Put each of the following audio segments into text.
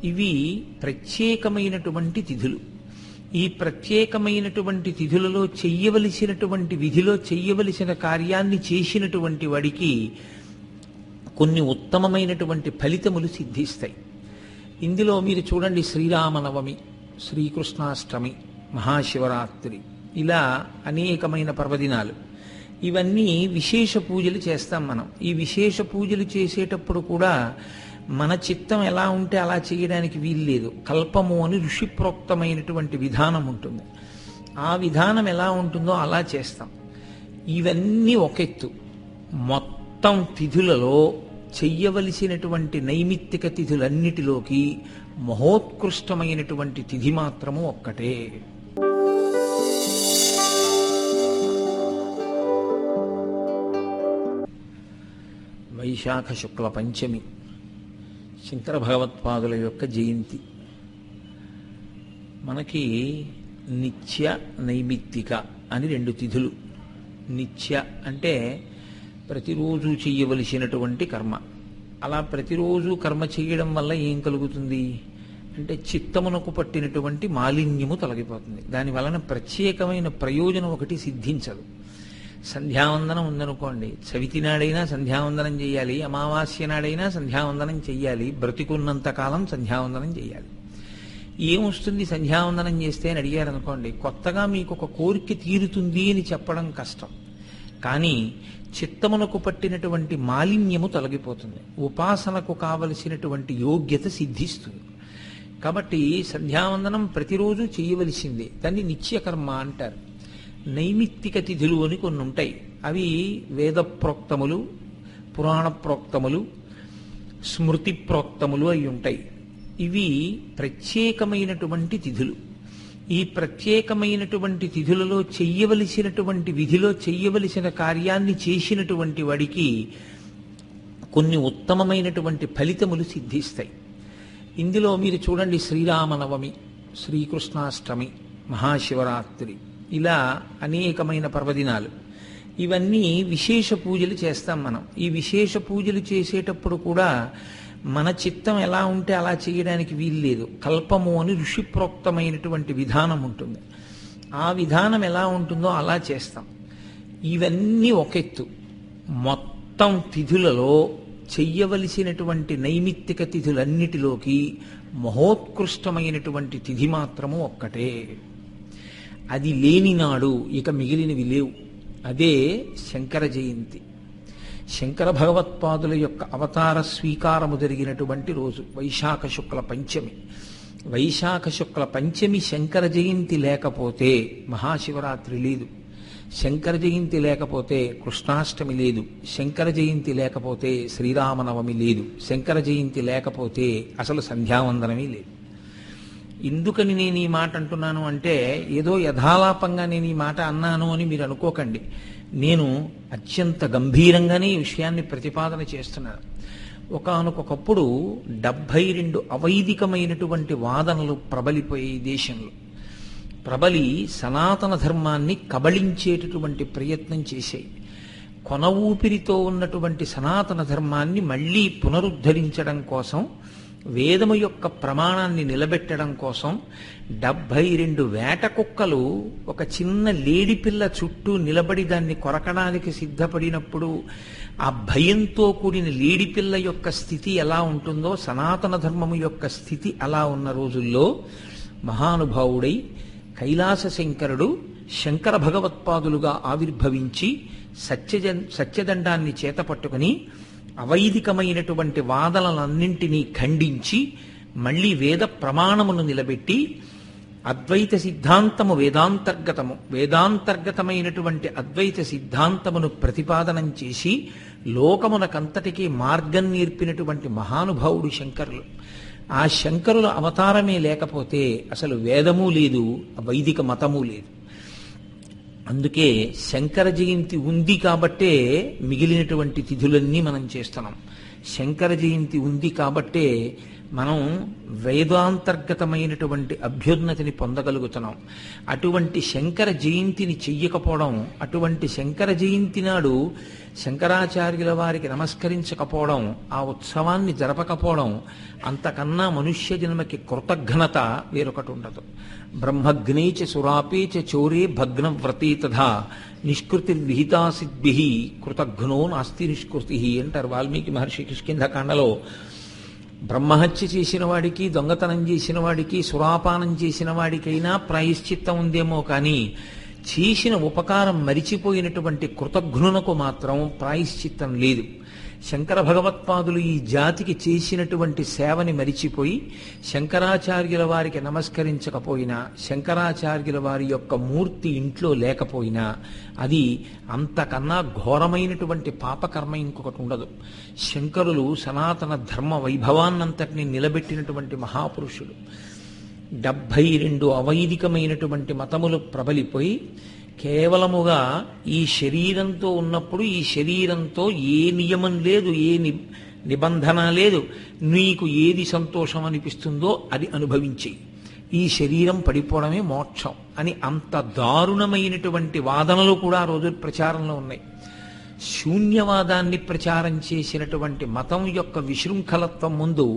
ఇవి ప్రత్యేకమైనటువంటి తిథులు. ఈ ప్రత్యేకమైనటువంటి తిథులలో చెయ్యవలసినటువంటి విధిలో చెయ్యవలసిన కార్యాన్ని చేసినటువంటి వాడికి కొన్ని ఉత్తమమైనటువంటి ఫలితములు సిద్ధిస్తాయి. ఇందులో మీరు చూడండి, శ్రీరామనవమి, శ్రీకృష్ణాష్టమి, మహాశివరాత్రి, ఇలా అనేకమైన పర్వదినాలు, ఇవన్నీ విశేష పూజలు చేస్తాం మనం. ఈ విశేష పూజలు చేసేటప్పుడు కూడా మన చిత్తం ఎలా ఉంటే అలా చేయడానికి వీల్లేదు. కల్పము అని ఋషిప్రోక్తమైనటువంటి విధానం ఉంటుంది. ఆ విధానం ఎలా ఉంటుందో అలా చేస్తాం. ఇవన్నీ ఒక ఎత్తు. మొత్తం తిథులలో చెయ్యవలసినటువంటి నైమిత్తిక తిథులన్నిటిలోకి మహోత్కృష్టమైనటువంటి తిథి మాత్రము ఒక్కటే. వైశాఖ శుక్ల పంచమి, శంకర భగవత్పాదుల యొక్క జయంతి. మనకి నిత్య, నైమిత్తిక అని రెండు తిథులు. నిత్య అంటే ప్రతిరోజు చెయ్యవలసినటువంటి కర్మ. అలా ప్రతిరోజు కర్మ చేయడం వల్ల ఏం కలుగుతుంది అంటే చిత్తమునకు పట్టినటువంటి మాలిన్యము తొలగిపోతుంది. దాని వలన ప్రత్యేకమైన ప్రయోజనం ఒకటి సిద్ధించదు. సంధ్యావందనం ఉందనుకోండి, చవితి నాడైనా సంధ్యావందనం చేయాలి, అమావాస్య నాడైనా సంధ్యావందనం చెయ్యాలి, బ్రతికున్నంత కాలం సంధ్యావందనం చేయాలి. ఏమొస్తుంది సంధ్యావందనం చేస్తే అని అడిగారనుకోండి, కొత్తగా మీకు ఒక కోరిక తీరుతుంది అని చెప్పడం కష్టం. కానీ చిత్తమునకు పట్టినటువంటి మాలిన్యము తొలగిపోతుంది, ఉపాసనకు కావలసినటువంటి యోగ్యత సిద్ధిస్తుంది. కాబట్టి సంధ్యావందనం ప్రతిరోజు చేయవలసిందే. దాన్ని నిత్యకర్మ అంటారు. నైమిత్తిక తిథులు అని కొన్ని ఉంటాయి. అవి వేద ప్రోక్తములు, పురాణ ప్రోక్తములు, స్మృతి ప్రోక్తములు అయి ఉంటాయి. ఇవి ప్రత్యేకమైనటువంటి తిథులు. ఈ ప్రత్యేకమైనటువంటి తిథులలో చెయ్యవలసినటువంటి విధిలో చెయ్యవలసిన కార్యాన్ని చేసినటువంటి వాడికి కొన్ని ఉత్తమమైనటువంటి ఫలితములు సిద్ధిస్తాయి. ఇందులో మీరు చూడండి, శ్రీరామనవమి, శ్రీకృష్ణాష్టమి, మహాశివరాత్రి, ఇలా అనేకమైన పర్వదినాలు, ఇవన్నీ విశేష పూజలు చేస్తాం మనం. ఈ విశేష పూజలు చేసేటప్పుడు కూడా మన చిత్తం ఎలా ఉంటే అలా చేయడానికి వీల్లేదు. కల్పము అని ఋషిప్రోక్తమైనటువంటి విధానం ఉంటుంది. ఆ విధానం ఎలా ఉంటుందో అలా చేస్తాం. ఇవన్నీ ఒక ఎత్తు. మొత్తం తిథులలో చెయ్యవలసినటువంటి నైమిత్తిక తిథులన్నిటిలోకి మహోత్కృష్టమైనటువంటి తిథి మాత్రము ఒక్కటే. అది లేనినాడు ఇక మిగిలినవి లేవు. అదే శంకర జయంతి. శంకర భగవత్పాదుల యొక్క అవతార స్వీకారము జరిగినటువంటి రోజు వైశాఖ శుక్ల పంచమి. వైశాఖ శుక్ల పంచమి శంకర జయంతి లేకపోతే మహాశివరాత్రి లేదు, శంకర జయంతి లేకపోతే కృష్ణాష్టమి లేదు, శంకర జయంతి లేకపోతే శ్రీరామనవమి లేదు, శంకర జయంతి లేకపోతే అసలు సంధ్యావందనమే లేదు. ఎందుకని నేను ఈ మాట అంటున్నాను అంటే, ఏదో యథాలాపంగా నేను ఈ మాట అన్నాను అని మీరు అనుకోకండి. నేను అత్యంత గంభీరంగానే ఈ విషయాన్ని ప్రతిపాదన చేస్తున్నాను. ఒకానొకప్పుడు 72 అవైదికమైనటువంటి వాదనలు ప్రబలిపోయాయి దేశంలో. ప్రబలి సనాతన ధర్మాన్ని కబళించేటటువంటి ప్రయత్నం చేశాయి. కొన ఊపిరితో ఉన్నటువంటి సనాతన ధర్మాన్ని మళ్ళీ పునరుద్ధరించడం కోసం, వేదము యొక్క ప్రమాణాన్ని నిలబెట్టడం కోసం 72 వేట కుక్కలు ఒక చిన్న లేడిపిల్ల చుట్టూ నిలబడి దాన్ని కొరకడానికి సిద్ధపడినప్పుడు ఆ భయంతో కూడిన లేడిపిల్ల యొక్క స్థితి ఎలా ఉంటుందో సనాతన ధర్మము యొక్క స్థితి అలా ఉన్న రోజుల్లో మహానుభావుడై కైలాస శంకరుడు శంకర భగవత్పాదులుగా ఆవిర్భవించి సత్యదండాన్ని చేతపట్టుకుని అవైదికమైనటువంటి వాదనలన్నింటినీ ఖండించి మళ్ళీ వేద ప్రమాణమును నిలబెట్టి అద్వైత సిద్ధాంతము వేదాంతర్గతమైనటువంటి అద్వైత సిద్ధాంతమును ప్రతిపాదనం చేసి లోకమునకంతటికీ మార్గం నేర్పినటువంటి మహానుభావుడు శంకరులు. ఆ శంకరుల అవతారమే లేకపోతే అసలు వేదము లేదు, వైదిక మతము లేదు. అందుకే శంకర జయంతి ఉంది కాబట్టే మిగిలినటువంటి తిథులన్నీ మనం చేస్తున్నాం. శంకర జయంతి ఉంది కాబట్టే మనం వేదాంతర్గతమైనటువంటి అభ్యున్నతిని పొందగలుగుతున్నాం. అటువంటి శంకర జయంతిని చెయ్యకపోవడం, అటువంటి శంకర జయంతి నాడు శంకరాచార్యుల వారికి నమస్కరించకపోవడం, ఆ ఉత్సవాన్ని జరపకపోవడం, అంతకన్నా మనుష్య జన్మకి కృతజ్ఞత వేరొకటి ఉండదు. బ్రహ్మగ్నేచ సురాపేచ చోరే భగ్నవ్రతే తథా నిష్కృతిర్విహితా సిద్భిః కృతఘ్నో నాస్తి నిష్కృతి అంటారు వాల్మీకి మహర్షి కిష్కింధకాండలో. బ్రహ్మహత్య చేసిన వాడికి, దొంగతనం చేసిన వాడికి, సురాపానం చేసిన వాడికైనా ప్రాయశ్చిత్తం ఉందేమో కానీ చేసిన ఉపకారం మరిచిపోయినటువంటి కృతఘ్నునకు మాత్రం ప్రాయశ్చిత్తం లేదు. శంకర భగవత్పాదులు ఈ జాతికి చేసినటువంటి సేవని మరిచిపోయి శంకరాచార్యుల వారికి నమస్కరించకపోయినా, శంకరాచార్యుల వారి యొక్క మూర్తి ఇంట్లో లేకపోయినా అది అంతకన్నా ఘోరమైనటువంటి పాపకర్మ ఇంకొకటి ఉండదు. శంకరులు సనాతన ధర్మ వైభవాన్నంతటిని నిలబెట్టినటువంటి మహాపురుషుడు. 72 అవైదికమైనటువంటి మతములు ప్రబలిపోయి కేవలముగా ఈ శరీరంతో ఉన్నప్పుడు ఈ శరీరంతో ఏ నియమం లేదు, ఏ నిబంధన లేదు, నీకు ఏది సంతోషం అనిపిస్తుందో అది అనుభవించి ఈ శరీరం పడిపోవడమే మోక్షం అని అంత దారుణమైనటువంటి వాదనలు కూడా ఆ రోజు ప్రచారంలో ఉన్నాయి. శూన్యవాదాన్ని ప్రచారం చేసినటువంటి మతం యొక్క విశృంఖలత్వం ముందు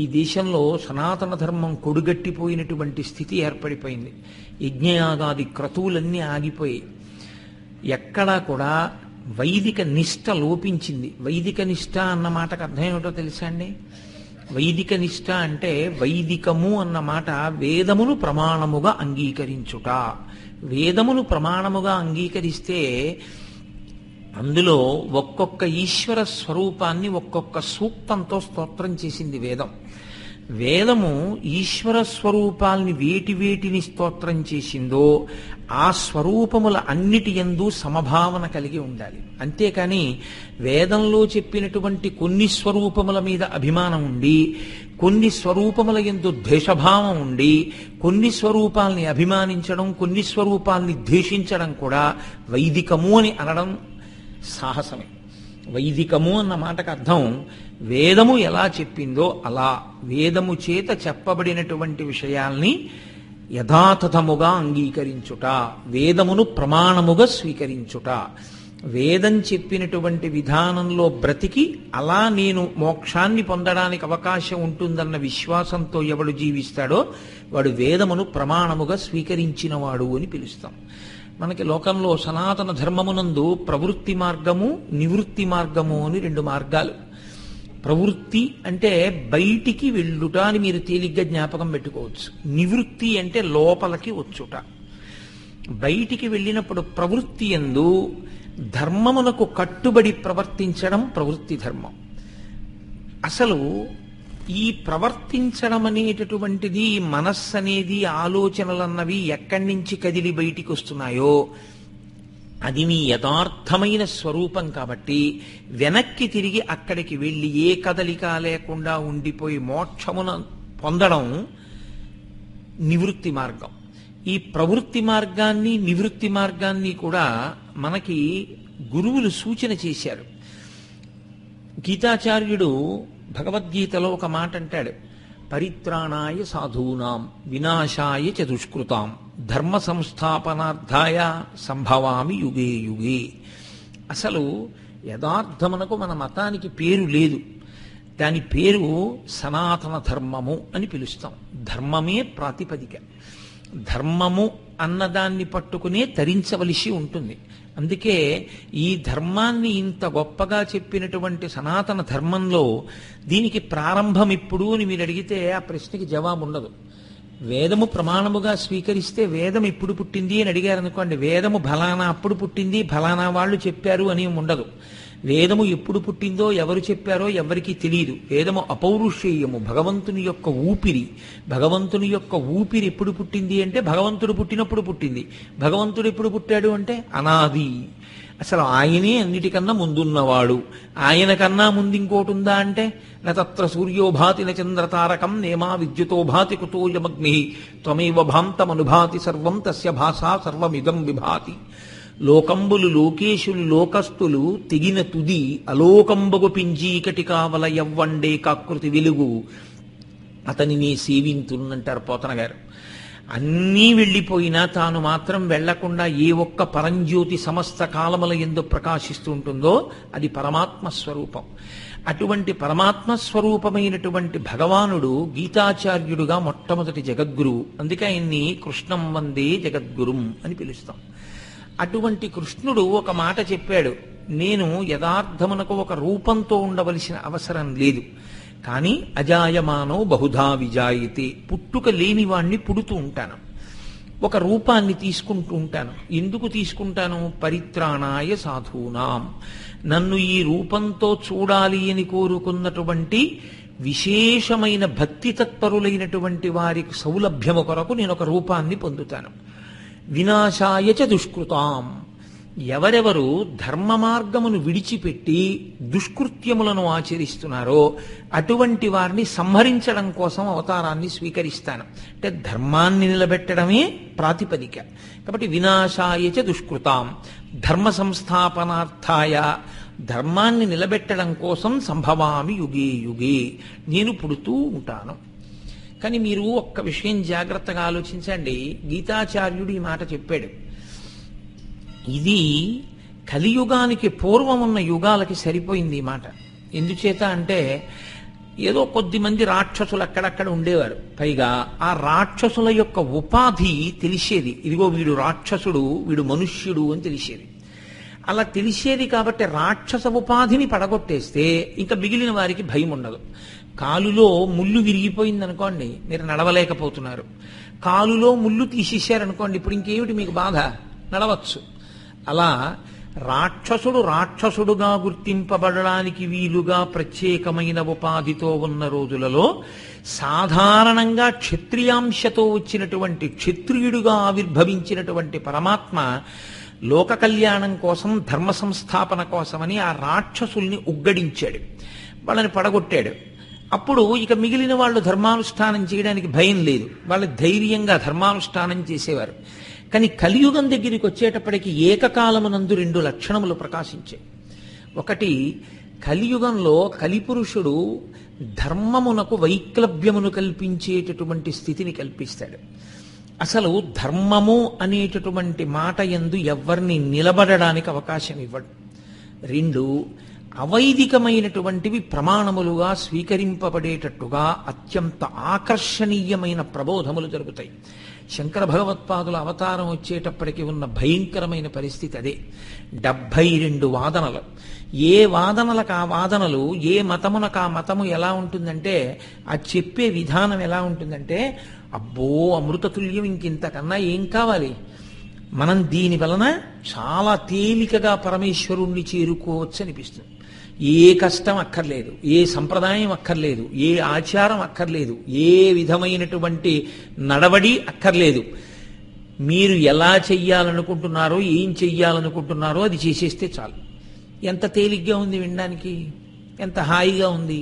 ఈ దేశంలో సనాతన ధర్మం కొడుగట్టిపోయినటువంటి స్థితి ఏర్పడిపోయింది. యజ్ఞయాగాది క్రతువులన్నీ ఆగిపోయి ఎక్కడా కూడా వైదిక నిష్ఠ లోపించింది. వైదిక నిష్ఠ అన్న మాటకు అర్థం ఏమిటో తెలుసా అండి? వైదిక నిష్ఠ అంటే వైదికము అన్న మాట వేదమును ప్రమాణముగా అంగీకరించుట. వేదమును ప్రమాణముగా అంగీకరిస్తే అందులో ఒక్కొక్క ఈశ్వర స్వరూపాన్ని ఒక్కొక్క సూక్తంతో స్తోత్రం చేసింది వేదం. వేదము ఈశ్వర స్వరూపాల్ని వేటిని స్తోత్రం చేసిందో ఆ స్వరూపముల అన్నిటి యందు సమభావన కలిగి ఉండాలి. అంతేకాని వేదంలో చెప్పినటువంటి కొన్ని స్వరూపముల మీద అభిమానం ఉండి, కొన్ని స్వరూపముల యందు ద్వేషభావం ఉండి, కొన్ని స్వరూపాల్ని అభిమానించడం, కొన్ని స్వరూపాల్ని ద్వేషించడం కూడా వైదికము అని అనడం సాహసమే. వైదికము అన్న మాటకు అర్థం వేదము ఎలా చెప్పిందో అలా వేదము చేత చెప్పబడినటువంటి విషయాల్ని యథాతథముగా అంగీకరించుట, వేదమును ప్రమాణముగా స్వీకరించుట. వేదం చెప్పినటువంటి విధానంలో బ్రతికి అలా నేను మోక్షాన్ని పొందడానికి అవకాశం ఉంటుందన్న విశ్వాసంతో ఎవడు జీవిస్తాడో వాడు వేదమును ప్రమాణముగా స్వీకరించినవాడు అని పిలుస్తాం. మనకి లోకంలో సనాతన ధర్మమునందు ప్రవృత్తి మార్గము, నివృత్తి మార్గము అని 2 మార్గాలు. ప్రవృత్తి అంటే బయటికి వెళ్ళుట అని మీరు తేలిగ్గా జ్ఞాపకం పెట్టుకోవచ్చు. నివృత్తి అంటే లోపలికి వచ్చుట. బయటికి వెళ్ళినప్పుడు ప్రవృత్తి యందు ధర్మమునకు కట్టుబడి ప్రవర్తించడం ప్రవృత్తి ధర్మం. అసలు ఈ ప్రవర్తించడం అనేటటువంటిది, మనస్సు అనేది, ఆలోచనలన్నవి ఎక్కడి నుంచి కదిలి బయటికి వస్తున్నాయో అది నీ యథార్థమైన స్వరూపం కాబట్టి వెనక్కి తిరిగి అక్కడికి వెళ్ళి ఏ కదలిక లేకుండా ఉండిపోయి మోక్షమును పొందడం నివృత్తి మార్గం. ఈ ప్రవృత్తి మార్గాన్ని, నివృత్తి మార్గాన్ని కూడా మనకి గురువులు సూచన చేశారు. గీతాచార్యుడు భగవద్గీతలో ఒక మాట అంటాడు, పరిత్రాణాయ సాధూనాం వినాశాయ చ దుష్కృతాం ధర్మ సంస్థాపనార్థాయ సంభవామి యుగే యుగే. అసలు యథార్థమునకు మన మతానికి పేరు లేదు. దాని పేరు సనాతన ధర్మము అని పిలుస్తాం. ధర్మమే ప్రాతిపదిక. ధర్మము అన్నదాన్ని పట్టుకునే తరించవలసి ఉంటుంది. అందుకే ఈ ధర్మాన్ని ఇంత గొప్పగా చెప్పినటువంటి సనాతన ధర్మంలో దీనికి ప్రారంభం ఎప్పుడు అని మీరు అడిగితే ఆ ప్రశ్నకి జవాబు ఉండదు. వేదము ప్రమాణముగా స్వీకరిస్తే వేదం ఎప్పుడు పుట్టింది అని అడిగారు అనుకోండి, వేదము ఫలానా అప్పుడు పుట్టింది, ఫలానా వాళ్ళు చెప్పారు అని ఉండదు. వేదము ఎప్పుడు పుట్టిందో ఎవరు చెప్పారో ఎవరికీ తెలియదు. వేదము అపౌరుషేయము, భగవంతుని యొక్క ఊపిరి. భగవంతుని యొక్క ఊపిరి ఎప్పుడు పుట్టింది అంటే భగవంతుడు పుట్టినప్పుడు పుట్టింది. భగవంతుడు ఎప్పుడు పుట్టాడు అంటే అనాది. అసలు ఆయనే అన్నిటికన్నా ముందున్నవాడు. ఆయన కన్నా ముందు ఇంకోటి ఉందా అంటే నత్ర సూర్యోభాతి చంద్రతారకం నేమా విద్యుతోభాతి కుతోయమగ్ని త్వమేవ భాంతమనుభాతి సర్వం తస్య భాషా సర్వమిదం విభాతి. లోకంబులు లోకేశులు లోకస్తులు తెగిన తుది అలోకంబగు పింజీకటి కావల యవ్వండే కాకృతి వెలుగు అతనిని సేవింతునంటారు పోతన గారు. అన్నీ వెళ్ళిపోయినా తాను మాత్రం వెళ్లకుండా ఏ ఒక్క పరంజ్యోతి సమస్త కాలముల యందు ప్రకాశిస్తూ ఉంటుందో అది పరమాత్మ స్వరూపం. అటువంటి పరమాత్మ స్వరూపమైనటువంటి భగవానుడు గీతాచార్యుడుగా మొట్టమొదటి జగద్గురువు. అందుకే ఆయన్ని కృష్ణం వందే జగద్గురుం అని పిలుస్తాం. అటువంటి కృష్ణుడు ఒక మాట చెప్పాడు, నేను యథార్థమునకు ఒక రూపంతో ఉండవలసిన అవసరం లేదు, కానీ అజాయమానో బహుధా విజాయితే, పుట్టుక లేని వాణ్ణి పుడుతూ ఉంటాను, ఒక రూపాన్ని తీసుకుంటూ ఉంటాను. ఎందుకు తీసుకుంటాను? పరిత్రాణాయ సాధూనాం, నన్ను ఈ రూపంతో చూడాలి అని కోరుకున్నటువంటి విశేషమైన భక్తి తత్పరులైనటువంటి వారికి సౌలభ్యము కొరకు నేను ఒక రూపాన్ని పొందుతాను. వినాశాయ చ దుష్కృతాం, ఎవరెవరు ధర్మ మార్గమును విడిచిపెట్టి దుష్కృత్యములను ఆచరిస్తున్నారో అటువంటి వారిని సంహరించడం కోసం అవతారాన్ని స్వీకరిస్తాను. అంటే ధర్మాన్ని నిలబెట్టడమే ప్రాతిపదిక. కాబట్టి వినాశాయ చ దుష్కృతాం, ధర్మ సంస్థాపనార్థాయ, ధర్మాన్ని నిలబెట్టడం కోసం సంభవామి యుగే యుగే, నేను పుడుతూ ఉంటాను. కానీ మీరు ఒక్క విషయం జాగ్రత్తగా ఆలోచించండి. గీతాచార్యుడు ఈ మాట చెప్పాడు. ఇది కలియుగానికి పూర్వం ఉన్న యుగాలకి సరిపోయింది ఈ మాట. ఎందుచేత అంటే ఏదో కొద్దిమంది రాక్షసులు అక్కడక్కడ ఉండేవారు. పైగా ఆ రాక్షసుల యొక్క ఉపాధి తెలిసేది. ఇదిగో వీడు రాక్షసుడు, వీడు మనుష్యుడు అని తెలిసేది. అలా తెలిసేది కాబట్టి రాక్షస ఉపాధిని పడగొట్టేస్తే ఇంకా మిగిలిన వారికి భయం ఉండదు. కాలులో ముళ్ళు విరిగిపోయిందనుకోండి, మీరు నడవలేకపోతున్నారు. కాలులో ముళ్ళు తీసేశారనుకోండి, ఇప్పుడు ఇంకేమిటి మీకు బాధ? నడవచ్చు. అలా రాక్షసుడు రాక్షసుడుగా గుర్తింపబడడానికి వీలుగా ప్రత్యేకమైన ఉపాధితో ఉన్న రోజులలో సాధారణంగా క్షత్రియాంశతో వచ్చినటువంటి క్షత్రియుడుగా ఆవిర్భవించినటువంటి పరమాత్మ లోక కళ్యాణం కోసం, ధర్మ సంస్థాపన కోసమని ఆ రాక్షసుల్ని ఉగ్గడించాడు, వాళ్ళని పడగొట్టాడు. అప్పుడు ఇక మిగిలిన వాళ్ళు ధర్మానుష్ఠానం చేయడానికి భయం లేదు, వాళ్ళు ధైర్యంగా ధర్మానుష్ఠానం చేసేవారు. కానీ కలియుగం దగ్గరికి వచ్చేటప్పటికి ఏకకాలమునందు రెండు లక్షణములు ప్రకాశించాయి. ఒకటి, కలియుగంలో కలిపురుషుడు ధర్మమునకు వైక్లభ్యమును కల్పించేటటువంటి స్థితిని కల్పిస్తాడు. అసలు ధర్మము అనేటటువంటి మాట యందు ఎవరిని నిలబడడానికి అవకాశం ఇవ్వడు. రెండు, అవైదికమైనటువంటివి ప్రమాణములుగా స్వీకరింపబడేటట్టుగా అత్యంత ఆకర్షణీయమైన ప్రబోధములు జరుగుతాయి. శంకర భగవత్పాదుల అవతారం వచ్చేటప్పటికి ఉన్న భయంకరమైన పరిస్థితి అదే. 72 వాదనలు. ఏ వాదనలకు ఆ వాదనలు, ఏ మతమునకు ఆ మతము ఎలా ఉంటుందంటే, ఆ చెప్పే విధానం ఎలా ఉంటుందంటే, అబ్బో అమృతతుల్యం, ఇంకింతకన్నా ఏం కావాలి, మనం దీని వలన చాలా తేలికగా పరమేశ్వరుణ్ణి చేరుకోవచ్చు అనిపిస్తుంది. ఏ కష్టం అక్కర్లేదు, ఏ సంప్రదాయం అక్కర్లేదు, ఏ ఆచారం అక్కర్లేదు, ఏ విధమైనటువంటి నడవడి అక్కర్లేదు. మీరు ఎలా చెయ్యాలనుకుంటున్నారో, ఏం చెయ్యాలనుకుంటున్నారో అది చేసేస్తే చాలు. ఎంత తేలిగ్గా ఉంది వినడానికి, ఎంత హాయిగా ఉంది.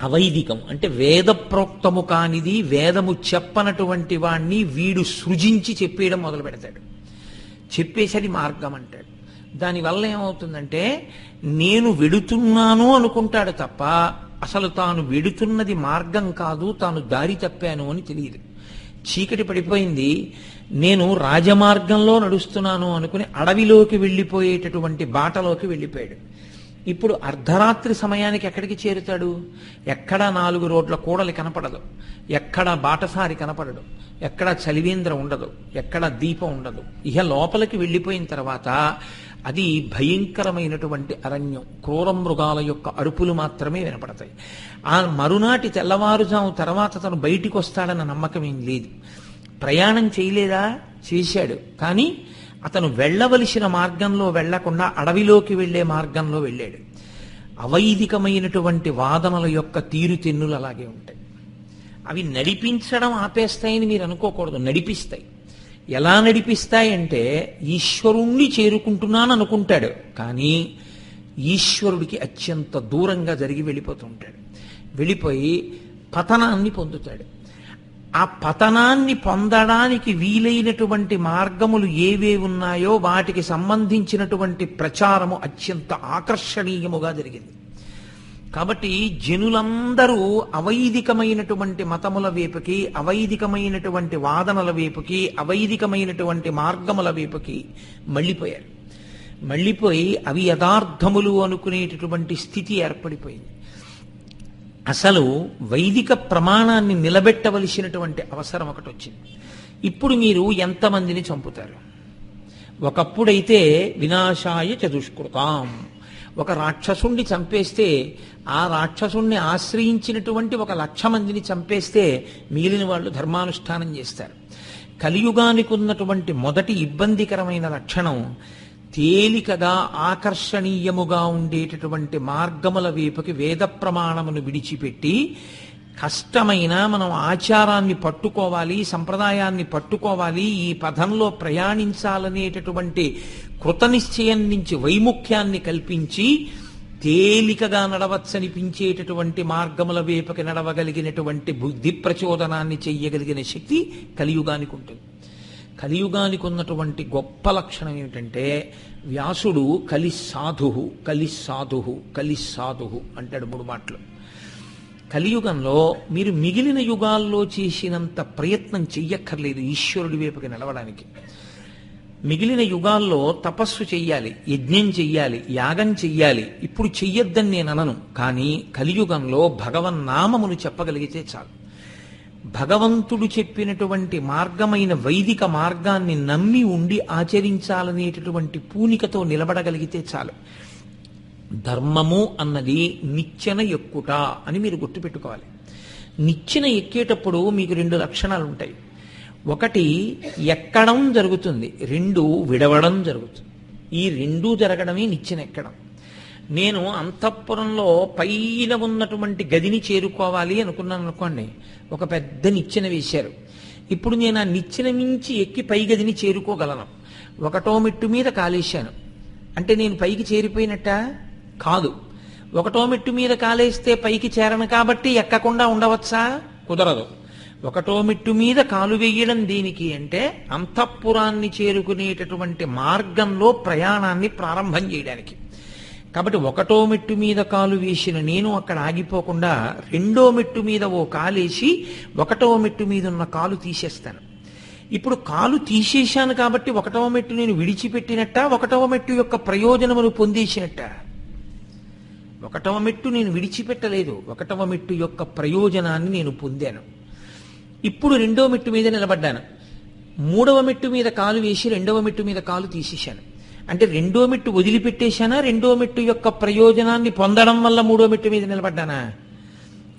అవైదికం అంటే వేద ప్రోక్తము కానిది, వేదము చెప్పనటువంటి వాణ్ణి వీడు సృజించి చెప్పేయడం మొదలు పెడతాడు. చెప్పేసరి మార్గం అంటాడు. దానివల్ల ఏమవుతుందంటే, నేను వెడుతున్నాను అనుకుంటాడు తప్ప అసలు తాను వెడుతున్నది మార్గం కాదు, తాను దారి తప్పాను అని తెలియదు. చీకటి పడిపోయింది, నేను రాజమార్గంలో నడుస్తున్నాను అనుకుని అడవిలోకి వెళ్ళిపోయేటటువంటి బాటలోకి వెళ్ళిపోయాడు. ఇప్పుడు అర్ధరాత్రి సమయానికి ఎక్కడికి చేరుతాడు? ఎక్కడా 4 రోడ్ల కూడలి కనపడదు, ఎక్కడా బాటసారి కనపడడు, ఎక్కడా చలివేంద్ర ఉండదు, ఎక్కడా దీపం ఉండదు. ఇహ లోపలికి వెళ్ళిపోయిన తర్వాత అది భయంకరమైనటువంటి అరణ్యం. క్రూర మృగాల యొక్క అరుపులు మాత్రమే వినపడతాయి. ఆ మరునాటి తెల్లవారుజాము తర్వాత తను బయటికి వస్తాడన్న నమ్మకం ఏం లేదు. ప్రయాణం చేయలేదా? చేశాడు. కానీ అతను వెళ్ళవలసిన మార్గంలో వెళ్లకుండా అడవిలోకి వెళ్లే మార్గంలో వెళ్ళాడు. అవైదికమైనటువంటి వాదనల యొక్క తీరుతెన్నులు అలాగే ఉంటాయి. అవి నడిపించడం ఆపేస్తాయని మీరు అనుకోకూడదు, నడిపిస్తాయి. ఎలా నడిపిస్తాయంటే, ఈశ్వరుణ్ణి చేరుకుంటున్నాను అనుకుంటాడు, కానీ ఈశ్వరుడికి అత్యంత దూరంగా జరిగి వెళ్ళిపోతూ ఉంటాడు. వెళ్ళిపోయి పతనాన్ని పొందుతాడు. ఆ పతనాన్ని పొందడానికి వీలైనటువంటి మార్గములు ఏవే ఉన్నాయో వాటికి సంబంధించినటువంటి ప్రచారము అత్యంత ఆకర్షణీయముగా జరిగింది. కాబట్టి జనులందరూ అవైదికమైనటువంటి మతముల వైపుకి, అవైదికమైనటువంటి వాదనల వైపుకి, అవైదికమైనటువంటి మార్గముల వైపుకి మళ్ళిపోయారు. మళ్ళిపోయి అవి యథార్థములు అనుకునేటటువంటి స్థితి ఏర్పడిపోయింది. అసలు వైదిక ప్రమాణాన్ని నిలబెట్టవలసినటువంటి అవసరం ఒకటి వచ్చింది. ఇప్పుడు మీరు ఎంతమందిని చంపుతారు? ఒకప్పుడైతే వినాశాయ చతుష్కృతాం, ఒక రాక్షసుణ్ణి చంపేస్తే ఆ రాక్షసుణ్ణి ఆశ్రయించినటువంటి 1,00,000 మందిని చంపేస్తే మిగిలిన వాళ్ళు ధర్మానుష్ఠానం చేస్తారు. కలియుగానికి ఉన్నటువంటి మొదటి ఇబ్బందికరమైన లక్షణం తేలికగా ఆకర్షణీయముగా ఉండేటటువంటి మార్గముల వైపుకి వేద ప్రమాణమును విడిచిపెట్టి కష్టమైన మనం ఆచారాన్ని పట్టుకోవాలి, సంప్రదాయాన్ని పట్టుకోవాలి, ఈ పదంలో ప్రయాణించాలనేటటువంటి కృతనిశ్చయం నుంచి వైముఖ్యాన్ని కల్పించి తేలికగా నడవచ్చనిపించేటటువంటి మార్గముల వైపుకి నడవగలిగినటువంటి బుద్ధి ప్రచోదనాన్ని చెయ్యగలిగిన శక్తి కలియుగానికి ఉంటుంది. కలియుగానికి ఉన్నటువంటి గొప్ప లక్షణం ఏమిటంటే వ్యాసుడు కలిసాధు కలిసాధు కలిసాధు అంటాడు 3 మాటలు. కలియుగంలో మీరు మిగిలిన యుగాల్లో చేసినంత ప్రయత్నం చెయ్యక్కర్లేదు ఈశ్వరుడి వైపుకి నడవడానికి. మిగిలిన యుగాల్లో తపస్సు చెయ్యాలి, యజ్ఞం చెయ్యాలి, యాగం చెయ్యాలి. ఇప్పుడు చెయ్యొద్దని నేను అనను, కానీ కలియుగంలో భగవన్నామమును చెప్పగలిగితే చాలు. భగవంతుడు చెప్పినటువంటి మార్గమైన వైదిక మార్గాన్ని నమ్మి ఉండి ఆచరించాలనేటటువంటి పూనికతో నిలబడగలిగితే చాలు. ధర్మము అన్నది నిచ్చెన ఎక్కుట అని మీరు గుర్తుపెట్టుకోవాలి. నిచ్చెన ఎక్కేటప్పుడు మీకు 2 లక్షణాలు ఉంటాయి. ఒకటి ఎక్కడం జరుగుతుంది, 2 విడవడం జరుగుతుంది. ఈ 2 జరగడమే నిచ్చెన ఎక్కడం. నేను అంతఃపురంలో పైన ఉన్నటువంటి గదిని చేరుకోవాలి అనుకున్నాను అనుకోండి, ఒక పెద్ద నిచ్చెన వేశారు. ఇప్పుడు నేను ఆ నిచ్చెన మించి ఎక్కి పై గదిని చేరుకోగలను. 1వ మెట్టు మీద కాలేశాను అంటే నేను పైకి చేరిపోయినట్ట కాదు. 1వ మెట్టు మీద కాలేస్తే పైకి చేరను కాబట్టి ఎక్కకుండా ఉండవచ్చా? కుదరదు. 1వ మెట్టు మీద కాలు వేయడం దేనికి అంటే అంతఃపురాన్ని చేరుకునేటటువంటి మార్గంలో ప్రయాణాన్ని ప్రారంభం చేయడానికి. కాబట్టి 1వ మెట్టు మీద కాలు వేసిన నేను అక్కడ ఆగిపోకుండా 2వ మెట్టు మీద ఓ కాలేసి 1వ మెట్టు మీద ఉన్న కాలు తీసేస్తాను. ఇప్పుడు కాలు తీసేశాను కాబట్టి 1వ మెట్టు నేను విడిచిపెట్టినట్ట, 1వ మెట్టు యొక్క ప్రయోజనమును పొందేసినట్ట? 1వ మెట్టు నేను విడిచిపెట్టలేదు, 1వ మెట్టు యొక్క ప్రయోజనాన్ని నేను పొందాను. ఇప్పుడు 2వ మెట్టు మీద నిలబడ్డాను. 3వ మెట్టు మీద కాలు వేసి 2వ మెట్టు మీద కాలు తీసేశాను. అంటే 2వ మెట్టు వదిలిపెట్టేశానా? 2వ మెట్టు యొక్క ప్రయోజనాన్ని పొందడం వల్ల 3వ మెట్టు మీద నిలబడ్డానా?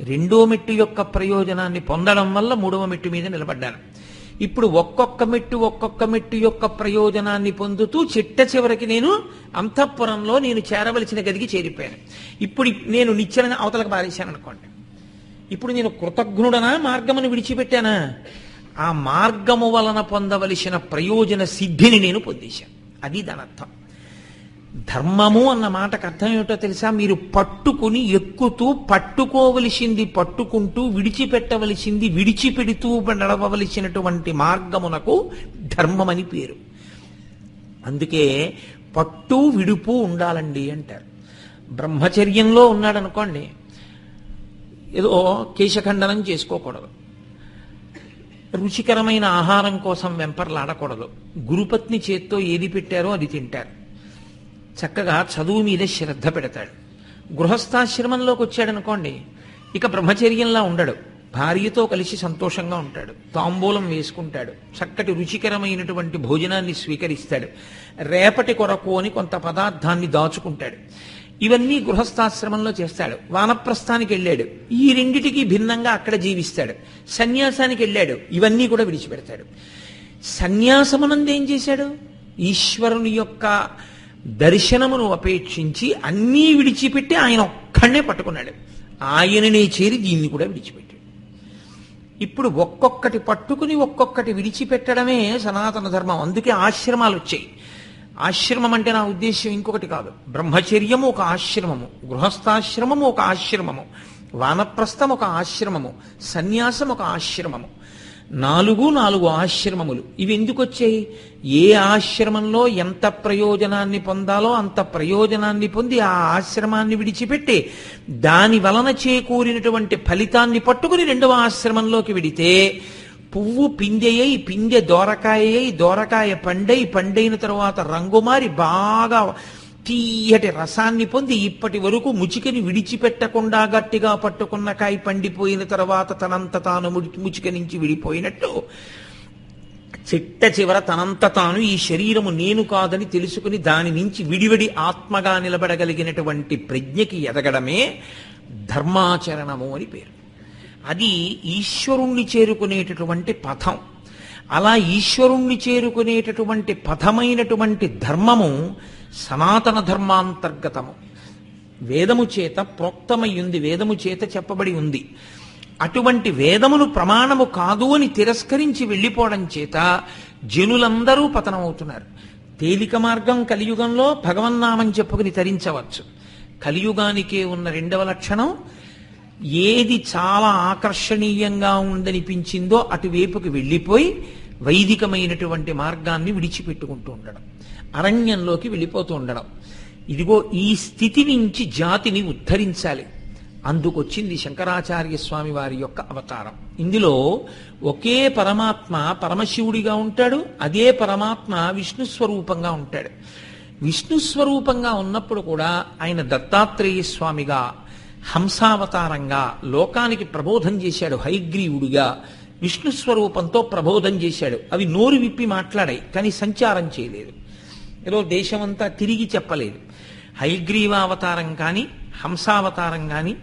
2వ మెట్టు యొక్క ప్రయోజనాన్ని పొందడం వల్ల 3వ మెట్టు మీద నిలబడ్డాను. ఇప్పుడు ఒక్కొక్క మెట్టు యొక్క ప్రయోజనాన్ని పొందుతూ చిట్ట చివరికి నేను అంతఃపురంలో నేను చేరవలసిన గదికి చేరిపోయాను. ఇప్పుడు నేను నిచ్చెన అవతలకు పారేశాను అనుకోండి. ఇప్పుడు నేను కృతజ్ఞుడనా? మార్గమును విడిచిపెట్టానా? ఆ మార్గము వలన పొందవలసిన ప్రయోజన సిద్ధిని నేను పొందేశాను. అది దాని అర్థం. ధర్మము అన్న మాటకు అర్థం ఏమిటో తెలుసా? మీరు పట్టుకుని ఎక్కుతూ పట్టుకోవలసింది పట్టుకుంటూ విడిచిపెట్టవలసింది విడిచిపెడుతూ నడవవలసినటువంటి మార్గమునకు ధర్మమని పేరు. అందుకే పట్టు విడుపు ఉండాలండి అంటారు. బ్రహ్మచర్యంలో ఉన్నాడనుకోండి, ఏదో కేశఖండనం చేసుకోకూడదు, రుచికరమైన ఆహారం కోసం వెంపర్లాడకూడదు, గురుపత్ని చేత్తో ఏది పెట్టారో అది తింటారు, చక్కగా చదువు మీద శ్రద్ధ పెడతాడు. గృహస్థాశ్రమంలోకి వచ్చాడనుకోండి, ఇక బ్రహ్మచర్యంలా ఉండడు, భార్యతో కలిసి సంతోషంగా ఉంటాడు, తాంబూలం వేసుకుంటాడు, చక్కటి రుచికరమైనటువంటి భోజనాన్ని స్వీకరిస్తాడు, రేపటి కొరకు అని కొంత పదార్థాన్ని దాచుకుంటాడు. ఇవన్నీ గృహస్థాశ్రమంలో చేస్తాడు. వానప్రస్థానికి వెళ్ళాడు, ఈ రెండిటికి భిన్నంగా అక్కడ జీవిస్తాడు. సన్యాసానికి వెళ్ళాడు, ఇవన్నీ కూడా విడిచిపెడతాడు. సన్యాసమునందు ఏం చేశాడు? ఈశ్వరుని యొక్క దర్శనమును అపేక్షించి అన్నీ విడిచిపెట్టి ఆయన ఒక్కడే పట్టుకున్నాడు. ఆయననే చేరి దీన్ని కూడా విడిచిపెట్టాడు. ఇప్పుడు ఒక్కొక్కటి పట్టుకుని ఒక్కొక్కటి విడిచిపెట్టడమే సనాతన ధర్మం. అందుకే ఆశ్రమాలు వచ్చాయి. ఆశ్రమం అంటే నా ఉద్దేశ్యం ఇంకొకటి కాదు. బ్రహ్మచర్యము ఒక ఆశ్రమము, గృహస్థాశ్రమము ఒక ఆశ్రమము, వానప్రస్థం ఒక ఆశ్రమము, సన్యాసం ఒక ఆశ్రమము. నాలుగు ఆశ్రమములు. ఇవి ఎందుకు వచ్చాయి? ఏ ఆశ్రమంలో ఎంత ప్రయోజనాన్ని పొందాలో అంత ప్రయోజనాన్ని పొంది ఆ ఆశ్రమాన్ని విడిచిపెట్టి దాని వలన చేకూరినటువంటి ఫలితాన్ని పట్టుకుని రెండవ ఆశ్రమంలోకి విడితే పువ్వు పిందెయ్యి, పిందె దోరకాయ, దోరకాయ పండైన తరువాత రంగుమారి బాగా తీయటి రసాన్ని పొంది ఇప్పటి వరకు ముచికని విడిచిపెట్టకుండా గట్టిగా పట్టుకున్న కాయ పండిపోయిన తర్వాత తనంత తాను ముచిక నుంచి విడిపోయినట్టు చిట్ట చివర తనంత తాను ఈ శరీరము నేను కాదని తెలుసుకుని దాని నుంచి విడివిడి ఆత్మగా నిలబడగలిగినటువంటి ప్రజ్ఞకి ఎదగడమే ధర్మాచరణము అని పేరు. అది ఈశ్వరుణ్ణి చేరుకునేటటువంటి పథం. అలా ఈశ్వరుణ్ణి చేరుకునేటటువంటి పథమైనటువంటి ధర్మము సనాతన ధర్మాంతర్గతము. వేదము చేత ప్రోక్తమై ఉంది, వేదము చేత చెప్పబడి ఉంది. అటువంటి వేదమును ప్రమాణము కాదు అని తిరస్కరించి వెళ్ళిపోవడం చేత జనులందరూ పతనమవుతున్నారు. తేలిక మార్గం కలియుగంలో భగవన్నామని చెప్పుకుని తరించవచ్చు. కలియుగానికే ఉన్న రెండవ లక్షణం, ఏది చాలా ఆకర్షణీయంగా ఉందనిపించిందో అటువైపుకి వెళ్ళిపోయి వైదికమైనటువంటి మార్గాన్ని విడిచిపెట్టుకుంటూ ఉండడం, అరణ్యంలోకి వెళ్ళిపోతూ ఉండడం. ఇదిగో ఈ స్థితి నుంచి జాతిని ఉద్ధరించాలి. అందుకొచ్చింది శంకరాచార్య స్వామి వారి యొక్క అవతారం. ఇందులో ఒకే పరమాత్మ పరమశివుడిగా ఉంటాడు, అదే పరమాత్మ విష్ణు స్వరూపంగా ఉంటాడు. విష్ణు స్వరూపంగా ఉన్నప్పుడు కూడా ఆయన దత్తాత్రేయ స్వామిగా, హంసావతారంగా లోకానికి ప్రబోధం చేశాడు. హయగ్రీవుడిగా విష్ణు స్వరూపంతో ప్రబోధం చేశాడు. అవి నోరు విప్పి మాట్లాడాయి, కానీ సంచారం చేయలేదు. ఏదో దేశమంతా తిరిగి చెప్పలేదు. హయగ్రీవావతారం కానీ, హంసావతారం కానీ,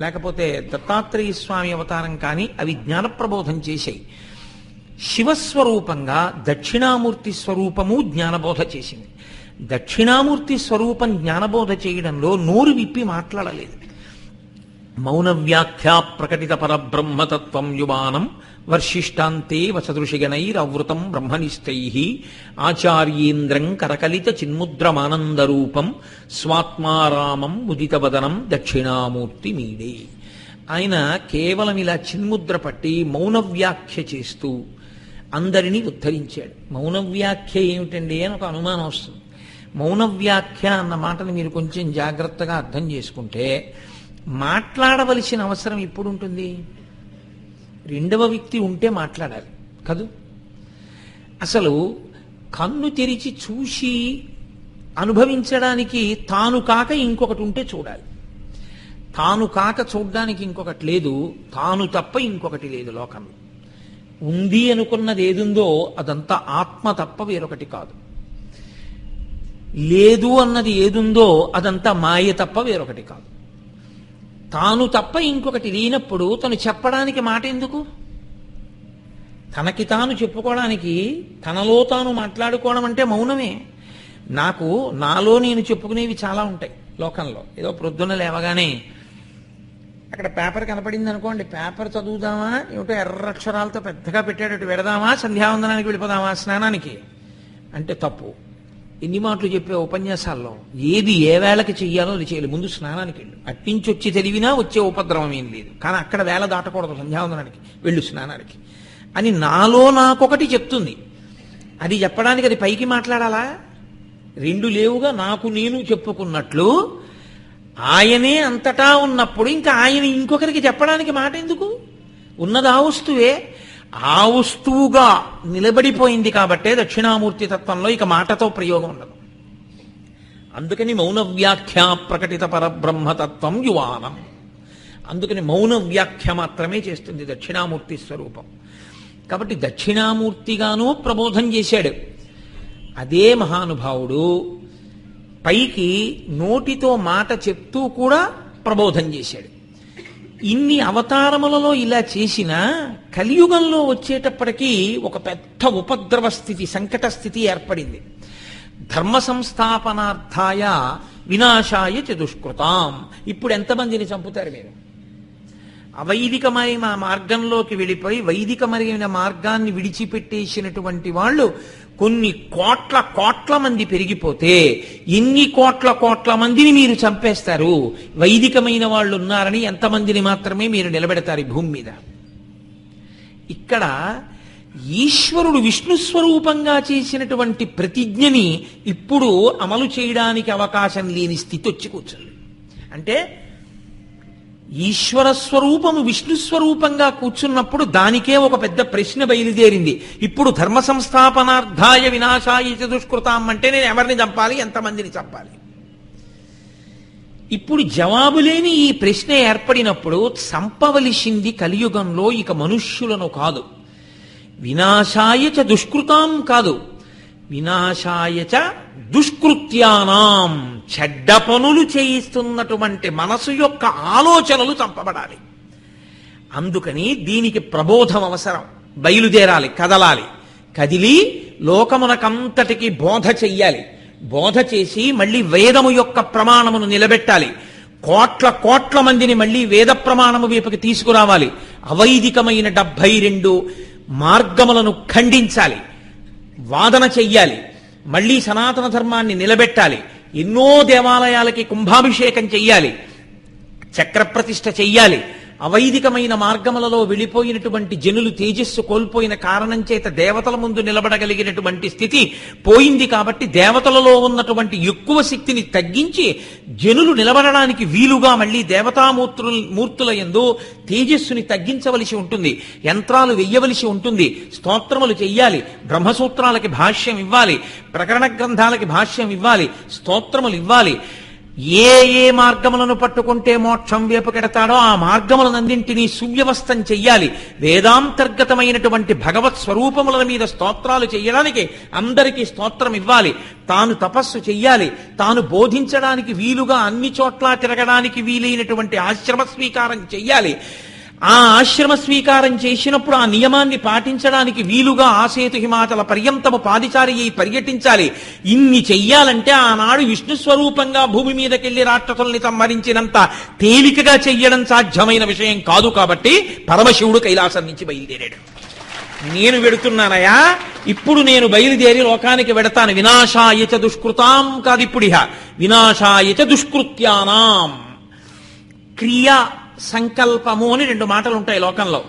లేకపోతే దత్తాత్రేయ స్వామి అవతారం కానీ అవి జ్ఞానప్రబోధం చేశాయి. శివస్వరూపంగా దక్షిణామూర్తి స్వరూపము జ్ఞానబోధ చేసింది. దక్షిణామూర్తి స్వరూపం జ్ఞానబోధ చేయడంలో నోరు విప్పి మాట్లాడలేదు. మౌన వ్యాఖ్యా ప్రకటిత పరబ్రహ్మతత్వం యువానం వర్షిష్టాంతే వసదృషిగణైరవృతం బ్రహ్మనిష్టై ఆచార్యేంద్రం కరకలిత చిన్ముద్రమానందరూపం స్వాత్మారామం ముదితవదనం దక్షిణామూర్తి మీడే. ఆయన కేవలం ఇలా చిన్ముద్ర పట్టి మౌన వ్యాఖ్య చేస్తూ అందరినీ ఉద్ధరించాడు. మౌన వ్యాఖ్య ఏమిటండి అని ఒక అనుమానం వస్తుంది. మౌన వ్యాఖ్య అన్న మాటను మీరు కొంచెం జాగ్రత్తగా అర్థం చేసుకుంటే, మాట్లాడవలసిన అవసరం ఎప్పుడు ఉంటుంది? రెండవ వ్యక్తి ఉంటే మాట్లాడాలి కదూ. అసలు కన్ను తెరిచి చూసి అనుభవించడానికి తాను కాక ఇంకొకటి ఉంటే చూడాలి. తాను కాక చూడడానికి ఇంకొకటి లేదు, తాను తప్ప ఇంకొకటి లేదు లోకంలో. ఉంది అనుకున్నది ఏదుందో అదంతా ఆత్మ తప్ప వేరొకటి కాదు. లేదు అన్నది ఏదుందో అదంతా మాయ తప్ప వేరొకటి కాదు. తాను తప్ప ఇంకొకటి లేనప్పుడు తను చెప్పడానికి మాట ఎందుకు? తనకి తాను చెప్పుకోవడానికి, తనలో తాను మాట్లాడుకోవడం అంటే మౌనమే. నాలో నేను చెప్పుకునేవి చాలా ఉంటాయి లోకంలో. ఏదో ప్రొద్దున లేవగానే అక్కడ పేపర్ కనపడింది అనుకోండి, పేపర్ చదువుదామా, ఏమిటో ఎర్రక్షరాలతో పెద్దగా పెట్టేటట్టు పెడదామా, సంధ్యావందనానికి వెళ్ళిపోదామా, స్నానానికి అంటే తప్పు. ఎన్ని మాటలు చెప్పే ఉపన్యాసాల్లో ఏది ఏ వేళకి చెయ్యాలో అది చేయాలి. ముందు స్నానానికి వెళ్ళు, అట్టించి వచ్చి తెలివినా వచ్చే ఉపద్రవం ఏం లేదు, కానీ అక్కడ వేళ దాటకూడదు, సంధ్యావందనానికి వెళ్ళు స్నానానికి అని నాలో నాకొకటి చెప్తుంది. అది చెప్పడానికి అది పైకి మాట్లాడాలా? రెండు లేవుగా నాకు నేను చెప్పుకున్నట్లు ఆయనే అంతటా ఉన్నప్పుడు ఇంకా ఆయన ఇంకొకరికి చెప్పడానికి మాట ఎందుకు? ఉన్నది ఆ వస్తువే, ఆ వస్తువుగా నిలబడిపోయింది కాబట్టే దక్షిణామూర్తి తత్వంలో ఇక మాటతో ప్రయోగం ఉండదు. అందుకని మౌన వ్యాఖ్య ప్రకటిత పరబ్రహ్మతత్వం యువానం. అందుకని మౌన వ్యాఖ్య మాత్రమే చేస్తుంది దక్షిణామూర్తి స్వరూపం. కాబట్టి దక్షిణామూర్తిగానూ ప్రబోధం చేశాడు. అదే మహానుభావుడు పైకి నోటితో మాట చెప్తూ కూడా ప్రబోధం చేశాడు. ఇన్ని అవతారములలో ఇలా చేసిన కలియుగంలో వచ్చేటప్పటికీ ఒక పెద్ద ఉపద్రవ స్థితి, సంకట స్థితి ఏర్పడింది. ధర్మ సంస్థాపనార్థాయ వినాశాయ చ దుష్కృతాం. ఇప్పుడు ఎంతమందిని చంపుతారు మీరు? అవైదికమైన మార్గంలోకి వెళ్ళిపోయి వైదికమైన మార్గాన్ని విడిచిపెట్టేసినటువంటి వాళ్ళు కొన్ని కోట్ల మంది పెరిగిపోతే ఎన్ని కోట్ల మందిని మీరు చంపేస్తారు? వైదికమైన వాళ్ళు ఉన్నారని ఎంతమందిని మాత్రమే మీరు నిలబెడతారు ఈ భూమి మీద? ఇక్కడ ఈశ్వరుడు విష్ణు స్వరూపంగా చేసినటువంటి ప్రతిజ్ఞని ఇప్పుడు అమలు చేయడానికి అవకాశం లేని స్థితి వచ్చి కూర్చుంది. అంటే ఈశ్వర స్వరూపము విష్ణు స్వరూపంగా కూర్చున్నప్పుడు దానికే ఒక పెద్ద ప్రశ్న బయలుదేరింది. ఇప్పుడు ధర్మ సంస్థాపనార్థాయ వినాశాయ చ దుష్కృతాం అంటే నేను ఎవరిని చంపాలి, ఎంతమందిని చంపాలి? ఇప్పుడు జవాబు లేని ఈ ప్రశ్న ఏర్పడినప్పుడు చంపవలసింది కలియుగంలో ఇక మనుష్యులను కాదు, వినాశాయ చ దుష్కృతాం కాదు, వినాశాయ చ దుష్కృత్యానాం, చెడ్డ పనులు చేయిస్తున్నటువంటి మనసు యొక్క ఆలోచనలు చంపబడాలి. అందుకని దీనికి ప్రబోధం అవసరం. బయలుదేరాలి, కదలాలి, కదిలి లోకమునకంతటికి బోధ చెయ్యాలి. బోధ చేసి మళ్ళీ వేదము యొక్క ప్రమాణమును నిలబెట్టాలి. కోట్ల కోట్ల మందిని మళ్ళీ వేద ప్రమాణము వైపుకి తీసుకురావాలి. అవైదికమైన 72 మార్గములను ఖండించాలి, వాదన చెయ్యాలి, మళ్ళీ సనాతన ధర్మాన్ని నిలబెట్టాలి. ఎన్నో దేవాలయాలకి కుంభాభిషేకం చెయ్యాలి, చక్రప్రతిష్ఠ చెయ్యాలి. అవైదికమైన మార్గములలో వెళ్ళిపోయినటువంటి జనులు తేజస్సు కోల్పోయిన కారణం చేత దేవతల ముందు నిలబడగలిగినటువంటి స్థితి పోయింది. కాబట్టి దేవతలలో ఉన్నటువంటి ఎక్కువ శక్తిని తగ్గించి జనులు నిలబడడానికి వీలుగా మళ్ళీ మూర్తుల యందు తేజస్సుని తగ్గించవలసి ఉంటుంది, యంత్రాలు వెయ్యవలసి ఉంటుంది, స్తోత్రములు చెయ్యాలి, బ్రహ్మసూత్రాలకి భాష్యం ఇవ్వాలి, ప్రకరణ గ్రంథాలకి భాష్యం ఇవ్వాలి, స్తోత్రములు ఇవ్వాలి. ఏ ఏ మార్గములను పట్టుకుంటే మోక్షం వేపుకెడతాడో ఆ మార్గములనందింటినీ సువ్యవస్థం చెయ్యాలి. వేదాంతర్గతమైనటువంటి భగవత్ స్వరూపముల మీద స్తోత్రాలు చెయ్యడానికి అందరికీ స్తోత్రం ఇవ్వాలి. తాను తపస్సు చెయ్యాలి, తాను బోధించడానికి వీలుగా అన్ని చోట్ల తిరగడానికి వీలైనటువంటి ఆశ్రమ స్వీకారం చెయ్యాలి. ఆ ఆశ్రమ స్వీకారం చేసినప్పుడు ఆ నియమాన్ని పాటించడానికి వీలుగా ఆసేతు హిమాచల పర్యంతము పాదిచారి అయి పర్యటించాలి. ఇన్ని చెయ్యాలంటే ఆనాడు విష్ణు స్వరూపంగా భూమి మీదకెళ్లి రాక్షసుల్ని సంహరించినంత తేలికగా చెయ్యడం సాధ్యమైన విషయం కాదు. కాబట్టి పరమశివుడు కైలాసం నుంచి బయలుదేరాడు. నేను వెడుతున్నానయా, ఇప్పుడు నేను బయలుదేరి లోకానికి వెడతాను. వినాశాయ చ దుష్కృతాం కాదు, ఇప్పుడు వినాశాయ చ దుష్కృత్యానాం. క్రియ సంకల్పము అని 2 మాటలు ఉంటాయి లోకంలో.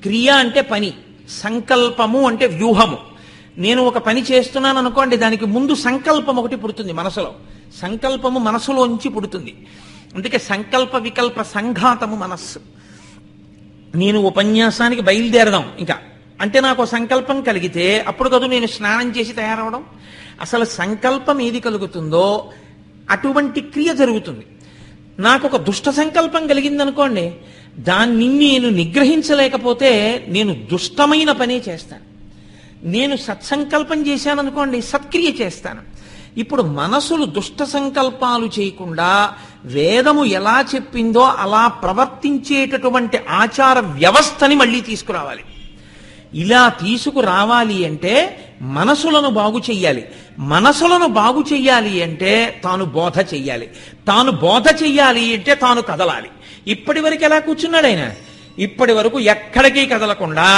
క్రియ అంటే పని, సంకల్పము అంటే వ్యూహము. నేను ఒక పని చేస్తున్నాను అనుకోండి, దానికి ముందు సంకల్పం ఒకటి పుడుతుంది మనసులో. సంకల్పము మనసులోంచి పుడుతుంది. అందుకే సంకల్ప వికల్ప సంఘాతము మనస్సు. నేను ఉపన్యాసానికి బయలుదేరదాం ఇంకా అంటే నాకు సంకల్పం కలిగితే అప్పుడు కదా నేను స్నానం చేసి తయారవడం. అసలు సంకల్పం ఏది కలుగుతుందో అటువంటి క్రియ జరుగుతుంది. నాకు ఒక దుష్ట సంకల్పం కలిగిందనుకోండి, దాన్ని నేను నిగ్రహించలేకపోతే నేను దుష్టమైన పనే చేస్తాను. నేను సత్సంకల్పం చేశాననుకోండి, సత్క్రియ చేస్తాను. ఇప్పుడు మనసులు దుష్ట సంకల్పాలు చేయకుండా వేదము ఎలా చెప్పిందో అలా ప్రవర్తించేటటువంటి ఆచార వ్యవస్థని మళ్ళీ తీసుకురావాలి. ఇలా తీసుకురావాలి అంటే మనసులను బాగు చెయ్యాలి. మనసులను బాగు చెయ్యాలి అంటే తాను బోధ చెయ్యాలి. తాను బోధ చెయ్యాలి అంటే తాను కదలాలి. ఇప్పటి వరకు ఎలా కూర్చున్నాడు ఆయన? ఇప్పటి వరకు ఎక్కడికి కదలకుండా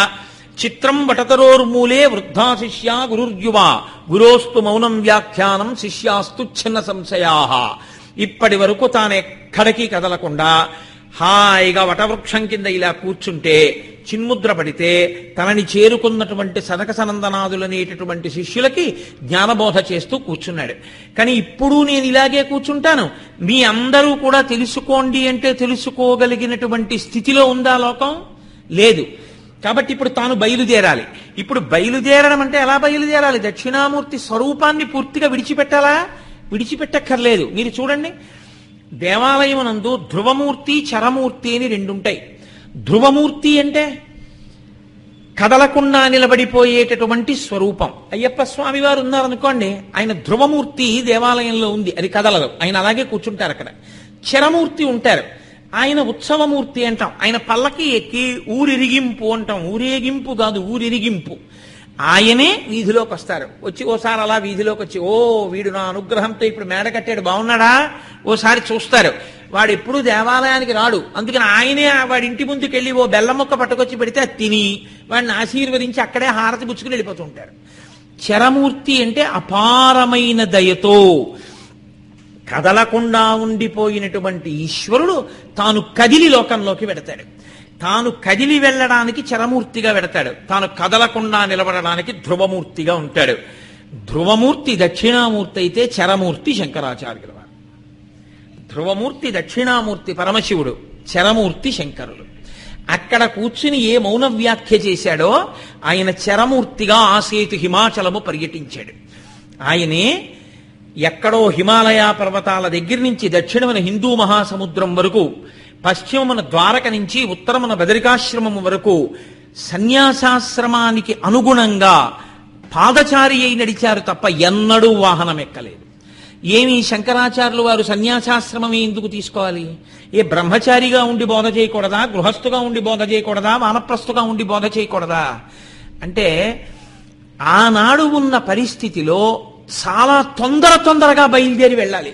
చిత్రం వటతరోర్మూలే వృద్ధా శిష్యా గురుర్యువా గురోస్తు మౌనం వ్యాఖ్యానం శిష్యాస్తు చిన్న సంశయాః. ఇప్పటి వరకు తాను ఎక్కడికి కదలకుండా హాయిగా వటవృక్షం కింద ఇలా కూర్చుంటే, చిన్ముద్ర పడితే తనని చేరుకున్నటువంటి సనక సనందనాదులనేటటువంటి శిష్యులకి జ్ఞానబోధ చేస్తూ కూర్చున్నాడు. కానీ ఇప్పుడు నేను ఇలాగే కూర్చుంటాను, మీ అందరూ కూడా తెలుసుకోండి అంటే తెలుసుకోగలిగినటువంటి స్థితిలో ఉందా లోకం? లేదు. కాబట్టి ఇప్పుడు తాను బయలుదేరాలి. ఇప్పుడు బయలుదేరడం అంటే ఎలా బయలుదేరాలి? దక్షిణామూర్తి స్వరూపాన్ని పూర్తిగా విడిచిపెట్టాలా? విడిచిపెట్టక్కర్లేదు. మీరు చూడండి, దేవాలయమునందు ధ్రువమూర్తి చరమూర్తి అని 2 ఉంటాయి. ధ్రువమూర్తి అంటే కదలకుండా నిలబడిపోయేటటువంటి స్వరూపం. అయ్యప్ప స్వామి వారు ఉన్నారనుకోండి, ఆయన ధ్రువమూర్తి దేవాలయంలో ఉంది, అది కదలదు, ఆయన అలాగే కూర్చుంటారు అక్కడ. చరమూర్తి ఉంటారు, ఆయన ఉత్సవమూర్తి అంటాం. ఆయన పల్లకి ఎక్కి ఊరిరిగింపు అంటాం. ఊరేగింపు కాదు, ఊరిరిగింపు. ఆయనే వీధిలోకి వస్తారు. వచ్చి ఓసారి అలా వీధిలోకి వచ్చి, ఓ వీడు నా అనుగ్రహంతో ఇప్పుడు మేడ కట్టాడు బాగున్నాడా ఓసారి చూస్తారు. వాడు ఎప్పుడూ దేవాలయానికి రాడు, అందుకని ఆయనే వాడి ఇంటి ముందుకు వెళ్ళి ఓ బెల్లం ముక్క పట్టుకొచ్చి పెడితే తిని వాడిని ఆశీర్వదించి అక్కడే హారతి పుచ్చుకుని వెళ్ళిపోతూ ఉంటారు. చరమూర్తి అంటే అపారమైన దయతో కదలకుండా ఉండిపోయినటువంటి ఈశ్వరుడు తాను కదిలి లోకంలోకి వెడతాడు. తాను కదిలి వెళ్ళడానికి చరమూర్తిగా వెడతాడు, తాను కదలకుండా నిలబడడానికి ధ్రువమూర్తిగా ఉంటాడు. ధ్రువమూర్తి దక్షిణామూర్తి అయితే చరమూర్తి శంకరాచార్యుల వారు. ధ్రువమూర్తి దక్షిణామూర్తి పరమశివుడు, చరమూర్తి శంకరులు. అక్కడ కూర్చుని ఏ మౌన వ్యాఖ్య చేశాడో ఆయన చరమూర్తిగా ఆసేతు హిమాచలము పర్యటించాడు. ఆయనే ఎక్కడో హిమాలయ పర్వతాల దగ్గర నుంచి దక్షిణమున హిందూ మహాసముద్రం వరకు, పశ్చిమమున ద్వారక నుంచి ఉత్తరమున బదరికాశ్రమము వరకు సన్యాసాశ్రమానికి అనుగుణంగా పాదచారి అయి నడిచారు తప్ప ఎన్నడూ వాహనం ఎక్కలేదు. ఏమి శంకరాచార్యులు వారు సన్యాసాశ్రమమే ఎందుకు తీసుకోవాలి? ఏ బ్రహ్మచారిగా ఉండి బోధ చేయకూడదా? గృహస్థుగా ఉండి బోధ చేయకూడదా? వానప్రస్థుగా ఉండి బోధ చేయకూడదా? అంటే ఆనాడు ఉన్న పరిస్థితిలో చాలా తొందరగా బయలుదేరి వెళ్ళాలి.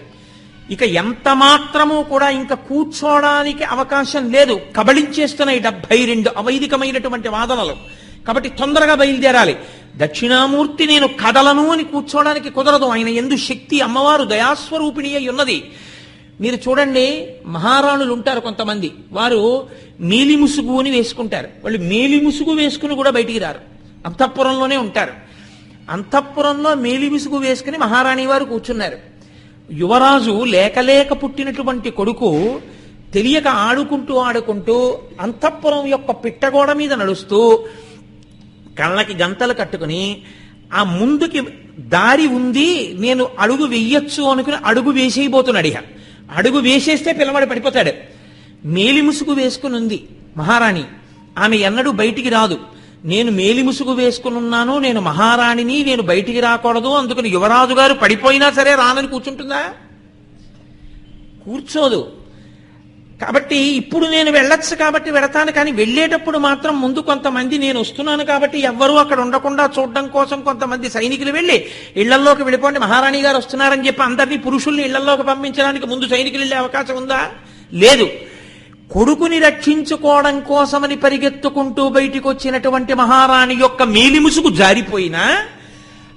ఇక ఎంత మాత్రమూ కూడా ఇంకా కూర్చోవడానికి అవకాశం లేదు. కబళించేస్తున్నాయి 72 అవైదికమైనటువంటి వాదనలు. కాబట్టి తొందరగా బయలుదేరాలి. దక్షిణామూర్తి నేను కదలను అని కూర్చోవడానికి కుదరదు. ఆయన యందు శక్తి, అమ్మవారు దయాస్వరూపిణి అయి ఉన్నది. మీరు చూడండి, మహారాణులు ఉంటారు కొంతమంది, వారు మేలి ముసుగు అని వేసుకుంటారు. వాళ్ళు మేలి ముసుగు వేసుకుని కూడా బయటికి రారు, అంతఃపురంలోనే ఉంటారు. అంతఃపురంలో మేలి ముసుగు వేసుకుని మహారాణి వారు కూర్చున్నారు. యువరాజు లేక పుట్టినటువంటి కొడుకు తెలియక ఆడుకుంటూ అంతఃపురం యొక్క పిట్టగోడ మీద నడుస్తూ కళ్ళకి గంతలు కట్టుకుని ఆ ముందుకి దారి ఉంది, నేను అడుగు వెయ్యొచ్చు అనుకుని అడుగు వేసేయబోతున్నాడు. ఇక అడుగు వేసేస్తే పిల్లవాడు పడిపోతాడు. మేలి ముసుగు వేసుకుని ఉంది మహారాణి. ఆమె ఎన్నడూ బయటికి రాదు. నేను మేలి ముసుగు వేసుకుని ఉన్నాను, నేను మహారాణిని, నేను బయటికి రాకూడదు, అందుకని యువరాజు గారు పడిపోయినా సరే రానని కూర్చుంటుందా? కూర్చోదు. కాబట్టి ఇప్పుడు నేను వెళ్ళొచ్చు కాబట్టి వెడతాను, కానీ వెళ్ళేటప్పుడు మాత్రం ముందు కొంతమంది నేను వస్తున్నాను కాబట్టి ఎవ్వరూ అక్కడ ఉండకుండా చూడడం కోసం కొంతమంది సైనికులు వెళ్ళి ఇళ్లల్లోకి వెళ్ళిపోండి, మహారాణి గారు వస్తున్నారని చెప్పి అందరినీ పురుషుల్ని ఇళ్లల్లోకి పంపించడానికి ముందు సైనికులు వెళ్ళే అవకాశం ఉందా? లేదు. కొడుకుని రక్షించుకోవడం కోసమని పరిగెత్తుకుంటూ బయటికి వచ్చినటువంటి మహారాణి యొక్క మేలి ముసుగు జారిపోయినా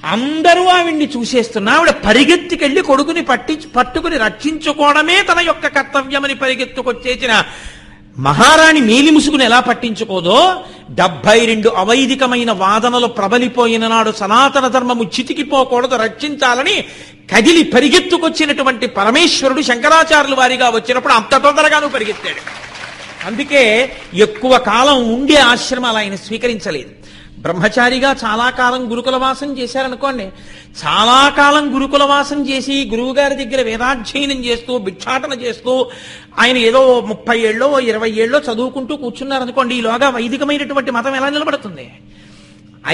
అందరూ ఆవిడ్ని చూసేస్తున్నా ఆవిడ పరిగెత్తికెళ్లి కొడుకుని పట్టుకుని రక్షించుకోవడమే తన యొక్క కర్తవ్యమని పరిగెత్తుకొచ్చేసిన మహారాణి మేలి ముసుగును ఎలా పట్టించుకోదో, 72 అవైదికమైన వాదనలు ప్రబలిపోయిన నాడు సనాతన ధర్మము చితికిపోకూడదు, రక్షించాలని కదిలి పరిగెత్తుకొచ్చినటువంటి పరమేశ్వరుడు శంకరాచార్యుల వారిగా వచ్చినప్పుడు అంత తొందరగానూ పరిగెత్తాడు. అందుకే ఎక్కువ కాలం ఉండే ఆశ్రమాలు ఆయన స్వీకరించలేదు. బ్రహ్మచారిగా చాలా కాలం గురుకుల వాసం చేశారనుకోండి, చాలా కాలం గురుకుల వాసం చేసి గురువుగారి దగ్గర వేదాధ్యయనం చేస్తూ భిక్షాటన చేస్తూ ఆయన ఏదో 30 ఏళ్ళో 20 ఏళ్ళో చదువుకుంటూ కూర్చున్నారనుకోండి, ఈలోగా వైదికమైనటువంటి మతం ఎలా నిలబడుతుంది?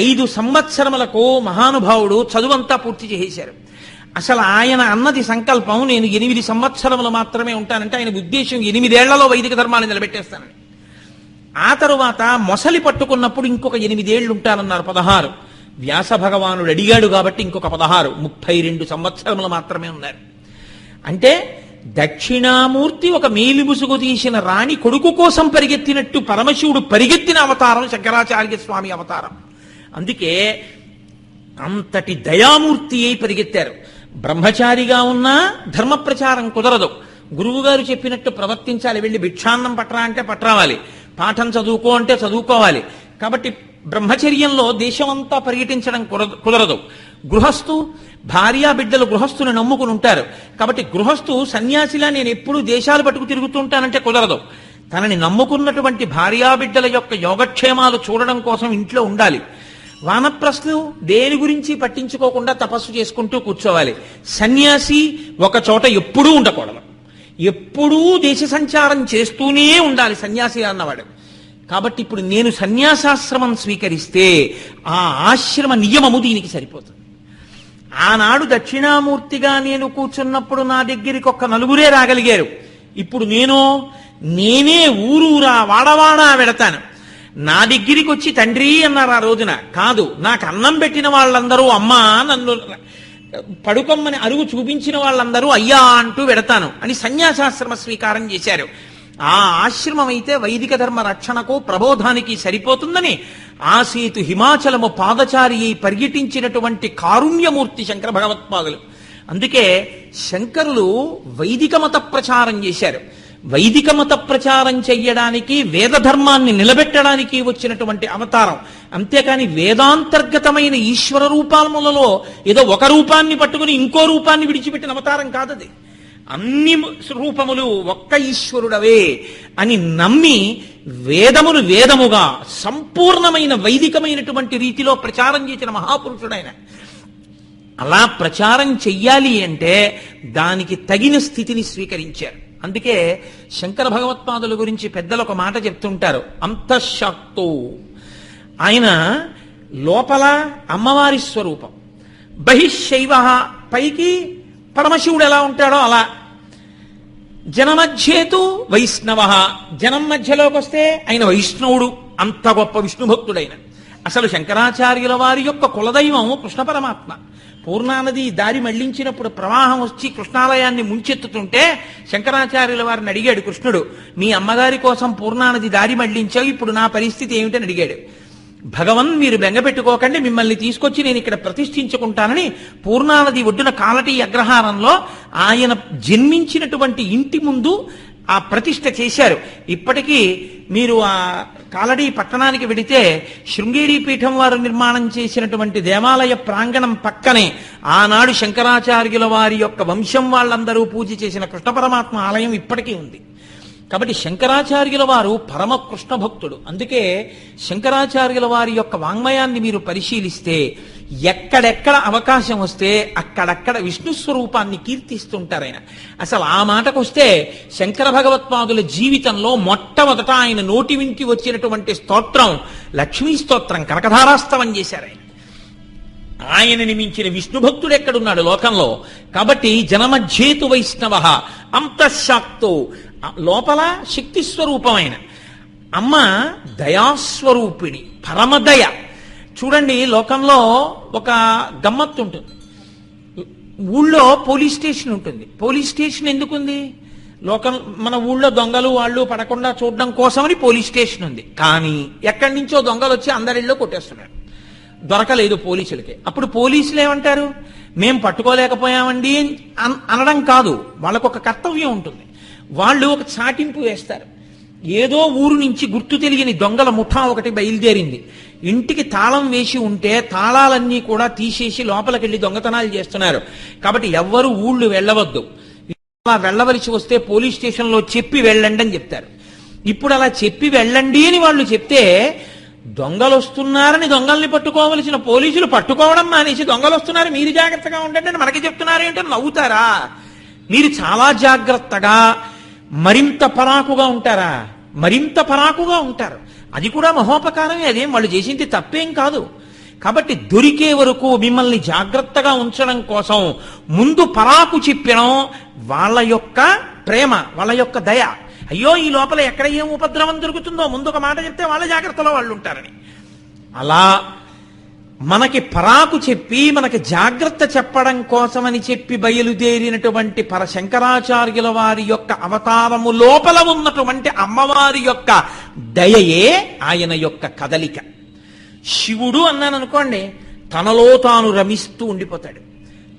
5 సంవత్సరములకు మహానుభావుడు చదువంతా పూర్తి చేసేశారు. అసలు ఆయన అన్నది సంకల్పం, నేను 8 సంవత్సరములు మాత్రమే ఉంటానంటే ఆయన ఉద్దేశం 8 ఏళ్లలో వైదిక ధర్మాన్ని నిలబెట్టేస్తానని. ఆ తరువాత మొసలి పట్టుకున్నప్పుడు ఇంకొక 8 ఏళ్లు ఉంటానన్నారు, 16. వ్యాస భగవానుడు అడిగాడు కాబట్టి ఇంకొక 16, 32 సంవత్సరములు మాత్రమే ఉన్నారు. అంటే దక్షిణామూర్తి ఒక మేలి ముసుగు తీసిన రాణి కొడుకు కోసం పరిగెత్తినట్టు పరమశివుడు పరిగెత్తిన అవతారం శంకరాచార్య స్వామి అవతారం. అందుకే అంతటి దయామూర్తి అయి పరిగెత్తారు. బ్రహ్మచారిగా ఉన్నా ధర్మ ప్రచారం కుదరదు. గురువుగారు చెప్పినట్టు ప్రవర్తించాలి. వెళ్ళి భిక్షాన్నం పట్రా అంటే పట్రావాలి, పాఠం చదువుకో అంటే చదువుకోవాలి. కాబట్టి బ్రహ్మచర్యంలో దేశమంతా పర్యటించడం కుదరదు. గృహస్థు భార్యా బిడ్డలు గృహస్థుని నమ్ముకుని ఉంటారు. కాబట్టి గృహస్థు సన్యాసిలా నేను ఎప్పుడూ దేశాలు పట్టుకు తిరుగుతుంటానంటే కుదరదు. తనని నమ్ముకున్నటువంటి భార్యాబిడ్డల యొక్క యోగక్షేమాలు చూడడం కోసం ఇంట్లో ఉండాలి. వానప్రస్థు దేని గురించి పట్టించుకోకుండా తపస్సు చేసుకుంటూ కూర్చోవాలి. సన్యాసి ఒక చోట ఎప్పుడూ ఉండకూడదు, ఎప్పుడూ దేశ సంచారం చేస్తూనే ఉండాలి సన్యాసి అన్నవాడు. కాబట్టి ఇప్పుడు నేను సన్యాసాశ్రమం స్వీకరిస్తే ఆ ఆశ్రమ నియమము దీనికి సరిపోతుంది. ఆనాడు దక్షిణామూర్తిగా నేను కూర్చున్నప్పుడు నా దగ్గరికి ఒక్క 4 రాగలిగారు. ఇప్పుడు నేనే ఊరూరా వాడవాడా వెడతాను. నా దగ్గరికి వచ్చి తండ్రి అన్నారు ఆ రోజున. కాదు, నాకు అన్నం పెట్టిన వాళ్ళందరూ అమ్మా, నన్ను పడుకొమ్మని అరుగు చూపించిన వాళ్ళందరూ అయ్యా అంటూ వెడతాను అని సన్యాసాశ్రమ స్వీకారం చేశారు. ఆ ఆశ్రమం అయితే వైదిక ధర్మ రక్షణకు ప్రబోధానికి సరిపోతుందని ఆసేతు హిమాచలము పాదచారి అయి పర్యటించినటువంటి కారుణ్యమూర్తి శంకర భగవత్పాదులు. అందుకే శంకరులు వైదిక మత ప్రచారం చేశారు. వైదిక మత ప్రచారం చెయ్యడానికి, వేద ధర్మాన్ని నిలబెట్టడానికి వచ్చినటువంటి అవతారం. అంతేకాని వేదాంతర్గతమైన ఈశ్వర రూపాలములలో ఏదో ఒక రూపాన్ని పట్టుకుని ఇంకో రూపాన్ని విడిచిపెట్టిన అవతారం కాదది. అన్ని రూపములు ఒక్క ఈశ్వరుడవే అని నమ్మి వేదమును వేదముగా సంపూర్ణమైన వైదికమైనటువంటి రీతిలో ప్రచారం చేసిన మహాపురుషుడైన. అలా ప్రచారం చెయ్యాలి అంటే దానికి తగిన స్థితిని స్వీకరించారు. అందుకే శంకర భగవత్పాదుల గురించి పెద్దలు ఒక మాట చెప్తుంటారు, అంతఃశాక్తో. ఆయన లోపల అమ్మవారి స్వరూపం, బహిశైవ, పైకి పరమశివుడు ఎలా ఉంటాడో అలా. జనమధ్యేతు వైష్ణవ, జనం మధ్యలోకి వస్తే ఆయన వైష్ణవుడు, అంత గొప్ప విష్ణు భక్తుడైన. అసలు శంకరాచార్యుల వారి యొక్క కులదైవం కృష్ణ పరమాత్మ. పూర్ణానది దారి మళ్లించినప్పుడు ప్రవాహం వచ్చి కృష్ణాలయాన్ని ముంచెత్తుతుంటే శంకరాచార్యుల వారిని అడిగాడు కృష్ణుడు, మీ అమ్మగారి కోసం పూర్ణానది దారి మళ్లించావు, ఇప్పుడు నా పరిస్థితి ఏమిటని అడిగాడు. భగవన్, మీరు బెంగపెట్టుకోకండి, మిమ్మల్ని తీసుకొచ్చి నేను ఇక్కడ ప్రతిష్ఠించుకుంటానని పూర్ణానది ఒడ్డున కాలటీ అగ్రహారంలో ఆయన జన్మించినటువంటి ఇంటి ముందు ఆ ప్రతిష్ఠ చేశారు. ఇప్పటికీ మీరు ఆ కాలడీ పట్టణానికి వెడితే శృంగేరి పీఠం వారు నిర్మాణం చేసినటువంటి దేవాలయ ప్రాంగణం పక్కనే ఆనాడు శంకరాచార్యుల వారి యొక్క వంశం వాళ్ళందరూ పూజ చేసిన కృష్ణ పరమాత్మ ఆలయం ఇప్పటికీ ఉంది. కాబట్టి శంకరాచార్యుల వారు పరమ కృష్ణ భక్తుడు. అందుకే శంకరాచార్యుల వారి యొక్క వాంగ్మయాన్ని మీరు పరిశీలిస్తే ఎక్కడెక్కడ అవకాశం వస్తే అక్కడక్కడ విష్ణు స్వరూపాన్ని కీర్తిస్తుంటారు ఆయన. అసలు ఆ మాటకు వస్తే శంకర భగవత్పాదుల జీవితంలో మొట్టమొదట ఆయన నోటి వింటి వచ్చినటువంటి స్తోత్రం లక్ష్మీ స్తోత్రం, కనకధారాస్తవం చేశారు ఆయన. ఆయనని మించిన విష్ణు భక్తుడు ఎక్కడున్నాడు లోకంలో? కాబట్టి జనమధ్యేతు వైష్ణవ అంతఃశాక్తో, లోపల శక్తి స్వరూపమైన అమ్మ దయాస్వరూపిణి, పరమదయ. చూడండి, లోకంలో ఒక గమ్మత్తు ఉంటుంది. ఊళ్ళో పోలీస్ స్టేషన్ ఉంటుంది. పోలీస్ స్టేషన్ ఎందుకుంది? లోకం మన ఊళ్ళో దొంగలు వాళ్ళు పడకుండా చూడడం కోసమని పోలీస్ స్టేషన్ ఉంది. కానీ ఎక్కడి నుంచో దొంగలు వచ్చి అందరిలో కొట్టేస్తున్నారు, దొరకలేదు పోలీసులకి. అప్పుడు పోలీసులు ఏమంటారు? మేం పట్టుకోలేకపోయామండి అనడం కాదు, వాళ్ళకు ఒక కర్తవ్యం ఉంటుంది. వాళ్ళు ఒక చాటింపు వేస్తారు. ఏదో ఊరు నుంచి గుర్తు తెలియని దొంగల ముఠా ఒకటి బయలుదేరింది. ఇంటికి తాళం వేసి ఉంటే తాళాలన్నీ కూడా తీసేసి లోపలికెళ్ళి దొంగతనాలు చేస్తున్నారు. కాబట్టి ఎవ్వరూ ఊళ్ళు వెళ్ళవద్దు, అలా వెళ్ళవలసి వస్తే పోలీస్ స్టేషన్లో చెప్పి వెళ్ళండి అని చెప్తారు. ఇప్పుడు అలా చెప్పి వెళ్ళండి అని వాళ్ళు చెప్తే దొంగలు వస్తున్నారని దొంగల్ని పట్టుకోవలసిన పోలీసులు పట్టుకోవడం మానేసి దొంగలు వస్తున్నారు మీరు జాగ్రత్తగా ఉండండి అని మనకి చెప్తున్నారు ఏంటని నవ్వుతారా? మీరు చాలా జాగ్రత్తగా మరింత పరాకుగా ఉంటారా? మరింత పరాకుగా ఉంటారు. అది కూడా మహోపకారమే, అదేం వాళ్ళు చేసింది తప్పేం కాదు. కాబట్టి దొరికే వరకు మిమ్మల్ని జాగ్రత్తగా ఉంచడం కోసం ముందు పరాకు చెప్పడం వాళ్ళ యొక్క ప్రేమ, వాళ్ళ యొక్క దయ. అయ్యో ఈ లోపల ఎక్కడ ఏం ఉపద్రవం దొరుకుతుందో ముందు ఒక మాట చెప్తే వాళ్ళ జాగ్రత్తలో వాళ్ళు ఉంటారని. అలా మనకి పరాకు చెప్పి మనకి జాగ్రత్త చెప్పడం కోసమని చెప్పి బయలుదేరినటువంటి శంకరాచార్యుల వారి యొక్క అవతారము లోపల ఉన్నటువంటి అమ్మవారి యొక్క దయయే ఆయన యొక్క కదలిక. శివుడు అన్నాను అనుకోండి, తనలో తాను రమిస్తూ ఉండిపోతాడు.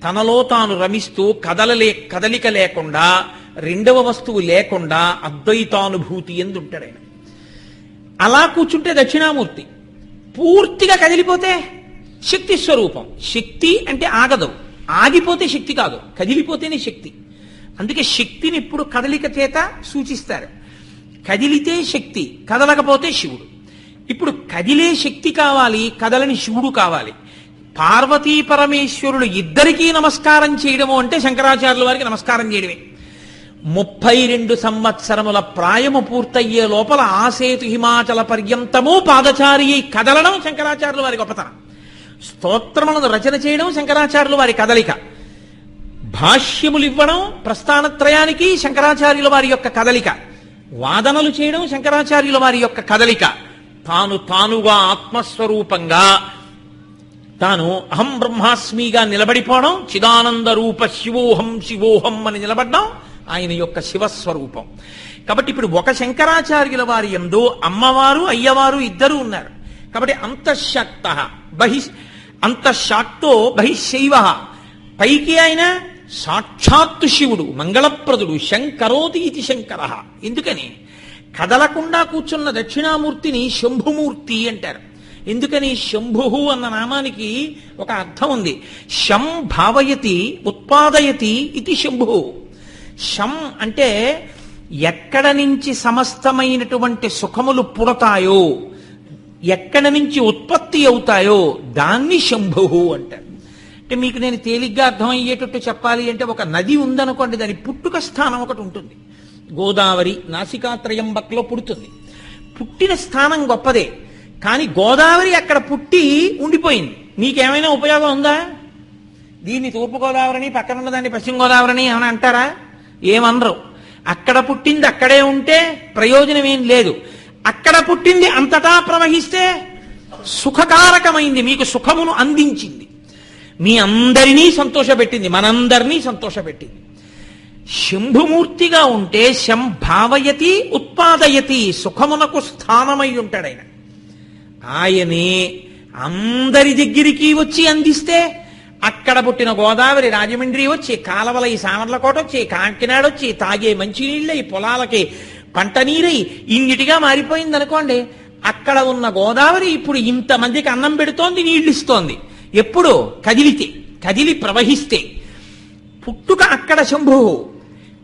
తనలో తాను రమిస్తూ కదలిక లేకుండా, రెండవ వస్తువు లేకుండా అద్వైతానుభూతి ఎందు ఉంటాడు ఆయన. అలా కూర్చుంటే దక్షిణామూర్తి. పూర్తిగా కదిలిపోతే శక్తి స్వరూపం. శక్తి అంటే ఆగదు, ఆగిపోతే శక్తి కాదు, కదిలిపోతేనే శక్తి. అందుకే శక్తిని ఇప్పుడు కదలిక చేత సూచిస్తారు. కదిలితే శక్తి, కదలకపోతే శివుడు. ఇప్పుడు కదిలే శక్తి కావాలి, కదలని శివుడు కావాలి. పార్వతీ పరమేశ్వరుడు ఇద్దరికీ నమస్కారం చేయడము అంటే శంకరాచార్యుల వారికి నమస్కారం చేయడమే. 32 సంవత్సరముల ప్రాయము పూర్తయ్యే లోపల ఆసేతు హిమాచల పర్యంతము పాదచారి కదలడం శంకరాచార్యుల వారి గొప్పతనం. స్తోత్రములను రచన చేయడం శంకరాచార్యుల వారి కదలిక. భాష్యములు ఇవ్వడం ప్రస్థానత్రయానికి శంకరాచార్యుల వారి యొక్క కదలిక. వాదనలు చేయడం శంకరాచార్యుల వారి యొక్క కదలిక. తానుగా ఆత్మస్వరూపంగా తాను అహం బ్రహ్మాస్మిగా నిలబడిపోవడం, చిదానంద రూప శివోహం శివోహం అని నిలబడ్డం ఆయన యొక్క శివస్వరూపం. కాబట్టి ఇప్పుడు ఒక శంకరాచార్యుల వారి యందు అమ్మవారు అయ్యవారు ఇద్దరు ఉన్నారు. కాబట్టి అంతఃశాక్త అంతఃశాక్తో బహిశైవ, పైకి ఆయన సాక్షాత్తు శివుడు మంగళప్రదుడు శంకరోతి ఇది శంకర. ఎందుకని కదలకుండా కూర్చున్న దక్షిణామూర్తిని శంభుమూర్తి అంటారు. ఎందుకని శంభు అన్న నామానికి ఒక అర్థం ఉంది. శం భావయతి ఉత్పాదయతి ఇది శంభు. శం అంటే ఎక్కడ నుంచి సమస్తమైనటువంటి సుఖములు పుడతాయో, ఎక్కడ నుంచి ఉత్పత్తి అవుతాయో దాన్ని శంభు అంటారు. అంటే మీకు నేను తేలిగ్గా అర్థమయ్యేటట్టు చెప్పాలి అంటే, ఒక నది ఉందనుకోండి, దాని పుట్టుక స్థానం ఒకటి ఉంటుంది. గోదావరి నాసికాత్రయంబక్లో పుడుతుంది. పుట్టిన స్థానం గొప్పదే, కానీ గోదావరి అక్కడ పుట్టి ఉండిపోయింది. మీకేమైనా ఉపయోగం ఉందా? దీన్ని తూర్పుగోదావరిని, పక్కన ఉన్నదాన్ని పశ్చిమ గోదావరిని ఏమైనా అంటారా? ఏమనరు. అక్కడ పుట్టింది అక్కడే ఉంటే ప్రయోజనం ఏం లేదు. అక్కడ పుట్టింది అంతటా ప్రవహిస్తే సుఖకారకమైంది, మీకు సుఖమును అందించింది, మీ అందరినీ సంతోషపెట్టింది, మనందరినీ సంతోషపెట్టింది. శంభుమూర్తిగా ఉంటే శం భావయతి ఉత్పాదయతి, సుఖమునకు స్థానమై ఉంటాడు ఆయన. ఆయనే అందరి దగ్గరికి వచ్చి అందిస్తే, అక్కడ పుట్టిన గోదావరి రాజమండ్రి వచ్చి, కాలవల ఈ సామర్లకోట వచ్చి, కాకినాడ వచ్చి, తాగే మంచినీళ్ళై, పొలాలకి పంట నీరై ఇన్నిటిగా మారిపోయింది అనుకోండి. అక్కడ ఉన్న గోదావరి ఇప్పుడు ఇంతమందికి అన్నం పెడుతోంది, నీళ్లు ఇస్తోంది. ఎప్పుడు? కదిలితే, కదిలి ప్రవహిస్తే. పుట్టుక అక్కడ శంభువు,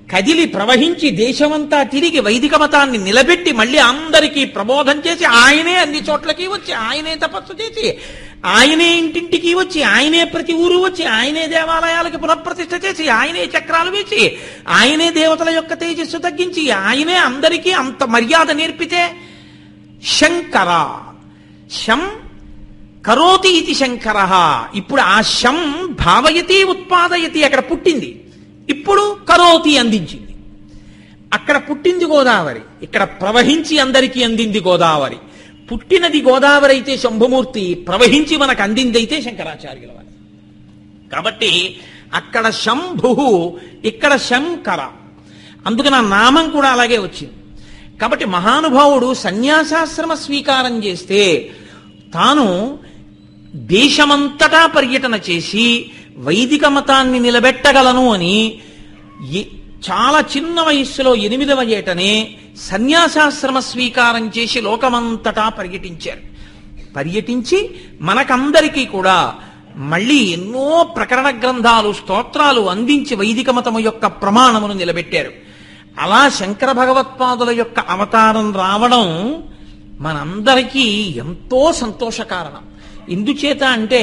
కదిలి ప్రవహించి దేశమంతా తిరిగి వైదిక మతాన్ని నిలబెట్టి మళ్ళీ అందరికీ ప్రబోధం చేసి, ఆయనే అన్ని చోట్లకి వచ్చి, ఆయనే తపస్సు చేసి, ఆయనే ఇంటింటికి వచ్చి, ఆయనే ప్రతి ఊరు వచ్చి, ఆయనే దేవాలయాలకి పునఃప్రతిష్ఠ చేసి, ఆయనే చక్రాలు వేసి, ఆయనే దేవతల యొక్క తేజస్సు తగ్గించి, ఆయనే అందరికీ అంత మర్యాద నేర్పితే శంకర. శం కరోతి ఇది శంకర. ఇప్పుడు ఆ శం భావయతి ఉత్పాదయతి అక్కడ పుట్టింది, ఇప్పుడు కరోతి అందించింది. అక్కడ పుట్టింది గోదావరి, ఇక్కడ ప్రవహించి అందరికీ అందింది గోదావరి. పుట్టినది గోదావరి అయితే శంభుమూర్తి, ప్రవహించి మనకు అందిందైతే శంకరాచార్యుల వారి. కాబట్టి అక్కడ శంభు, ఇక్కడ శంకర. అందుకని ఆ నామం కూడా అలాగే వచ్చింది. కాబట్టి మహానుభావుడు సన్యాసాశ్రమ స్వీకారం చేస్తే తాను దేశమంతటా పర్యటన చేసి వైదిక మతాన్ని నిలబెట్టగలను అని చాలా చిన్న వయస్సులో 8వ ఏటనే సన్యాసాశ్రమ స్వీకారం చేసి లోకమంతటా పర్యటించారు. పర్యటించి మనకందరికీ కూడా మళ్ళీ ఎన్నో ప్రకరణ గ్రంథాలు, స్తోత్రాలు అందించి వైదిక మతము యొక్క ప్రమాణమును నిలబెట్టారు. అలా శంకర భగవత్పాదుల యొక్క అవతారం రావడం మనందరికీ ఎంతో సంతోషకారణం. ఎందుచేత అంటే,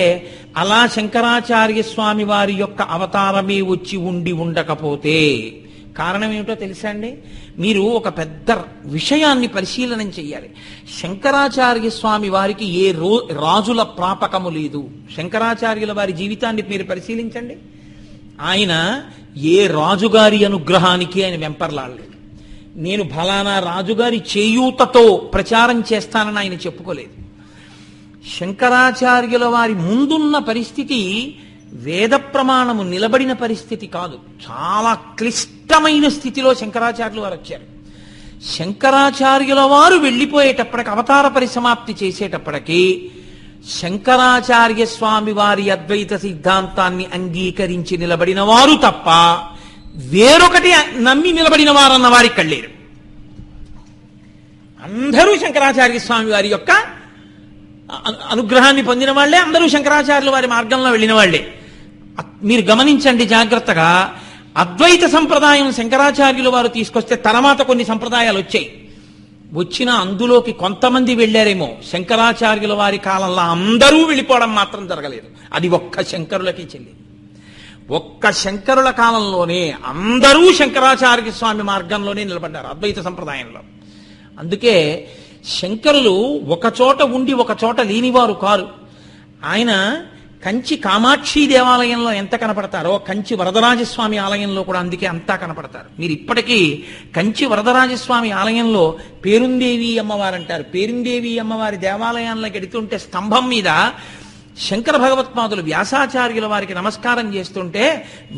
అలా శంకరాచార్య స్వామి వారి యొక్క అవతారమే వచ్చి ఉండి ఉండకపోతే కారణం ఏమిటో తెలుసా అండి? మీరు ఒక పెద్ద విషయాన్ని పరిశీలనం చెయ్యాలి. శంకరాచార్య స్వామి వారికి ఏ రాజుల ప్రాపకము లేదు. శంకరాచార్యుల వారి జీవితాన్ని మీరు పరిశీలించండి. ఆయన ఏ రాజుగారి అనుగ్రహానికి ఆయన వెంపర్లాడలేదు. నేను ఫలానా రాజుగారి చేయూతతో ప్రచారం చేస్తానని ఆయన చెప్పుకోలేదు. శంకరాచార్యుల వారి ముందున్న పరిస్థితి వేద ప్రమాణము నిలబడిన పరిస్థితి కాదు. చాలా క్లిష్టమైన స్థితిలో శంకరాచార్యులు వారు వచ్చారు. శంకరాచార్యుల వారు వెళ్ళిపోయేటప్పటికి, అవతార పరిసమాప్తి చేసేటప్పటికి, శంకరాచార్య స్వామి వారి అద్వైత సిద్ధాంతాన్ని అంగీకరించి నిలబడిన వారు తప్ప వేరొకటి నమ్మి నిలబడిన వారన్న వారికి కళ్ళేరు. అందరూ శంకరాచార్య స్వామి వారి యొక్క అనుగ్రహాన్ని పొందిన వాళ్లే, అందరూ శంకరాచార్యుల వారి మార్గంలో వెళ్ళిన వాళ్లే. మీరు గమనించండి జాగ్రత్తగా. అద్వైత సంప్రదాయం శంకరాచార్యుల వారు తీసుకొస్తే తర్వాత కొన్ని సంప్రదాయాలు వచ్చాయి. వచ్చిన అందులోకి కొంతమంది వెళ్ళారేమో. శంకరాచార్యుల వారి కాలంలో అందరూ వెళ్ళిపోవడం మాత్రం జరగలేదు. అది ఒక్క శంకరులకి చెల్లింది. ఒక్క శంకరుల కాలంలోనే అందరూ శంకరాచార్య స్వామి మార్గంలోనే నిలబడ్డారు అద్వైత సంప్రదాయంలో. అందుకే శంకరులు ఒకచోట ఉండి ఒకచోట లేనివారు కారు. ఆయన కంచి కామాక్షి దేవాలయంలో ఎంత కనపడతారో కంచి వరదరాజస్వామి ఆలయంలో కూడా అందుకే అంతా కనపడతారు. మీరు ఇప్పటికీ కంచి వరదరాజస్వామి ఆలయంలో పేరుందేవి అమ్మవారు అంటారు. పేరుందేవి అమ్మవారి దేవాలయాల్లోకి ఎడుతుంటే స్తంభం మీద శంకర భగవత్పాదులు వ్యాసాచార్యుల వారికి నమస్కారం చేస్తుంటే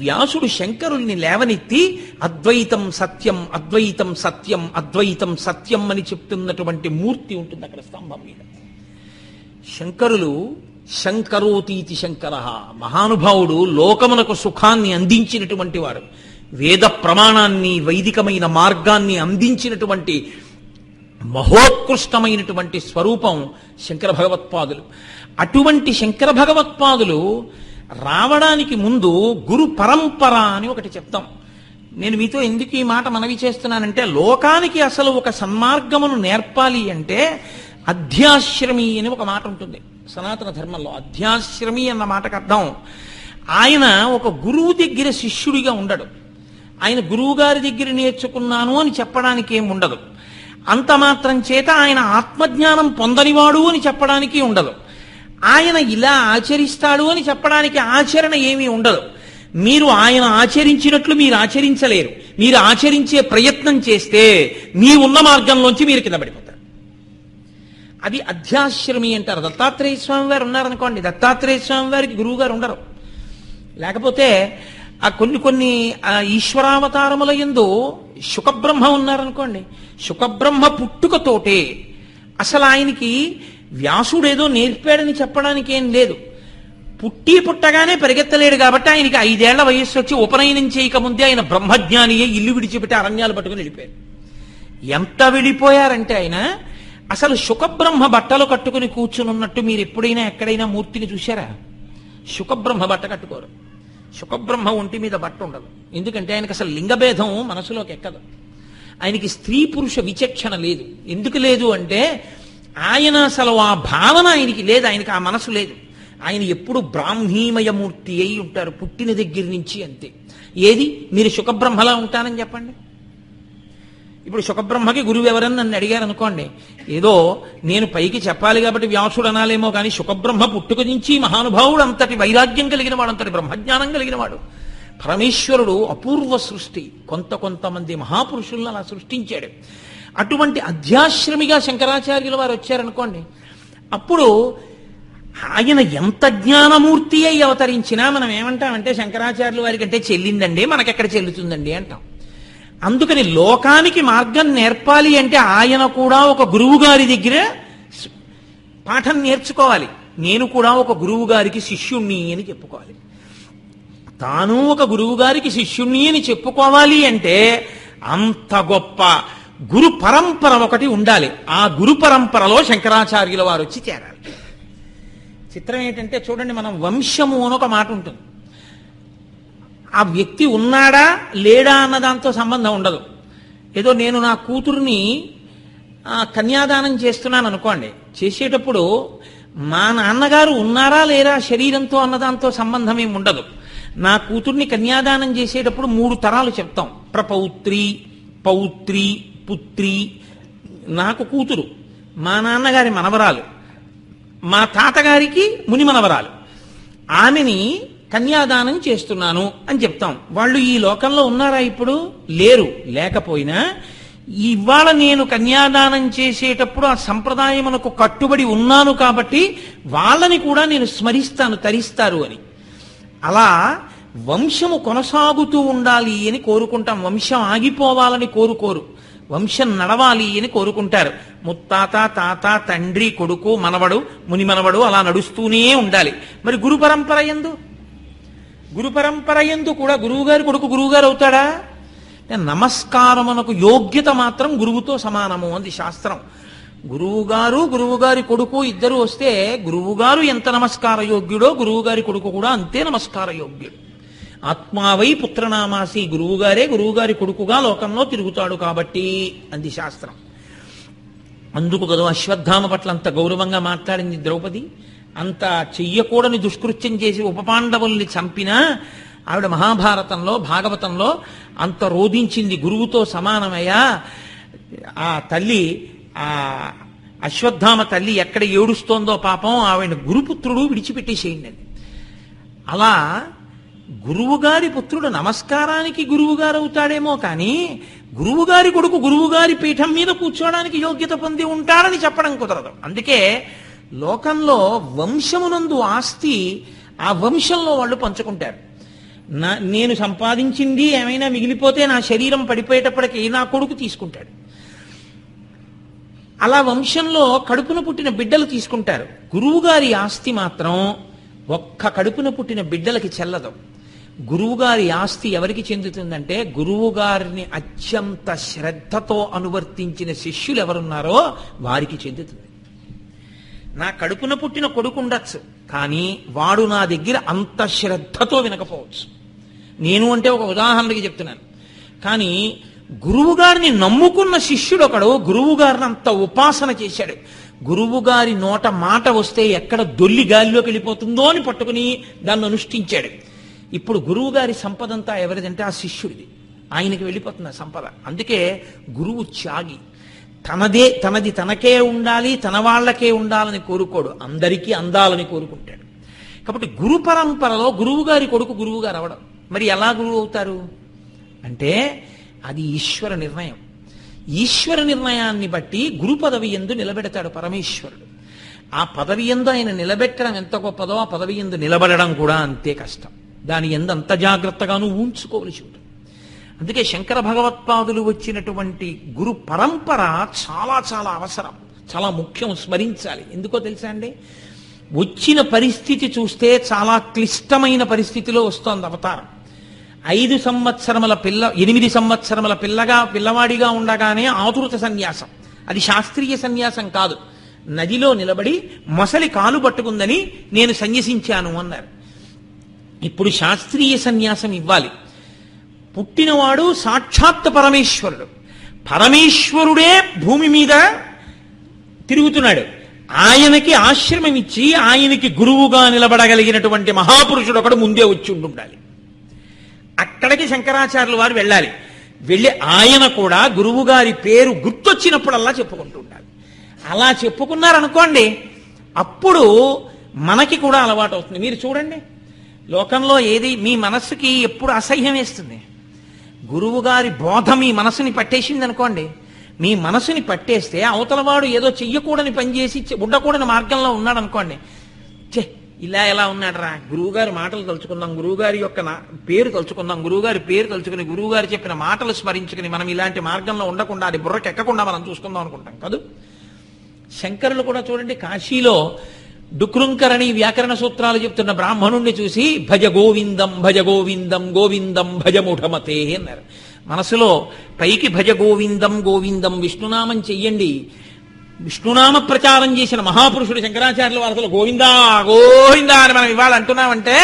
వ్యాసుడు శంకరుల్ని లేవనెత్తి అద్వైతం సత్యం, అద్వైతం సత్యం, అద్వైతం సత్యం అని చెప్తున్నటువంటి మూర్తి ఉంటుంది అక్కడ స్తంభం మీద. శంకరులు శంకరోతీతి శంకర, మహానుభావుడు లోకమునకు సుఖాన్ని అందించినటువంటి వాడు, వేద ప్రమాణాన్ని వైదికమైన మార్గాన్ని అందించినటువంటి మహోత్కృష్టమైనటువంటి స్వరూపం శంకర భగవత్పాదులు. అటువంటి శంకర భగవత్పాదులు రావడానికి ముందు గురు పరంపర అని ఒకటి చెప్తాం. నేను మీతో ఎందుకు ఈ మాట మనవి చేస్తున్నానంటే, లోకానికి అసలు ఒక సన్మార్గమును నేర్పాలి అంటే అధ్యాశ్రమి అని ఒక మాట ఉంటుంది సనాతన ధర్మంలో. అధ్యాశ్రమి అన్న మాటకు అర్థం, ఆయన ఒక గురువు దగ్గర శిష్యుడిగా ఉండడు. ఆయన గురువు గారి దగ్గర నేర్చుకున్నాను అని చెప్పడానికి ఏం ఉండదు. అంత మాత్రం చేత ఆయన ఆత్మజ్ఞానం పొందనివాడు అని చెప్పడానికి ఉండదు. ఆయన ఇలా ఆచరిస్తాడు అని చెప్పడానికి ఆచరణ ఏమీ ఉండదు. మీరు ఆయన ఆచరించినట్లు మీరు ఆచరించలేరు. మీరు ఆచరించే ప్రయత్నం చేస్తే మీ ఉన్న మార్గంలోంచి మీరు కింద పడిపోతారు. అది అధ్యాశ్రమి అంటారు. దత్తాత్రేయ స్వామి వారు ఉన్నారనుకోండి, దత్తాత్రేయ స్వామి వారికి గురువు గారు ఉండరు. లేకపోతే ఆ కొన్ని ఈశ్వరావతారముల యందు శుకబ్రహ్మ ఉన్నారనుకోండి, శుకబ్రహ్మ పుట్టుకతోటే అసలు ఆయనకి వ్యాసుడేదో నేర్పాడని చెప్పడానికి ఏం లేదు. పుట్టగానే పరిగెత్తలేడు కాబట్టి ఆయనకి 5 ఏళ్ల వయస్సు వచ్చి ఉపనయనం చేయకముందే ఆయన బ్రహ్మజ్ఞానియే ఇల్లు విడిచిపెట్టి అరణ్యాలు పట్టుకుని వెళ్ళిపోయారు. ఎంత వెళ్ళిపోయారంటే ఆయన అసలు శుకబ్రహ్మ బట్టలు కట్టుకుని కూర్చునున్నట్టు మీరు ఎప్పుడైనా ఎక్కడైనా మూర్తిని చూశారా? శుకబ్రహ్మ బట్ట కట్టుకోరు. శుకబ్రహ్మ ఒంటి మీద బట్ట ఉండదు. ఎందుకంటే ఆయనకి అసలు లింగభేదం మనసులోకి ఎక్కదు. ఆయనకి స్త్రీ పురుష విచక్షణ లేదు. ఎందుకు లేదు అంటే ఆయన అసలు ఆ భావన ఆయనకి లేదు, ఆయనకి ఆ మనసు లేదు. ఆయన ఎప్పుడు బ్రాహ్మీమయమూర్తి అయి ఉంటారు పుట్టిన దగ్గర నుంచి, అంతే. ఏది మీరు శుకబ్రహ్మలా ఉంటానని చెప్పండి. ఇప్పుడు శుకబ్రహ్మకి గురువు ఎవరని నన్ను అడిగారు అనుకోండి, ఏదో నేను పైకి చెప్పాలి కాబట్టి వ్యాసుడు అనాలేమో కానీ శుకబ్రహ్మ పుట్టుక నుంచి మహానుభావుడు, అంతటి వైరాగ్యం కలిగిన వాడు, అంతటి బ్రహ్మజ్ఞానం కలిగిన వాడు. పరమేశ్వరుడు అపూర్వ సృష్టి, కొంతమంది మహాపురుషులను అలా సృష్టించాడు. అటువంటి అధ్యాశ్రమిగా శంకరాచార్యుల వారు వచ్చారనుకోండి, అప్పుడు ఆయన ఎంత జ్ఞానమూర్తి అయి అవతరించినా మనం ఏమంటామంటే శంకరాచార్యుల వారి కంటే చెల్లిందండి, మనకెక్కడ చెల్లుతుందండి అంటాం. అందుకని లోకానికి మార్గం నేర్పాలి అంటే ఆయన కూడా ఒక గురువు గారి దగ్గర పాఠం నేర్చుకోవాలి. నేను కూడా ఒక గురువు గారికి శిష్యుణ్ణి అని చెప్పుకోవాలి. తాను ఒక గురువు గారికి శిష్యుణ్ణి అని చెప్పుకోవాలి అంటే అంత గొప్ప గురు పరంపర ఒకటి ఉండాలి. ఆ గురు పరంపరలో శంకరాచార్యుల వారు వచ్చి చేరాలి. చిత్రం ఏంటంటే చూడండి, మనం వంశము అని ఒక మాట ఉంటుంది. ఆ వ్యక్తి ఉన్నాడా లేడా అన్న దాంతో సంబంధం ఉండదు. ఏదో నేను నా కూతుర్ని కన్యాదానం చేస్తున్నాను అనుకోండి, చేసేటప్పుడు మా నాన్నగారు ఉన్నారా లేరా శరీరంతో అన్నదాంతో సంబంధం ఏమి ఉండదు. నా కూతుర్ని కన్యాదానం చేసేటప్పుడు 3 తరాలు చెప్తాం. ప్రపౌత్రి, పౌత్రి, పుత్రి. నాకు కూతురు, మా నాన్నగారి మనవరాలు, మా తాతగారికి ముని మనవరాలు. ఆమెని కన్యాదానం చేస్తున్నాను అని చెప్తాం. వాళ్ళు ఈ లోకంలో ఉన్నారా? ఇప్పుడు లేరు. లేకపోయినా ఇవాళ నేను కన్యాదానం చేసేటప్పుడు ఆ సంప్రదాయమునకు కట్టుబడి ఉన్నాను కాబట్టి వాళ్ళని కూడా నేను స్మరిస్తాను, తరిస్తారు అని. అలా వంశము కొనసాగుతూ ఉండాలి అని కోరుకుంటాం. వంశం ఆగిపోవాలని కోరుకోరు, వంశం నడవాలి అని కోరుకుంటారు. ముత్తాత, తాత, తండ్రి, కొడుకు, మనవడు, ముని మనవడు అలా నడుస్తూనే ఉండాలి. మరి గురు పరంపర యందు కూడా గురువుగారి కొడుకు గురువుగారు అవుతాడా? నమస్కారమునకు యోగ్యత మాత్రం గురువుతో సమానము అంది శాస్త్రం. గురువుగారి కొడుకు ఇద్దరు వస్తే గురువుగారు ఎంత నమస్కార యోగ్యుడో గురువుగారి కొడుకు కూడా అంతే నమస్కార యోగ్యుడు. ఆత్మావై పుత్రనామాసి, గురువుగారి కొడుకుగా లోకంలో తిరుగుతాడు కాబట్టి అంది శాస్త్రం. అందుకు కదా అశ్వత్థామ పట్ల అంత గౌరవంగా మాట్లాడింది ద్రౌపది. అంత చెయ్యకూడని దుష్కృత్యం చేసి ఉపపాండవుల్ని చంపినా ఆవిడ మహాభారతంలో, భాగవతంలో అంత రోధించింది. గురువుతో సమానమయ్యా. ఆ తల్లి, ఆ అశ్వత్థామ తల్లి ఎక్కడ ఏడుస్తోందో పాపం, ఆవిడ గురుపుత్రుడు విడిచిపెట్టేసేయండి. అలా గురువుగారి పుత్రుడు నమస్కారానికి గురువుగారు అవుతాడేమో కానీ గురువుగారి కొడుకు గురువుగారి పీఠం మీద కూర్చోవడానికి యోగ్యత పొంది ఉంటాడని చెప్పడం కుదరదు. అందుకే లోకంలో వంశమునందు ఆస్తి ఆ వంశంలో వాళ్ళు పంచుకుంటారు. నేను సంపాదించింది ఏమైనా మిగిలిపోతే నా శరీరం పడిపోయేటప్పటికీ నా కొడుకు తీసుకుంటాడు. అలా వంశంలో కడుపున పుట్టిన బిడ్డలు తీసుకుంటారు. గురువుగారి ఆస్తి మాత్రం ఒక్క కడుపున పుట్టిన బిడ్డలకి చెల్లదు. గురువుగారి ఆస్తి ఎవరికి చెందుతుందంటే గురువుగారిని అత్యంత శ్రద్ధతో అనువర్తించిన శిష్యులు ఎవరున్నారో వారికి చెందుతుంది. నా కడుపున పుట్టిన కొడుకు ఉండొచ్చు, కానీ వాడు నా దగ్గర అంత శ్రద్ధతో వినకపోవచ్చు. నేను అంటే ఒక ఉదాహరణకి చెప్తున్నాను. కానీ గురువుగారిని నమ్ముకున్న శిష్యుడు ఒకడు గురువుగారిని అంత ఉపాసన చేశాడు. గురువుగారి నోట మాట వస్తే ఎక్కడ దొల్లి గాలిలోకి వెళ్ళిపోతుందో అని పట్టుకుని దాన్ని అనుష్ఠించాడు. ఇప్పుడు గురువుగారి సంపదంతా ఎవరిదంటే ఆ శిష్యుడిది. ఆయనకి వెళ్ళిపోతుంది ఆ సంపద. అందుకే గురువు త్యాగి. తనది తనకే ఉండాలి, తన వాళ్ళకే ఉండాలని కోరుకోడు, అందరికీ అందాలని కోరుకుంటాడు. కాబట్టి గురు పరంపరలో గురువుగారి కొడుకు గురువుగారు అవడం. మరి ఎలా గురువు అవుతారు అంటే అది ఈశ్వర నిర్ణయం. ఈశ్వర నిర్ణయాన్ని బట్టి గురు పదవి యందు నిలబెడతాడు పరమేశ్వరుడు. ఆ పదవి యందు ఆయన నిలబెట్టడం ఎంత గొప్పదో ఆ పదవి యందు నిలబడడం కూడా అంతే కష్టం. దాని యందు అంత జాగ్రత్తగాను ఊంచుకోవలసి ఉంటుంది. అందుకే శంకర భగవత్పాదులు వచ్చినటువంటి గురు పరంపర చాలా చాలా అవసరం, చాలా ముఖ్యం, స్మరించాలి. ఎందుకో తెలుసా అండి, వచ్చిన పరిస్థితి చూస్తే చాలా క్లిష్టమైన పరిస్థితిలో వస్తోంది అవతారం. 8 సంవత్సరముల పిల్లవాడిగా ఉండగానే ఆతురత సన్యాసం. అది శాస్త్రీయ సన్యాసం కాదు. నదిలో నిలబడి మొసలి కాలు పట్టుకుందని నేను సన్యసించాను అన్నారు. ఇప్పుడు శాస్త్రీయ సన్యాసం ఇవ్వాలి. పుట్టినవాడు సాక్షాత్ పరమేశ్వరుడు. పరమేశ్వరుడే భూమి మీద తిరుగుతున్నాడు. ఆయనకి ఆశ్రమం ఇచ్చి ఆయనకి గురువుగా నిలబడగలిగినటువంటి మహాపురుషుడు ఒకడు ముందే వచ్చి ఉండాలి. అక్కడికి శంకరాచార్యుల వారు వెళ్ళాలి. వెళ్ళి ఆయన కూడా గురువు గారి పేరు గుర్తొచ్చినప్పుడల్లా చెప్పుకుంటూ ఉండాలి. అలా చెప్పుకున్నారనుకోండి, అప్పుడు మనకి కూడా అలవాటు అవుతుంది. మీరు చూడండి, లోకంలో ఏది మీ మనస్సుకి ఎప్పుడు అసహ్యం వేస్తుంది? గురువు గారి బోధ మీ మనసుని పట్టేసింది అనుకోండి. మీ మనసుని పట్టేస్తే అవతలవాడు ఏదో చెయ్యకూడని పనిచేసి ఉండకూడని మార్గంలో ఉన్నాడు అనుకోండి. ఇలా ఎలా ఉన్నాడు రా, గురువుగారి మాటలు తలుచుకుందాం, గురువుగారి యొక్క పేరు తలుచుకుందాం, గురువుగారి పేరు తలుచుకుని గురువుగారు చెప్పిన మాటలు స్మరించుకుని మనం ఇలాంటి మార్గంలో ఉండకుండా, అది బుర్రకెక్కకుండా మనం చూసుకుందాం అనుకుంటాం కాదు. శంకరులు కూడా చూడండి, కాశీలో డుక్రుంకరణి వ్యాకరణ సూత్రాలు చెప్తున్న బ్రాహ్మణుణ్ణి చూసి భజ గోవిందం భజ గోవిందం గోవిందం భజ మూఢమతే అన్నారు. మనసులో పైకి భజ గోవిందం గోవిందం విష్ణునామం చెయ్యండి. విష్ణునామ ప్రచారం చేసిన మహాపురుషుడు శంకరాచార్యుల వారు అసలు గోవిందా గోవిందా అని మనం ఇవాళ అంటున్నామంటే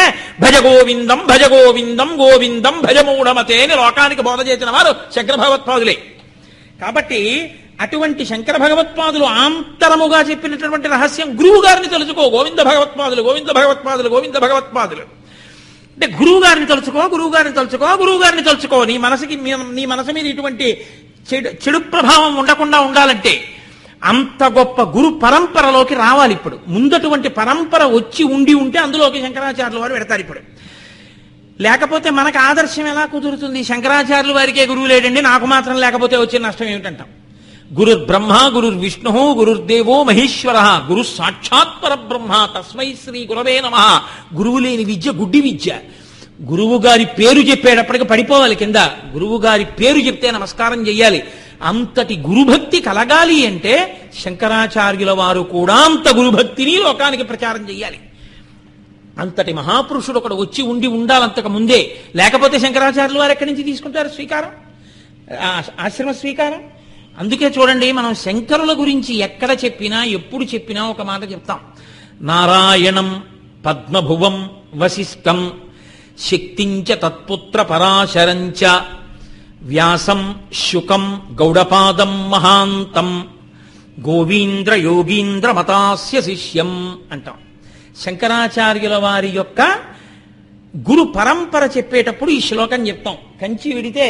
భజ గోవిందం భజ గోవిందం గోవిందం భజ మూఢమతే అని లోకానికి బోధ చేసిన వారు శంకర భగవత్పాదులే. కాబట్టి అటువంటి శంకర భగవత్పాదులు ఆంతరముగా చెప్పినటువంటి రహస్యం గురువు గారిని తెలుసుకో. గోవింద భగవత్పాదులు గోవింద భగవత్పాదులు గోవింద భగవత్పాదులు అంటే గురువు గారిని తలుచుకో, గురువు గారిని తలుచుకో, గురువు గారిని తలుచుకో. నీ మనసు మీద ఇటువంటి చెడు ప్రభావం ఉండకుండా ఉండాలంటే అంత గొప్ప గురు పరంపరలోకి రావాలి. ఇప్పుడు ముందటువంటి పరంపర వచ్చి ఉంటే అందులోకి శంకరాచార్యుల వారు పెడతారు. ఇప్పుడు లేకపోతే మనకు ఆదర్శం ఎలా కుదురుతుంది? శంకరాచార్యుల వారికే గురువు లేడండి, నాకు మాత్రం లేకపోతే వచ్చే నష్టం ఏమిటంటాం? గురుర్ బ్రహ్మ గురుర్ విష్ణు గురుర్దేవో మహేశ్వర గురు సాక్షాత్ పరబ్రహ్మ తస్మై శ్రీ గురవే నమః. గురువు లేని విద్య గుడ్డి విద్య. గురువు గారి పేరు చెప్పేటప్పటికి పడిపోవాలి కింద. గురువు గారి పేరు చెప్తే నమస్కారం చెయ్యాలి. అంతటి గురుభక్తి కలగాలి అంటే శంకరాచార్యుల వారు కూడా అంత గురుభక్తిని లోకానికి ప్రచారం చెయ్యాలి. అంతటి మహాపురుషుడు ఒకడు వచ్చి ఉండాలంతకు ముందే. లేకపోతే శంకరాచార్యుల వారు ఎక్కడి నుంచి తీసుకుంటారు స్వీకారం, ఆశ్రమ స్వీకారం? అందుకే చూడండి, మనం శంకరుల గురించి ఎక్కడ చెప్పినా ఎప్పుడు చెప్పినా ఒక మాట చెప్తాం. నారాయణం పద్మభువం వశిష్ఠం శక్తించ తత్పుత్ర పరాశరంచ వ్యాసం శుకం గౌడపాదం మహాంతం గోవీంద్ర యోగీంద్ర మతాస్య శిష్యం అంటాం. శంకరాచార్యుల వారి యొక్క గురు పరంపర చెప్పేటప్పుడు ఈ శ్లోకం చెప్తాం. కంచి విడితే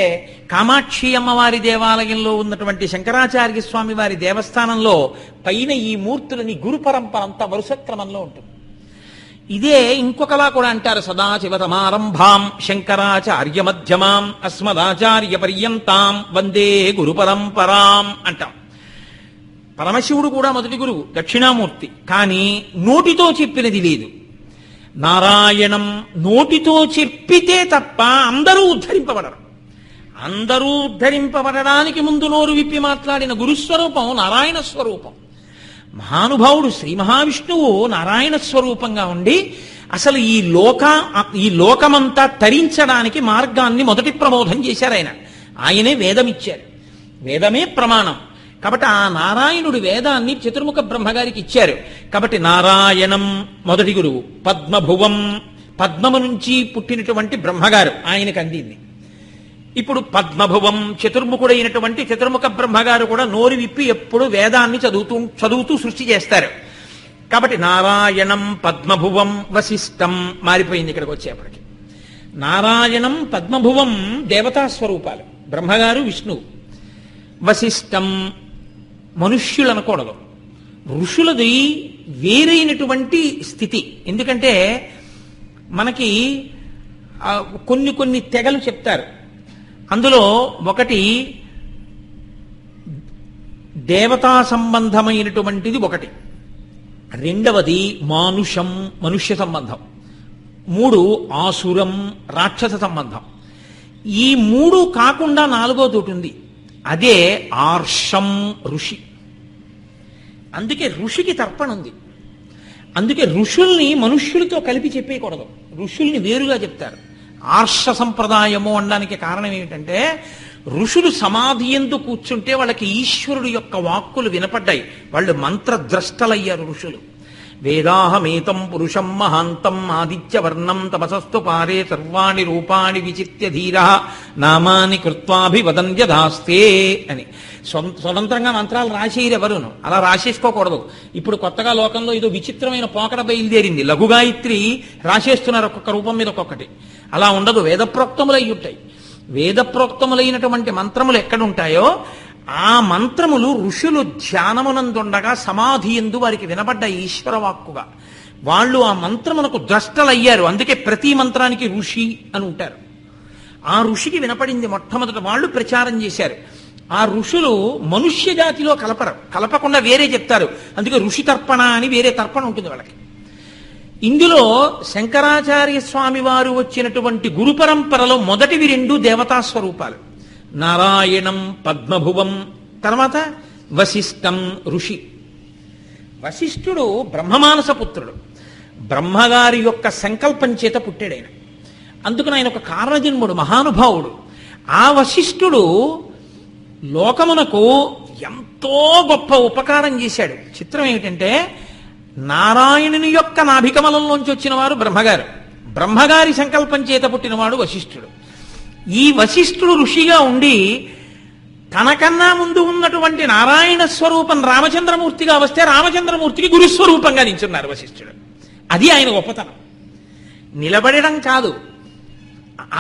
కామాక్షి అమ్మవారి దేవాలయంలో ఉన్నటువంటి శంకరాచార్య స్వామి వారి దేవస్థానంలో పైన ఈ మూర్తులని గురు పరంపర అంతా వరుస క్రమంలో ఉంటుంది. ఇదే ఇంకొకలా కూడా అంటారు. సదాశివతమారంభాం శంకరాచార్య మధ్యమాం అస్మదాచార్య పర్యంతాం వందే గురు పరంపరాం అంటాం. పరమశివుడు కూడా మొదటి గురువు, దక్షిణామూర్తి. కానీ నోటితో చెప్పినది లేదు. నారాయణం నోటితో చెప్పితే తప్ప అందరూ ఉద్ధరింపబడరు. అందరూ ఉద్ధరింపబడడానికి ముందు నోరు విప్పి మాట్లాడిన గురుస్వరూపం నారాయణ స్వరూపం. మహానుభావుడు శ్రీ మహావిష్ణువు నారాయణ స్వరూపంగా ఉండి అసలు ఈ లోకమంతా తరించడానికి మార్గాన్ని మొదటి ప్రబోధం చేశారు ఆయన. ఆయనే వేదమిచ్చారు. వేదమే ప్రమాణం. కాబట్టి ఆ నారాయణుడు వేదాన్ని చతుర్ముఖ బ్రహ్మగారికి ఇచ్చారు. కాబట్టి నారాయణం మొదటి గురువు, పద్మభువం పద్మము నుంచి పుట్టినటువంటి బ్రహ్మగారు ఆయనకు అందింది. ఇప్పుడు పద్మభువం చతుర్ముఖుడైనటువంటి చతుర్ముఖ బ్రహ్మగారు కూడా నోరు విప్పి ఎప్పుడు వేదాన్ని చదువుతూ సృష్టి చేస్తారు. కాబట్టి నారాయణం పద్మభువం వశిష్టం మారిపోయింది. ఇక్కడికి వచ్చేప్పటికి నారాయణం పద్మభువం దేవతా స్వరూపాలు, బ్రహ్మగారు విష్ణువు. వశిష్టం మనుష్యులు అనకూడదు, ఋషులది వేరైనటువంటి స్థితి. ఎందుకంటే మనకి కొన్ని తెగలు చెప్తారు. అందులో ఒకటి దేవతా సంబంధమైనటువంటిది ఒకటి, రెండవది మానుషం మనుష్య సంబంధం, మూడు ఆసురం రాక్షస సంబంధం. ఈ మూడు కాకుండా నాలుగోది ఉంది, అదే ఆర్షం ఋషి. అందుకే ఋషికి తర్పణ ఉంది. అందుకే ఋషుల్ని మనుష్యులతో కలిపి చెప్పేయకూడదు, ఋషుల్ని వేరుగా చెప్తారు. ఆర్ష సంప్రదాయము అనడానికి కారణం ఏమిటంటే ఋషులు సమాధి ఎందు కూర్చుంటే వాళ్ళకి ఈశ్వరుడు యొక్క వాక్కులు వినపడ్డాయి, వాళ్ళు మంత్రద్రష్టలయ్యారు ఋషులు. వేదాహమేతం పురుషం మహాంతం ఆదిత్యవర్ణం తపసస్తు పారే సర్వాణి రూపాణి విచిత్య ధీర నామాని కృత్వాభివదన్యదాస్తే అని. స్వతంత్రంగా మంత్రాలు రాసేయరు ఎవరును, అలా రాసేసుకోకూడదు. ఇప్పుడు కొత్తగా లోకంలో ఏదో విచిత్రమైన పోకడ బయలుదేరింది, లఘుగాయత్రి రాసేస్తున్నారు ఒక్కొక్క రూపం మీద ఒక్కొక్కటి. అలా ఉండదు, వేదప్రోక్తములై ఉంటాయి. వేదప్రోక్తములైనటువంటి మంత్రములు ఎక్కడుంటాయో ఆ మంత్రములు ఋషులు ధ్యానమునందుండగా సమాధి ఎందు వారికి వినబడ్డ ఈశ్వరవాక్కుగా వాళ్ళు ఆ మంత్రమునకు ద్రష్టలయ్యారు. అందుకే ప్రతి మంత్రానికి ఋషి అని ఉంటారు. ఆ ఋషికి వినపడింది మొట్టమొదట, వాళ్ళు ప్రచారం చేశారు. ఆ ఋషులు మనుష్య జాతిలో కలపకుండా వేరే చెప్తారు. అందుకే ఋషి తర్పణ అని వేరే తర్పణ ఉంటుంది వాళ్ళకి. ఇందులో శంకరాచార్య స్వామి వారు వచ్చినటువంటి గురు పరంపరలో మొదటివి రెండు దేవతా స్వరూపాలు, నారాయణం పద్మభువం, తర్వాత వశిష్టం ఋషి. వశిష్ఠుడు బ్రహ్మమానస పుత్రుడు, బ్రహ్మగారి యొక్క సంకల్పం చేత పుట్టాడు. అందుకని ఆయన ఒక కారణజన్ముడు, మహానుభావుడు. ఆ వశిష్ఠుడు లోకమునకు ఎంతో గొప్ప ఉపకారం చేశాడు. చిత్రం ఏమిటంటే నారాయణుని యొక్క నాభికమలంలోంచి వచ్చిన వారు బ్రహ్మగారు, బ్రహ్మగారి సంకల్పం చేత పుట్టినవాడు వశిష్ఠుడు. ఈ వశిష్ఠుడు ఋషిగా ఉండి తనకన్నా ముందు ఉన్నటువంటి నారాయణ స్వరూపం రామచంద్రమూర్తిగా వస్తే రామచంద్రమూర్తికి గురుస్వరూపంగా నిల్చున్నారు వశిష్ఠుడు. అది ఆయన గొప్పతనం. నిలబడడం కాదు,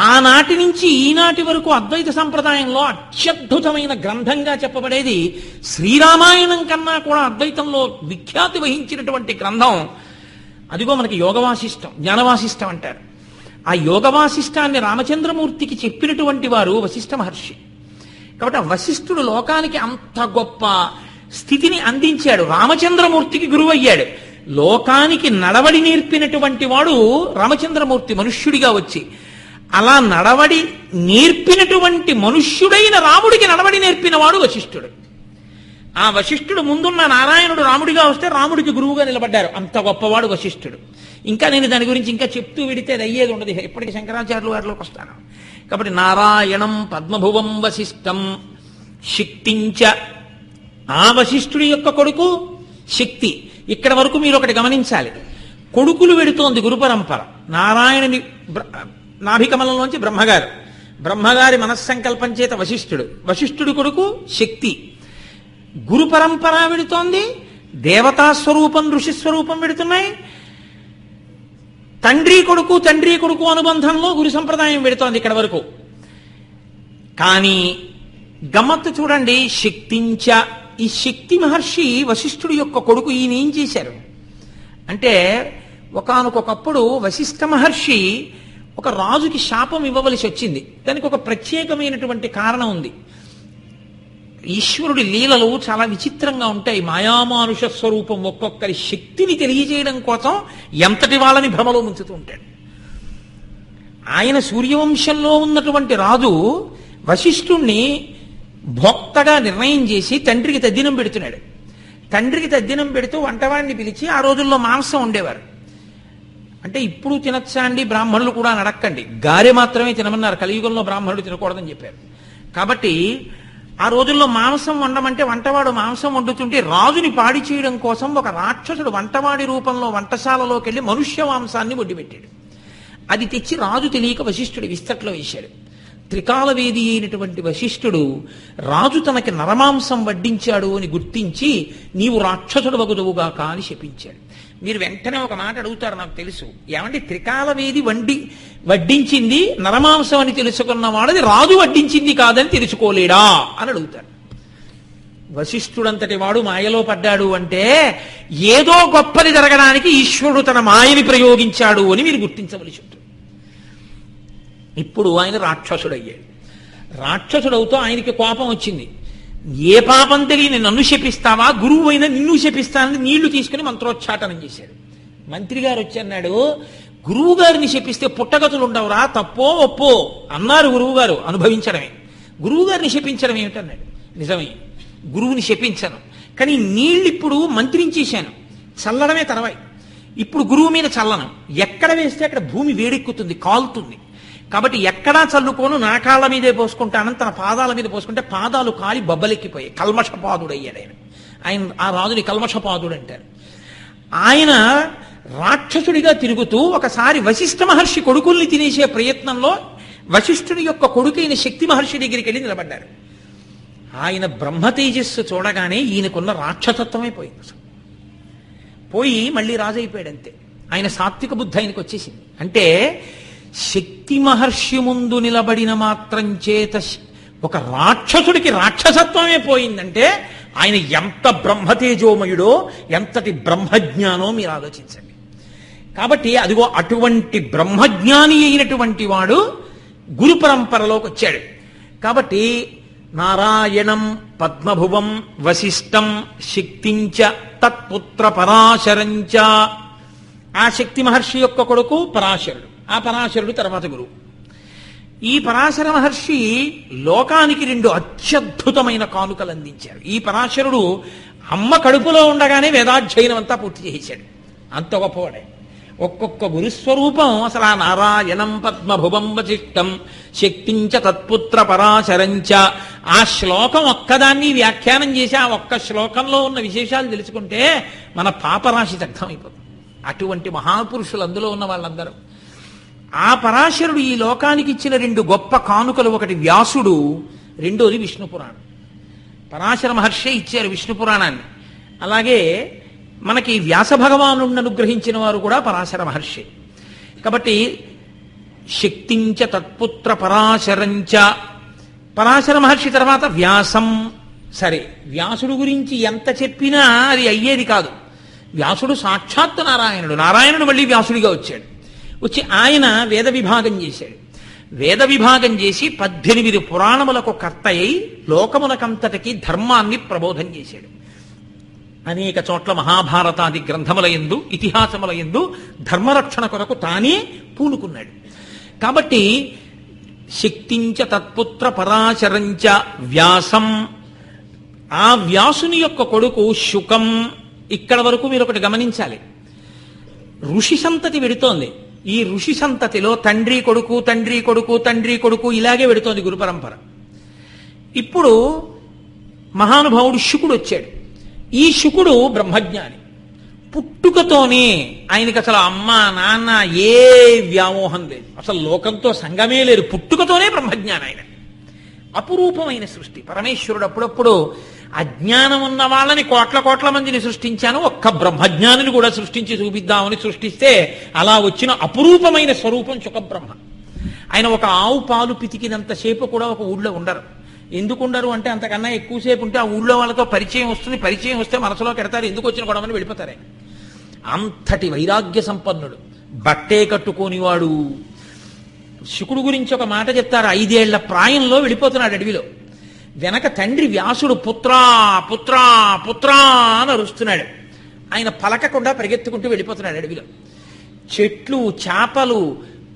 ఆనాటి నుంచి ఈనాటి వరకు అద్వైత సంప్రదాయంలో అత్యద్భుతమైన గ్రంథంగా చెప్పబడేది శ్రీరామాయణం కన్నా కూడా అద్వైతంలో విఖ్యాతి వహించినటువంటి గ్రంథం అదిగో మనకి యోగవాసిష్టం, జ్ఞానవాసిష్టం అంటారు. ఆ యోగవాసిష్టాన్ని రామచంద్రమూర్తికి చెప్పినటువంటి వారు వశిష్ఠ మహర్షి. కాబట్టి ఆ వశిష్ఠుడు లోకానికి అంత గొప్ప స్థితిని అందించాడు, రామచంద్రమూర్తికి గురువు అయ్యాడు. లోకానికి నడవడి నేర్పినటువంటి వాడు రామచంద్రమూర్తి మనుష్యుడిగా వచ్చి, అలా నడవడి నేర్పినటువంటి మనుష్యుడైన రాముడికి నడవడి నేర్పిన వాడు వశిష్ఠుడు. ఆ వశిష్ఠుడు ముందున్న నారాయణుడు రాముడిగా వస్తే రాముడికి గురువుగా నిలబడ్డారు. అంత గొప్పవాడు వశిష్ఠుడు. ఇంకా నేను దాని గురించి ఇంకా చెప్తూ విడితే అది అయ్యేది ఉండదు. ఎప్పటికీ శంకరాచార్యుల వారిలోకి వస్తాను. కాబట్టి నారాయణం పద్మభువం వశిష్టం శక్తించ, ఆ వశిష్ఠుడి యొక్క కొడుకు శక్తి. ఇక్కడ వరకు మీరు ఒకటి గమనించాలి, కొడుకులు వెడుతోంది గురు పరంపర. నారాయణుని నాభికమలంలోంచి బ్రహ్మగారు, బ్రహ్మగారి మనస్సంకల్పం చేత వశిష్ఠుడు, వశిష్ఠుడి కొడుకు శక్తి. గురు పరంపర వెడుతోంది, దేవతా స్వరూపం ఋషి స్వరూపం వెడుతున్నాయి. తండ్రి కొడుకు అనుబంధంలో గురు సంప్రదాయం వెడుతోంది ఇక్కడ వరకు. కానీ గమ్మత్తు చూడండి, శక్తించ, ఈ శక్తి మహర్షి వశిష్ఠుడి యొక్క కొడుకు. ఈయన ఏం చేశారు అంటే ఒకానొకప్పుడు వశిష్ఠ మహర్షి ఒక రాజుకి శాపం ఇవ్వవలసి వచ్చింది. దానికి ఒక ప్రత్యేకమైనటువంటి కారణం ఉంది. ఈశ్వరుడి లీలలు చాలా విచిత్రంగా ఉంటాయి. మాయామానుష స్వరూపం ఒక్కొక్కరి శక్తిని తెలియజేయడం కోసం ఎంతటి వాళ్ళని భ్రమలో ముంచుతూ ఉంటాడు. ఆయన సూర్యవంశంలో ఉన్నటువంటి రాజు వశిష్ఠుణ్ణి భోక్తగా నిర్ణయం చేసి తండ్రికి తద్దినం పెడుతున్నాడు. తండ్రికి తద్దినం పెడుతూ వంటవాడిని పిలిచి, ఆ రోజుల్లో మాంసం ఉండేవారు. అంటే ఇప్పుడు తినచ్చా అండి, బ్రాహ్మణులు కూడా నడక్కండి, గారె మాత్రమే తినమన్నారు. కలియుగంలో బ్రాహ్మణుడు తినకూడదని చెప్పారు. కాబట్టి ఆ రోజుల్లో మాంసం వండమంటే వంటవాడు మాంసం వండుతుంటే రాజుని పాడి చేయడం కోసం ఒక రాక్షసుడు వంటవాడి రూపంలో వంటశాలలోకి వెళ్ళి మనుష్య మాంసాన్ని వడ్డిపెట్టాడు. అది తెచ్చి రాజు తెలియక వశిష్ఠుడి విస్తట్లో వేశాడు. త్రికాలవేది అయినటువంటి వశిష్ఠుడు రాజు తనకి నరమాంసం వడ్డించాడు అని గుర్తించి, నీవు రాక్షసుడు వగుదువుగాక అని శపించాడు. మీరు వెంటనే ఒక మాట అడుగుతారు, నాకు తెలుసు, ఏమంటే త్రికాలవేది వడ్డించింది నరమాంసం అని తెలుసుకున్నవాడది రాజు వడ్డించింది కాదని తెలుసుకోలేడా అని అడుగుతారు. వశిష్ఠుడంతటి వాడు మాయలో పడ్డాడు అంటే ఏదో గొప్పది జరగడానికి ఈశ్వరుడు తన మాయని ప్రయోగించాడు అని మీరు గుర్తించవలసి ఉంటుంది. ఇప్పుడు ఆయన రాక్షసుడయ్యాడు. రాక్షసుడవుతూ ఆయనకి కోపం వచ్చింది. ఏ పాపం తెలియని నన్ను శపిస్తావా, గురువు అయినా నిన్ను శపిస్తానని నీళ్లు తీసుకుని మంత్రోచ్చాటనం చేశాడు. మంత్రి గారు వచ్చి అన్నాడు, గురువు గారిని శపిస్తే పుట్టగతులు ఉండవురా, తప్పో ఒప్పో అన్నారు గురువు గారు. అనుభవించడమే. గురువు గారిని శపించడం ఏమిటన్నాడు. నిజమే, గురువుని శపించను, కానీ నీళ్ళు ఇప్పుడు మంత్రించేశాను, చల్లడమే తర్వాయి. ఇప్పుడు గురువు మీద చల్లను. ఎక్కడ వేస్తే అక్కడ భూమి వేడెక్కుతుంది, కాలుతుంది. కాబట్టి ఎక్కడా చల్లుకోను, నా కాళ్ళ మీదే పోసుకుంటానని తన పాదాల మీద పోసుకుంటే పాదాలు కాలి బొబ్బలెక్కిపోయాయి. కల్మషపాదుడు అయ్యాడు ఆయన. ఆ రాజుని కల్మషపాదుడు అంటారు. ఆయన రాక్షసుడిగా తిరుగుతూ ఒకసారి వశిష్ఠ మహర్షి కొడుకుల్ని తినేసే ప్రయత్నంలో వశిష్ఠుడి యొక్క కొడుకైన శక్తి మహర్షి దగ్గరికి వెళ్ళి నిలబడ్డారు. ఆయన బ్రహ్మ తేజస్సు చూడగానే ఈయనకున్న రాక్షసత్వమే పోయింది. అసలు పోయి మళ్ళీ రాజు అయిపోయాడు అంతే. ఆయన సాత్విక బుద్ధి ఆయనకు వచ్చేసింది. అంటే శక్తి మహర్షి ముందు నిలబడిన మాత్రం చేత ఒక రాక్షసుడికి రాక్షసత్వమే పోయిందంటే ఆయన ఎంత బ్రహ్మతేజోమయుడో, ఎంతటి బ్రహ్మజ్ఞానో మీరు ఆలోచించండి. కాబట్టి అదిగో అటువంటి బ్రహ్మజ్ఞాని అయినటువంటి వాడు గురు పరంపరలోకి వచ్చాడు. కాబట్టి నారాయణం పద్మభువం వశిష్టం శక్తించ తత్పుత్ర పరాశరంచ. ఆ శక్తి మహర్షి యొక్క కొడుకు పరాశరుడు. ఆ పరాశరుడు తర్వాత గురువు. ఈ పరాశర మహర్షి లోకానికి 2 అత్యద్భుతమైన కానుకలు అందించారు. ఈ పరాశరుడు అమ్మ కడుపులో ఉండగానే వేదాధ్యయనం అంతా పూర్తి చేశాడు. అంత గొప్పవాడే. ఒక్కొక్క గురుస్వరూపం అసలు ఆ నారాయణం పద్మభువం వశిష్టం శక్తించ తత్పుత్ర పరాశరంచ, ఆ శ్లోకం ఒక్కదాన్ని వ్యాఖ్యానం చేసి ఆ ఒక్క శ్లోకంలో ఉన్న విశేషాలు తెలుసుకుంటే మన పాపరాశి దగ్ధమైపోతుంది. అటువంటి మహాపురుషులు అందులో ఉన్న వాళ్ళందరూ. ఆ పరాశరుడు ఈ లోకానికి ఇచ్చిన 2 గొప్ప కానుకలు, ఒకటి వ్యాసుడు, రెండోది విష్ణు పురాణం. పరాశర మహర్షి ఇచ్చారు విష్ణు పురాణాన్ని. అలాగే మనకి వ్యాస భగవానుడిని అనుగ్రహించిన వారు కూడా పరాశర మహర్షి. కాబట్టి శక్తించ తత్పుత్ర పరాశరంచ. పరాశర మహర్షి తర్వాత వ్యాసం. సరే, వ్యాసుడు గురించి ఎంత చెప్పినా అది అయ్యేది కాదు. వ్యాసుడు సాక్షాత్తు నారాయణుడు. నారాయణుడు మళ్ళీ వ్యాసుడిగా వచ్చాడు. వచ్చి ఆయన వేద విభాగం చేశాడు. వేద విభాగం చేసి 18 పురాణములకు కర్త అయి లోకమునకంతటికి ధర్మాన్ని ప్రబోధం చేశాడు. అనేక చోట్ల మహాభారతాది గ్రంథముల యందు, ఇతిహాసముల యందు ధర్మరక్షణ కొరకు తానే పూనుకున్నాడు. కాబట్టి శక్తించ తత్పుత్ర పరాశరంచ వ్యాసం. ఆ వ్యాసుని యొక్క కొడుకు శుకం. ఇక్కడ వరకు మీరు ఒకటి గమనించాలి. ఋషి సంతతి వెడుతోంది. ఈ ఋషి సంతతిలో తండ్రి కొడుకు తండ్రి కొడుకు తండ్రి కొడుకు ఇలాగే వెడుతోంది గురు పరంపర. ఇప్పుడు మహానుభావుడు శుకుడు వచ్చాడు. ఈ శుకుడు బ్రహ్మజ్ఞాని. పుట్టుకతోనే ఆయనకి అసలు అమ్మ నాన్న ఏ వ్యామోహం లేదు, అసలు లోకంతో సంగమే లేదు. పుట్టుకతోనే బ్రహ్మజ్ఞాని. ఆయన అపురూపమైన సృష్టి. పరమేశ్వరుడు అప్పుడప్పుడు అజ్ఞానం ఉన్న వాళ్ళని కోట్ల మందిని సృష్టించాను, ఒక్క బ్రహ్మజ్ఞానిని కూడా సృష్టించి చూపిద్దామని సృష్టిస్తే అలా వచ్చిన అపురూపమైన స్వరూపం శుకబ్రహ్మ. ఆయన ఒక ఆవు పాలు పితికినంతసేపు కూడా ఒక ఊళ్ళో ఉండరు. ఎందుకు ఉండరు అంటే అంతకన్నా ఎక్కువసేపు ఉంటే ఆ ఊళ్ళో వాళ్ళతో పరిచయం వస్తుంది. పరిచయం వస్తే మనసులో కెడతారు, ఎందుకు వచ్చిన గొడవని వెళ్ళిపోతారు. ఆయన అంతటి వైరాగ్య సంపన్నుడు, బట్టే కట్టుకోనివాడు. శుకుడు గురించి ఒక మాట చెప్తారు. 5 ఏళ్ల ప్రాయంలో వెళ్ళిపోతున్నాడు అడవిలో. వెనక తండ్రి వ్యాసుడు పుత్రా పుత్రా పుత్రా అని అరుస్తున్నాడు. ఆయన పలకకుండా పరిగెత్తుకుంటూ వెళ్ళిపోతున్నాడు అడవిలో. చెట్లు, చేపలు,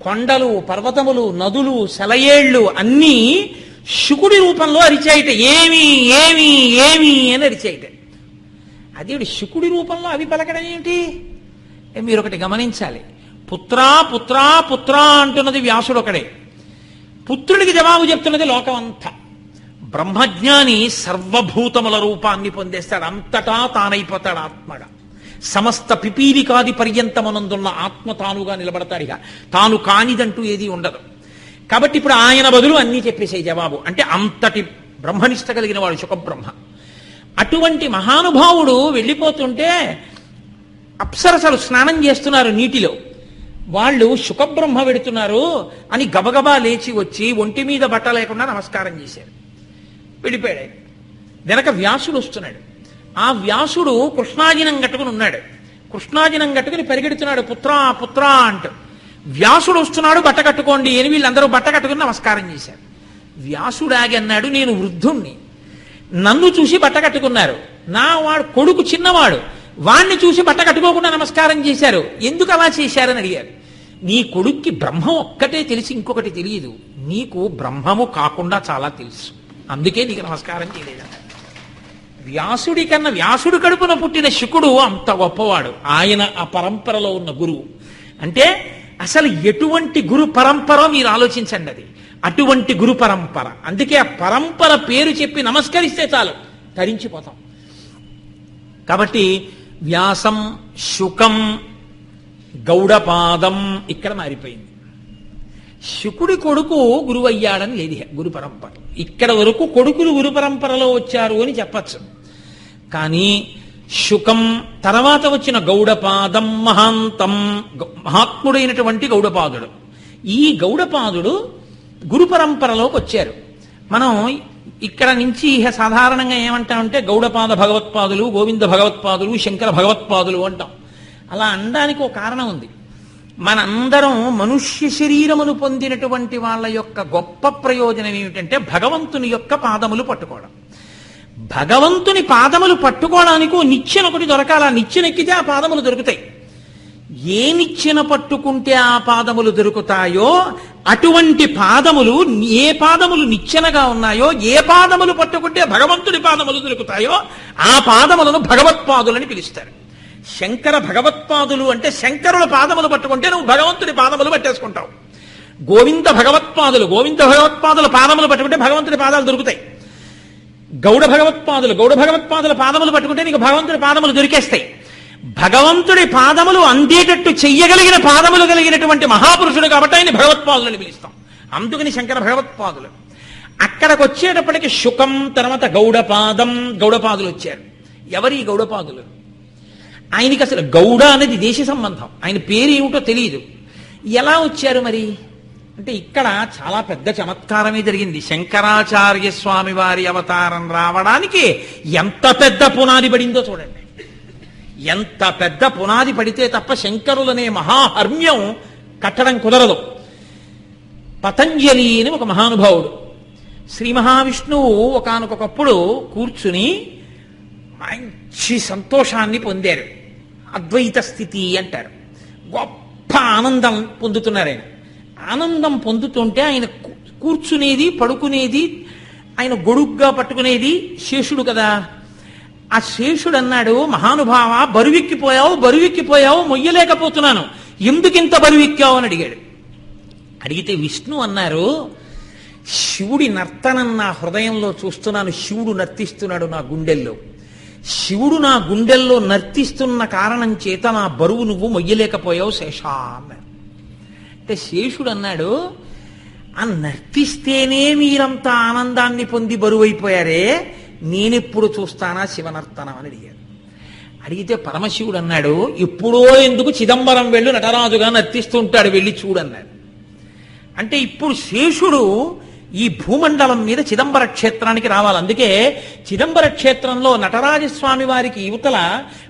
కొండలు, పర్వతములు, నదులు, సెలయేళ్లు అన్నీ శుకుడి రూపంలో అరిచాయిట. ఏమి ఏమి ఏమి అని అరిచాయిట. అదేవిడు శుకుడి రూపంలో అవి పలకడం ఏమిటి? మీరు ఒకటి గమనించాలి. పుత్రా పుత్రా పుత్రా అంటున్నది వ్యాసుడు ఒకడే. పుత్రుడికి జవాబు చెప్తున్నది లోకమంతా. బ్రహ్మజ్ఞాని సర్వభూతముల రూపాన్ని పొందేస్తాడు. అంతటా తానైపోతాడు ఆత్మగా. సమస్త పిపీలికాది పర్యంతమనందున్న ఆత్మ తానుగా నిలబడతాడు. ఇక తాను కానిదంటూ ఏది ఉండదు. కాబట్టి ఇప్పుడు ఆయన బదులు అన్నీ చెప్పేసే జవాబు. అంటే అంతటి బ్రహ్మనిష్ట కలిగిన వాడు శుకబ్రహ్మ. అటువంటి మహానుభావుడు వెళ్ళిపోతుంటే అప్సరసలు స్నానం చేస్తున్నారు నీటిలో. వాళ్ళు శుకబ్రహ్మ వెడుతున్నారు అని గబగబా లేచి వచ్చి ఒంటి మీద బట్ట లేకుండా నమస్కారం చేశారు. వెళ్ళిపోయాడు. వెనక వ్యాసుడు వస్తున్నాడు. ఆ వ్యాసుడు కృష్ణాజినం కట్టుకుని ఉన్నాడు. కృష్ణాజినం కట్టుకుని పరిగెడుతున్నాడు పుత్రా పుత్రా అంటూ. వ్యాసుడు వస్తున్నాడు, బట్ట కట్టుకోండి అని వీళ్ళందరూ బట్ట కట్టుకుని నమస్కారం చేశారు. వ్యాసుడు ఆగి అన్నాడు, నేను వృద్ధుణ్ణి, నన్ను చూసి బట్ట కట్టుకున్నారు. నా వాడు కొడుకు చిన్నవాడు, వాణ్ణి చూసి బట్ట కట్టుకోకుండా నమస్కారం చేశారు. ఎందుకు అలా చేశారని అడిగారు. నీ కొడుక్కి బ్రహ్మం ఒక్కటే తెలిసి ఇంకొకటి తెలియదు. నీకు బ్రహ్మము కాకుండా చాలా తెలుసు, అందుకే నీకు నమస్కారం చేయలేదన్నారు. వ్యాసుడి కన్నా వ్యాసుడు కడుపున పుట్టిన శుకుడు అంత గొప్పవాడు. ఆయన ఆ పరంపరలో ఉన్న గురువు. అంటే అసలు ఎటువంటి గురు పరంపర మీరు ఆలోచించండి. అది అటువంటి గురు పరంపర. అందుకే ఆ పరంపర పేరు చెప్పి నమస్కరిస్తే చాలు, తరించిపోతాం. కాబట్టి వ్యాసం శుకం గౌడపాదం ఇక్కడ మారిపోయింది. శుకుడి కొడుకు గురువు అయ్యాడని లేదు గురు పరంపర. ఇక్కడ వరకు కొడుకులు గురు పరంపరలో వచ్చారు అని చెప్పచ్చు. కానీ శుకం తర్వాత వచ్చిన గౌడపాదం మహాంతం, మహాత్ముడైనటువంటి గౌడపాదుడు. ఈ గౌడపాదుడు గురు పరంపరలోకి వచ్చారు. మనం ఇక్కడ నుంచి సాధారణంగా ఏమంటామంటే గౌడపాద భగవత్పాదులు, గోవింద భగవత్పాదులు, శంకర భగవత్పాదులు అంటాం. అలా అనడానికి ఒక కారణం ఉంది. మనందరం మనుష్య శరీరమును పొందినటువంటి వాళ్ళ యొక్క గొప్ప ప్రయోజనం ఏమిటంటే భగవంతుని యొక్క పాదములు పట్టుకోవడం. భగవంతుని పాదములు పట్టుకోవడానికి నిచ్చెన ఒకటి దొరకాల. నిచ్చెనెక్కితే ఆ పాదములు దొరుకుతాయి. ఏ నిచ్చెన పట్టుకుంటే ఆ పాదములు దొరుకుతాయో అటువంటి పాదములు, ఏ పాదములు నిచ్చెనగా ఉన్నాయో, ఏ పాదములు పట్టుకుంటే భగవంతుని పాదములు దొరుకుతాయో ఆ పాదములను భగవత్పాదులని పిలుస్తారు. శంకర భగవత్పాదులు అంటే శంకరుల పాదములు పట్టుకుంటే నువ్వు భగవంతుని పాదములు పట్టేసుకుంటావు. గోవింద భగవత్పాదులు, గోవింద భగవత్పాదుల పాదములు పట్టుకుంటే భగవంతుని పాదాలు దొరుకుతాయి. గౌడ భగవత్పాదులు, గౌడ భగవత్పాదుల పాదములు పట్టుకుంటే నీకు భగవంతుడి పాదములు దొరికేస్తాయి. భగవంతుడి పాదములు అందేటట్టు చెయ్యగలిగిన పాదములు కలిగినటువంటి మహాపురుషుడు కాబట్టి ఆయన భగవత్పాదులని పిలుస్తాం. అందుకని శంకర భగవత్పాదులు. అక్కడికి వచ్చేటప్పటికి శుకం, తర్వాత గౌడపాదం, గౌడపాదులు వచ్చారు. ఎవరి గౌడపాదులు? ఆయనకి అసలు గౌడ అనేది దేశ సంబంధం. ఆయన పేరు ఏమిటో తెలియదు. ఎలా వచ్చారు మరి అంటే ఇక్కడ చాలా పెద్ద చమత్కారమే జరిగింది. శంకరాచార్య స్వామి వారి అవతారం రావడానికి ఎంత పెద్ద పునాది పడిందో చూడండి. ఎంత పెద్ద పునాది పడితే తప్ప శంకరులనే మహాహర్మ్యం కట్టడం కుదరదు. పతంజలి అని ఒక మహానుభావుడు, శ్రీ మహావిష్ణువు ఒకానొకప్పుడు కూర్చుని మంచి సంతోషాన్ని పొందారు. అద్వైత స్థితి అంటారు. గొప్ప ఆనందం పొందుతున్నారు ఆయన. ఆనందం పొందుతుంటే ఆయన కూర్చునేది, పడుకునేది, ఆయన గొడుగ్గా పట్టుకునేది శేషుడు కదా. ఆ శేషుడు అన్నాడు, మహానుభావ బరువెక్కిపోయావు, మొయ్యలేకపోతున్నాను, ఎందుకింత బరువెక్కావు అని అడిగాడు. అడిగితే విష్ణు అన్నారు, శివుడి నర్తనం నా హృదయంలో చూస్తున్నాను, శివుడు నర్తిస్తున్నాడు నా గుండెల్లో. శివుడు నా గుండెల్లో నర్తిస్తున్న కారణం చేత నా బరువు నువ్వు మొయ్యలేకపోయావు శేషా అన్నారు. అంటే శేషుడు అన్నాడు, ఆ నర్తిస్తేనే మీరంతా ఆనందాన్ని పొంది బరువైపోయారే, నేనెప్పుడు చూస్తానా శివనర్తనం అని అడిగాడు. అడిగితే పరమశివుడు అన్నాడు, ఎప్పుడో ఎందుకు చిదంబరం వెళ్ళు, నటరాజుగా నర్తిస్తుంటాడు, వెళ్ళి చూడన్నాడు. అంటే ఇప్పుడు శేషుడు ఈ భూమండలం మీద చిదంబర క్షేత్రానికి రావాలి. అందుకే చిదంబర క్షేత్రంలో నటరాజస్వామి వారికి యువతల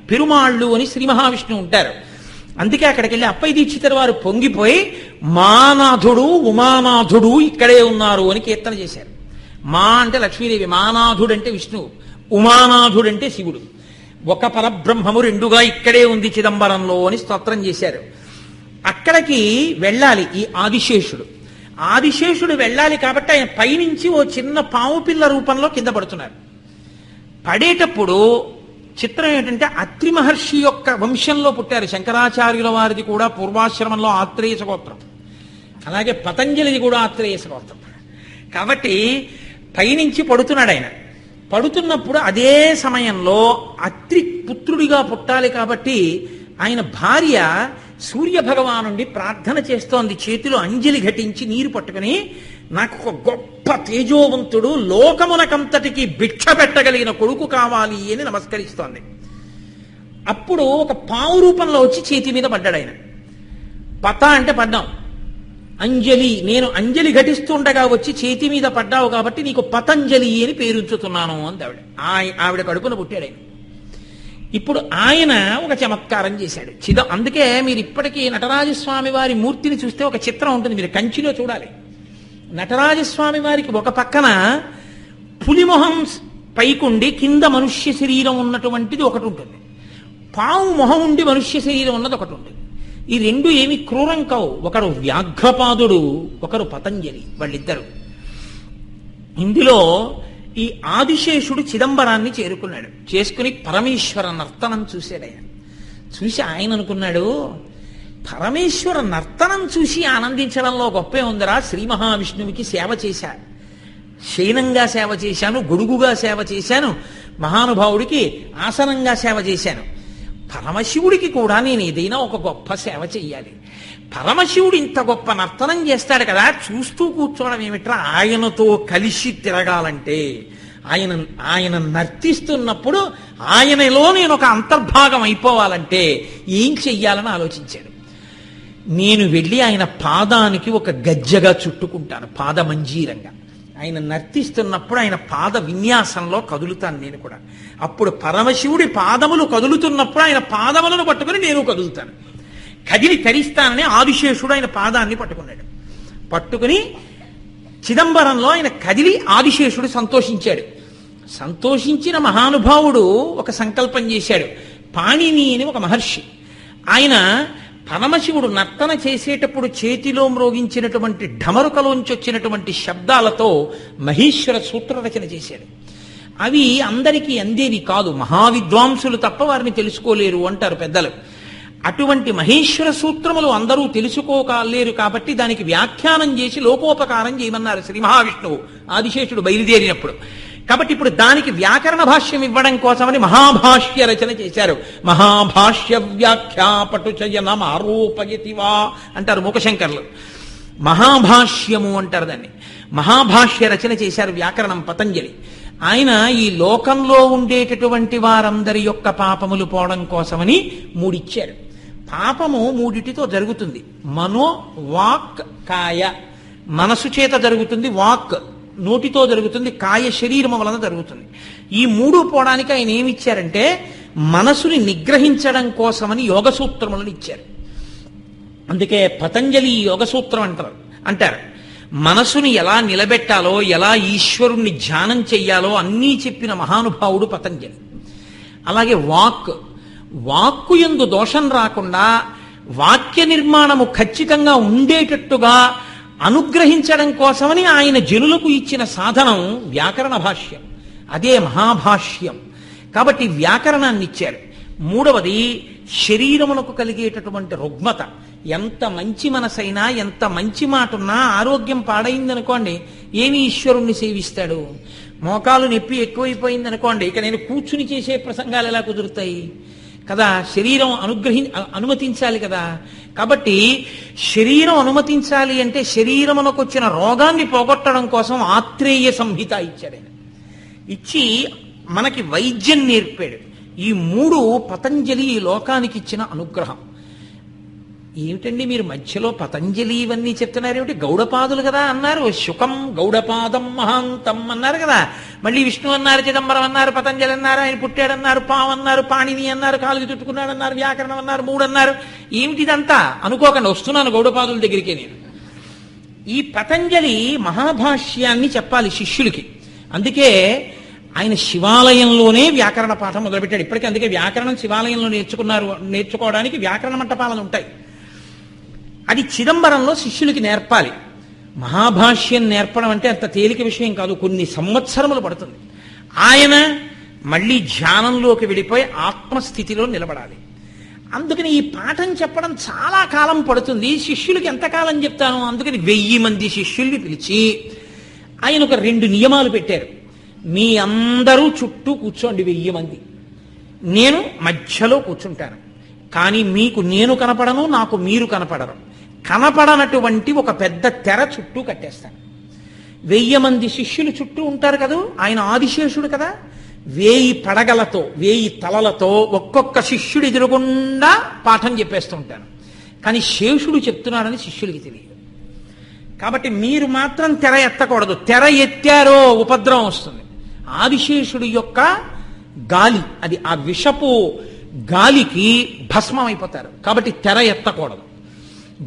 పెరుమాళ్ళు అని శ్రీ మహావిష్ణువు ఉంటారు. అందుకే అక్కడికి వెళ్ళి అప్పయ్య దీక్షితుల వారు పొంగిపోయి మానాథుడు ఉమానాథుడు ఇక్కడే ఉన్నారు అని కీర్తన చేశారు. మా అంటే లక్ష్మీదేవి, మానాథుడు అంటే విష్ణువు, ఉమానాథుడు అంటే శివుడు. ఒక పరబ్రహ్మము రెండుగా ఇక్కడే ఉంది చిదంబరంలో అని స్తోత్రం చేశారు. అక్కడికి వెళ్ళాలి ఈ ఆదిశేషుడు. ఆదిశేషుడు వెళ్ళాలి కాబట్టి ఆయన పైనుంచి ఓ చిన్న పాము పిల్ల రూపంలో కింద పడుతున్నారు. పడేటప్పుడు చిత్రం ఏంటంటే అత్రి మహర్షి యొక్క వంశంలో పుట్టారు. శంకరాచార్యుల వారిది కూడా పూర్వాశ్రమంలో ఆత్రేయస గోత్రం, అలాగే పతంజలిది కూడా ఆత్రేయస గోత్రం. కాబట్టి పైనుంచి పడుతున్నాడు ఆయన. పడుతున్నప్పుడు అదే సమయంలో అత్రి పుత్రుడిగా పుట్టాలి కాబట్టి ఆయన భార్య సూర్య భగవానుండి ప్రార్థన చేస్తోంది. చేతిలో అంజలి ఘటించి నీరు పట్టుకుని, నాకు ఒక గొప్ప తేజోవంతుడు లోకమునకంతటికి భిక్ష పెట్టగలిగిన కొడుకు కావాలి అని నమస్కరిస్తోంది. అప్పుడు ఒక పావు రూపంలో వచ్చి చేతి మీద పడ్డాడు ఆయన. పత అంటే పడ్డాం, అంజలి, నేను అంజలి ఘటిస్తుండగా వచ్చి చేతి మీద పడ్డావు కాబట్టి నీకు పతంజలి అని పేరుంచుతున్నాను అంది ఆవిడ. ఆవిడ కడుపున పుట్టాడు ఆయన. ఇప్పుడు ఆయన ఒక చమత్కారం చేశాడు. అందుకే మీరు ఇప్పటికీ నటరాజస్వామి వారి మూర్తిని చూస్తే ఒక చిత్రం ఉంటుంది, మీరు కంచిలో చూడాలి. నటరాజస్వామి వారికి ఒక పక్కన పులిమొహం పైకుండి కింద మనుష్య శరీరం ఉన్నటువంటిది ఒకటి ఉంటుంది, పాము మొహం ఉండి మనుష్య శరీరం ఉన్నది ఒకటి ఉంటుంది. ఈ రెండు ఏమి క్రూరం కావు. ఒకరు వ్యాఘ్రపాదుడు, ఒకరు పతంజలి, వాళ్ళిద్దరు. ఇందులో ఈ ఆదిశేషుడు చిదంబరాన్ని చేరుకున్నాడు. చేసుకుని పరమేశ్వర నర్తనం చూశాడు ఆయన. చూసి ఆయన అనుకున్నాడు, పరమేశ్వర నర్తనం చూసి ఆనందించడంలో గొప్పే ఉందరా, శ్రీ మహావిష్ణువుకి సేవ చేశా, శయనంగా సేవ చేశాను, గొడుగుగా సేవ చేశాను, మహానుభావుడికి ఆసనంగా సేవ చేశాను. పరమశివుడికి కూడా నేను ఏదైనా ఒక గొప్ప సేవ చెయ్యాలి. పరమశివుడు ఇంత గొప్ప నర్తనం చేస్తాడు కదా, చూస్తూ కూర్చోవడం ఏమిట్రా, ఆయనతో కలిసి తిరగాలంటే, ఆయన నర్తిస్తున్నప్పుడు ఆయనలో నేను ఒక అంతర్భాగం అయిపోవాలంటే ఏం చెయ్యాలని ఆలోచించాడు. నేను వెళ్ళి ఆయన పాదానికి ఒక గజ్జగా చుట్టుకుంటాను, పాదమంజీరంగా. ఆయన నర్తిస్తున్నప్పుడు ఆయన పాద విన్యాసంలో కదులుతాను నేను కూడా. అప్పుడు పరమశివుడి పాదములు కదులుతున్నప్పుడు ఆయన పాదములను పట్టుకుని నేను కదులుతాను, కదిలి తరిస్తానని ఆదిశేషుడు ఆయన పాదాన్ని పట్టుకున్నాడు. పట్టుకుని చిదంబరంలో ఆయన కదిలి ఆదిశేషుడు సంతోషించాడు. సంతోషించిన మహానుభావుడు ఒక సంకల్పం చేశాడు. పాణిని అని ఒక మహర్షి, ఆయన పరమశివుడు నర్తన చేసేటప్పుడు చేతిలో మ్రోగించినటువంటి ఢమరుకలోంచి వచ్చినటువంటి శబ్దాలతో మహేశ్వర సూత్ర రచన చేశాడు. అవి అందరికీ అందేవి కాదు, మహావిద్వాంసులు తప్ప వారిని తెలుసుకోలేరు అంటారు పెద్దలు. అటువంటి మహేశ్వర సూత్రములు అందరూ తెలుసుకోలేరు కాబట్టి దానికి వ్యాఖ్యానం చేసి లోకోపకారం చేయమన్నారు శ్రీ మహావిష్ణువు ఆదిశేషుడు బయలుదేరినప్పుడు. కాబట్టి ఇప్పుడు దానికి వ్యాకరణ భాష్యం ఇవ్వడం కోసమని మహాభాష్య రచన చేశారు. మహాభాష్య వ్యాఖ్యాపటుచయనం ఆరోపయతివా అంటారు మూకశంకర్లు. మహాభాష్యము అంటారు దాన్ని. మహాభాష్య రచన చేశారు వ్యాకరణం పతంజలి. ఆయన ఈ లోకంలో ఉండేటటువంటి వారందరి యొక్క పాపములు పోవడం కోసమని మూడిచ్చారు. పాపము మూడిటితో జరుగుతుంది, మనో వాక్ కాయ. మనసు చేత జరుగుతుంది, వాక్ నోటితో జరుగుతుంది, కాయ శరీరము వలన జరుగుతుంది. ఈ మూడు పోవడానికి ఆయన ఏమిచ్చారంటే మనసుని నిగ్రహించడం కోసమని యోగ సూత్రములను ఇచ్చారు. అందుకే పతంజలి యోగ సూత్రం అంటారు. మనసుని ఎలా నిలబెట్టాలో, ఎలా ఈశ్వరుణ్ణి ధ్యానం చెయ్యాలో అన్నీ చెప్పిన మహానుభావుడు పతంజలి. అలాగే వాక్కు యందు దోషం రాకుండా వాక్య నిర్మాణము ఖచ్చితంగా ఉండేటట్టుగా అనుగ్రహించడం కోసమని ఆయన జనులకు ఇచ్చిన సాధనం వ్యాకరణ భాష్యం, అదే మహాభాష్యం. కాబట్టి వ్యాకరణాన్ని ఇచ్చారు. మూడవది శరీరమునకు కలిగేటటువంటి రుగ్మత. ఎంత మంచి మనసైనా, ఎంత మంచి మాట ఉన్నా ఆరోగ్యం పాడైందనుకోండి, ఏమి ఈశ్వరుణ్ణి సేవిస్తాడు? మోకాలు నొప్పి ఎక్కువైపోయింది అనుకోండి, ఇక నేను కూర్చుని చేసే ప్రసంగాలు ఎలా కుదురుతాయి కదా? శరీరం అనుమతించాలి కదా. కాబట్టి శరీరం అనుమతించాలి అంటే శరీరమునకు వచ్చిన రోగాన్ని పోగొట్టడం కోసం ఆత్రేయ సంహిత ఇచ్చాడు. ఇచ్చి మనకి వైద్యం నేర్పాడు. ఈ మూడు పతంజలి ఈ లోకానికి ఇచ్చిన అనుగ్రహం. ఏమిటండి మీరు మధ్యలో పతంజలి ఇవన్నీ చెప్తున్నారు ఏమిటి? గౌడపాదులు కదా అన్నారు, శుకం గౌడపాదం మహాంతం అన్నారు కదా. మళ్ళీ విష్ణు అన్నారు, చిదంబరం అన్నారు, పతంజలి అన్నారు, ఆయన పుట్టాడన్నారు, పావు అన్నారు, పాణిని అన్నారు, కాలుకి చుట్టుకున్నాడు అన్నారు, వ్యాకరణం అన్నారు, మూడు అన్నారు. ఏమిటిదంతా అనుకోకండి, వస్తున్నాను గౌడపాదుల దగ్గరికి నేను. ఈ పతంజలి మహాభాష్యాన్ని చెప్పాలి శిష్యులకి. అందుకే ఆయన శివాలయంలోనే వ్యాకరణ పాఠం మొదలుపెట్టాడు. ఇప్పటికీ అందుకే వ్యాకరణం శివాలయంలో నేర్చుకోవడానికి వ్యాకరణ మంటపాలను ఉంటాయి. అది చిదంబరంలో శిష్యులకి నేర్పాలి. మహాభాష్యం నేర్పడం అంటే అంత తేలిక విషయం కాదు, కొన్ని సంవత్సరములు పడుతుంది. ఆయన మళ్ళీ ధ్యానంలోకి వెళ్ళిపోయి ఆత్మస్థితిలో నిలబడాలి. అందుకని ఈ పాఠం చెప్పడం చాలా కాలం పడుతుంది. శిష్యులకి ఎంతకాలం చెప్తాను? అందుకని 1000 మంది శిష్యుల్ని పిలిచి ఆయన ఒక 2 నియమాలు పెట్టారు. మీ అందరూ చుట్టూ కూర్చోండి 1000 మంది, నేను మధ్యలో కూర్చుంటాను. కానీ మీకు నేను కనపడను, నాకు మీరు కనపడరు. కనపడనటువంటి ఒక పెద్ద తెర చుట్టూ కట్టేస్తాను. 1000 మంది శిష్యులు చుట్టూ ఉంటారు కదా, ఆయన ఆదిశేషుడు కదా, 1000 పడగలతో 1000 తలలతో ఒక్కొక్క శిష్యుడు ఎదురుగుండా పాఠం చెప్పేస్తూ ఉంటాను. కానీ శేషుడు చెప్తున్నాడని శిష్యులకి తెలియదు. కాబట్టి మీరు మాత్రం తెర ఎత్తకూడదు. తెర ఎత్తారో ఉపద్రవం వస్తుంది. ఆదిశేషుడు యొక్క గాలి, అది ఆ విషపు గాలికి భస్మం అయిపోతారు. కాబట్టి తెర ఎత్తకూడదు.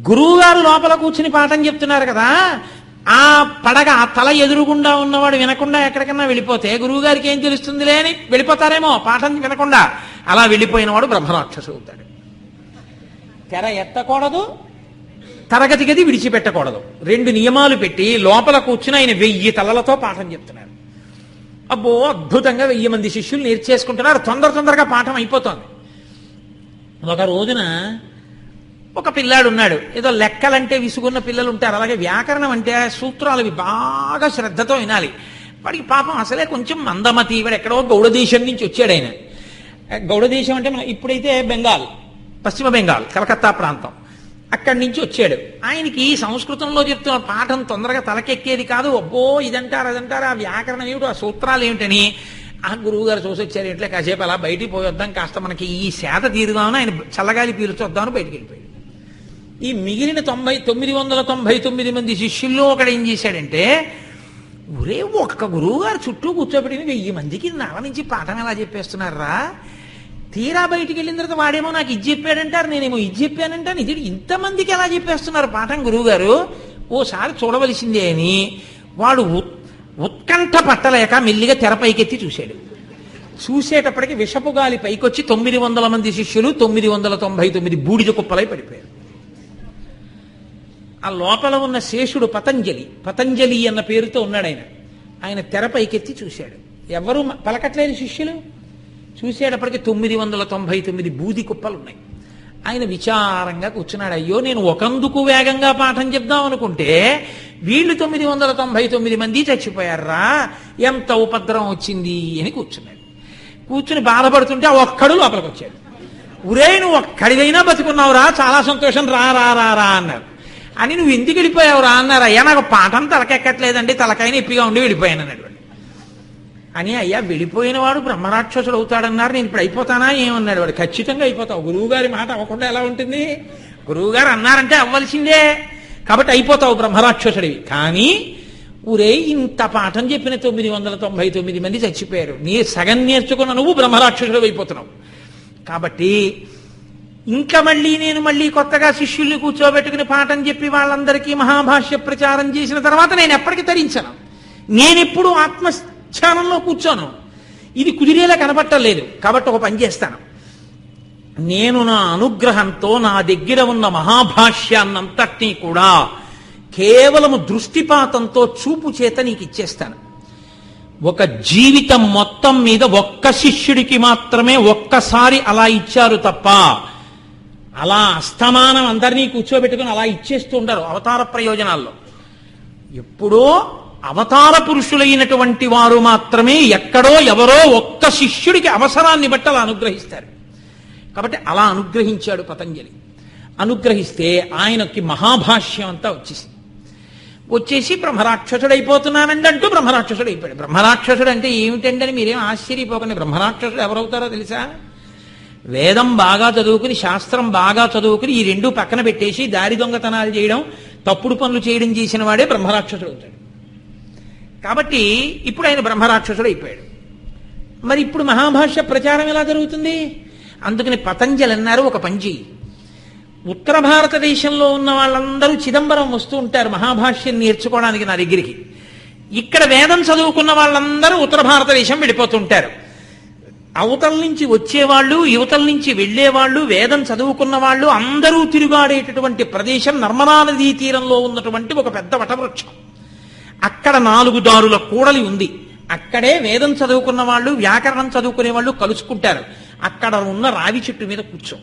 గురువుగారు లోపల కూర్చుని పాఠం చెప్తున్నారు కదా, ఆ పడగ ఆ తల ఎదురుగుండా ఉన్నవాడు వినకుండా ఎక్కడికన్నా వెళ్ళిపోతే గురువుగారికి ఏం తెలుస్తుందిలే అని వెళ్ళిపోతారేమో పాఠం వినకుండా. అలా వెళ్ళిపోయినవాడు బ్రహ్మరాక్షసుడు అవుతాడు. తెర ఎత్తకూడదు, తరగతి గది విడిచిపెట్టకూడదు. 2 నియమాలు పెట్టి లోపల కూర్చుని ఆయన 1000 తలలతో పాఠం చెప్తున్నారు. అబ్బో అద్భుతంగా 1000 మంది శిష్యులు నేర్చేసుకుంటున్నారు. తొందరగా పాఠం అయిపోతుంది. ఒక రోజున ఒక పిల్లాడు ఉన్నాడు. ఏదో లెక్కలంటే విసుగున్న పిల్లలు ఉంటారు, అలాగే వ్యాకరణం అంటే సూత్రాలు అవి బాగా శ్రద్ధతో వినాలి. వాడికి పాపం అసలే కొంచెం మందమతి. వాడు ఎక్కడో గౌడదేశం నుంచి వచ్చాడు ఆయన. గౌడదేశం అంటే మన ఇప్పుడైతే బెంగాల్, పశ్చిమ బెంగాల్, కలకత్తా ప్రాంతం, అక్కడి నుంచి వచ్చాడు. ఆయనకి సంస్కృతంలో చెప్తున్న పాఠం తొందరగా తలకెక్కేది కాదు. అబ్బో ఇదంటారు అదంటారు, ఆ వ్యాకరణం ఏమిటో, ఆ సూత్రాలు ఏమిటని ఆ గురువు గారు చూసి వచ్చారు. ఇట్లా కాసేపు అలా బయటికి పోయొద్దాం, కాస్త మనకి ఈ సేద తీరుదామని ఆయన చల్లగాలి పీల్చొద్దామని బయటికి వెళ్ళిపోయాడు. ఈ మిగిలిన 999 మంది శిష్యుల్లో ఒకడు ఏం చేశాడంటే, ఒరే ఒక్క గురువు గారు చుట్టూ కూర్చోబెట్టిన 1000 మందికి నాల నుంచి పాఠం ఎలా చెప్పేస్తున్నారా? తీరా బయటికి వెళ్ళిన తర్వాత వాడేమో నాకు ఇది చెప్పాడంటారు, నేనేమో ఇది చెప్పానంటాను, ఇది ఇంతమందికి ఎలా చెప్పేస్తున్నారు పాఠం గురువు గారు, ఓసారి చూడవలసిందే అని వాడు ఉత్కంఠ పట్టలేక మెల్లిగా తెరపైకెత్తి చూశాడు. చూసేటప్పటికి విషపు గాలి పైకొచ్చి 900 మంది శిష్యులు 999 బూడిద కుప్పలై పడిపోయారు. ఆ లోపల ఉన్న శేషుడు పతంజలి అన్న పేరుతో ఉన్నాడు ఆయన. ఆయన తెరపైకెత్తి చూశాడు. ఎవరు పలకట్లేదు శిష్యులు. చూసేటప్పటికి 999 బూది కుప్పలు ఉన్నాయి. ఆయన విచారంగా కూర్చున్నాడు. అయ్యో నేను ఒకందుకు వేగంగా పాఠం చెప్దాం అనుకుంటే వీళ్ళు 999 మంది చచ్చిపోయారా, ఎంత ఉపద్రవం వచ్చింది అని కూర్చున్నాడు. కూర్చుని బాధపడుతుంటే ఆ ఒక్కడు లోపలికి వచ్చాడు. ఉరే నువ్వు ఒక్కడివైనా బతుకున్నావురా, చాలా సంతోషం, రా రా రా రా అన్నారు. అని నువ్వు ఎందుకు వెళ్ళిపోయావురా అన్నారు. అయ్యా నాకు పాఠం తలకెక్కట్లేదండి, తలకాయని ఎప్పిగా ఉండి వెళ్ళిపోయాను అన్నాడు. అని అయ్యా వెళ్ళిపోయిన వాడు బ్రహ్మరాక్షసుడు అవుతాడన్నారు, నేను ఇప్పుడు అయిపోతానా ఏమన్నాడు. వాడు ఖచ్చితంగా అయిపోతావు, గురువుగారి మాట అవ్వకుండా ఎలా ఉంటుంది, గురువుగారు అన్నారంటే అవ్వాల్సిందే, కాబట్టి అయిపోతావు బ్రహ్మరాక్షసుడివి. కానీ ఊరే ఇంత పాఠం చెప్పిన 999 మంది చచ్చిపోయారు, నీ సగం నేర్చుకున్న నువ్వు బ్రహ్మరాక్షసుడు అయిపోతున్నావు. కాబట్టి ఇంకా మళ్ళీ కొత్తగా శిష్యుల్ని కూర్చోబెట్టుకుని పాఠం చెప్పి వాళ్ళందరికీ మహాభాష్య ప్రచారం చేసిన తర్వాత నేను ఎప్పటికీ తరించను, నేనెప్పుడు ఆత్మస్థానంలో కూర్చోను. ఇది కుదిరేలా కనపట్టలేదు. కాబట్టి ఒక పని చేస్తాను, నేను నా అనుగ్రహంతో నా దగ్గర ఉన్న మహాభాష్యాన్నంతటినీ కూడా కేవలము దృష్టిపాతంతో చూపు చేత నీకు ఇచ్చేస్తాను. ఒక జీవితం మొత్తం మీద ఒక్క శిష్యుడికి మాత్రమే ఒక్కసారి అలా ఇచ్చారు తప్ప అలా అస్తమానం అందరినీ కూర్చోబెట్టుకుని అలా ఇచ్చేస్తూ ఉంటారు అవతార ప్రయోజనాల్లో. ఎప్పుడో అవతార పురుషులైనటువంటి వారు మాత్రమే ఎక్కడో ఎవరో ఒక్క శిష్యుడికి అవసరాన్ని బట్టి అలా అనుగ్రహిస్తారు. కాబట్టి అలా అనుగ్రహించాడు పతంజలి. అనుగ్రహిస్తే ఆయనకి మహాభాష్యం అంతా వచ్చేసి బ్రహ్మరాక్షసుడు అయిపోతున్నానండి అంటూ బ్రహ్మరాక్షసుడు అయిపోయాడు. బ్రహ్మరాక్షసుడు అంటే ఏమిటండి అని మీరేం ఆశ్చర్యపోకండి. బ్రహ్మరాక్షసుడు ఎవరవుతారో తెలుసా? వేదం బాగా చదువుకుని శాస్త్రం బాగా చదువుకుని ఈ రెండు పక్కన పెట్టేసి దారి దొంగతనాలు చేయడం తప్పుడు పనులు చేయడం చేసిన వాడే బ్రహ్మరాక్షసుడు అవుతాడు. కాబట్టి ఇప్పుడు ఆయన బ్రహ్మరాక్షసుడు అయిపోయాడు. మరి ఇప్పుడు మహాభాష్య ప్రచారం ఎలా జరుగుతుంది? అందుకని పతంజలి అన్నారు, ఒక పని చెయ్యి, ఉత్తర భారతదేశంలో ఉన్న వాళ్ళందరూ చిదంబరం వస్తూ ఉంటారు మహాభాష్యం నేర్చుకోవడానికి నా దగ్గరికి. ఇక్కడ వేదం చదువుకున్న వాళ్ళందరూ ఉత్తర భారతదేశం వెళ్ళిపోతుంటారు. అవతల నుంచి వచ్చేవాళ్ళు, యువతల నుంచి వెళ్లేవాళ్ళు, వేదం చదువుకున్న వాళ్ళు అందరూ తిరుగాడేటటువంటి ప్రదేశం నర్మదా నదీ తీరంలో ఉన్నటువంటి ఒక పెద్ద వటవృక్షం. అక్కడ 4 దారుల కూడలి ఉంది. అక్కడే వేదం చదువుకున్న వాళ్ళు, వ్యాకరణం చదువుకునే వాళ్ళు కలుసుకుంటారు. అక్కడ ఉన్న రావి చెట్టు మీద కూర్చో.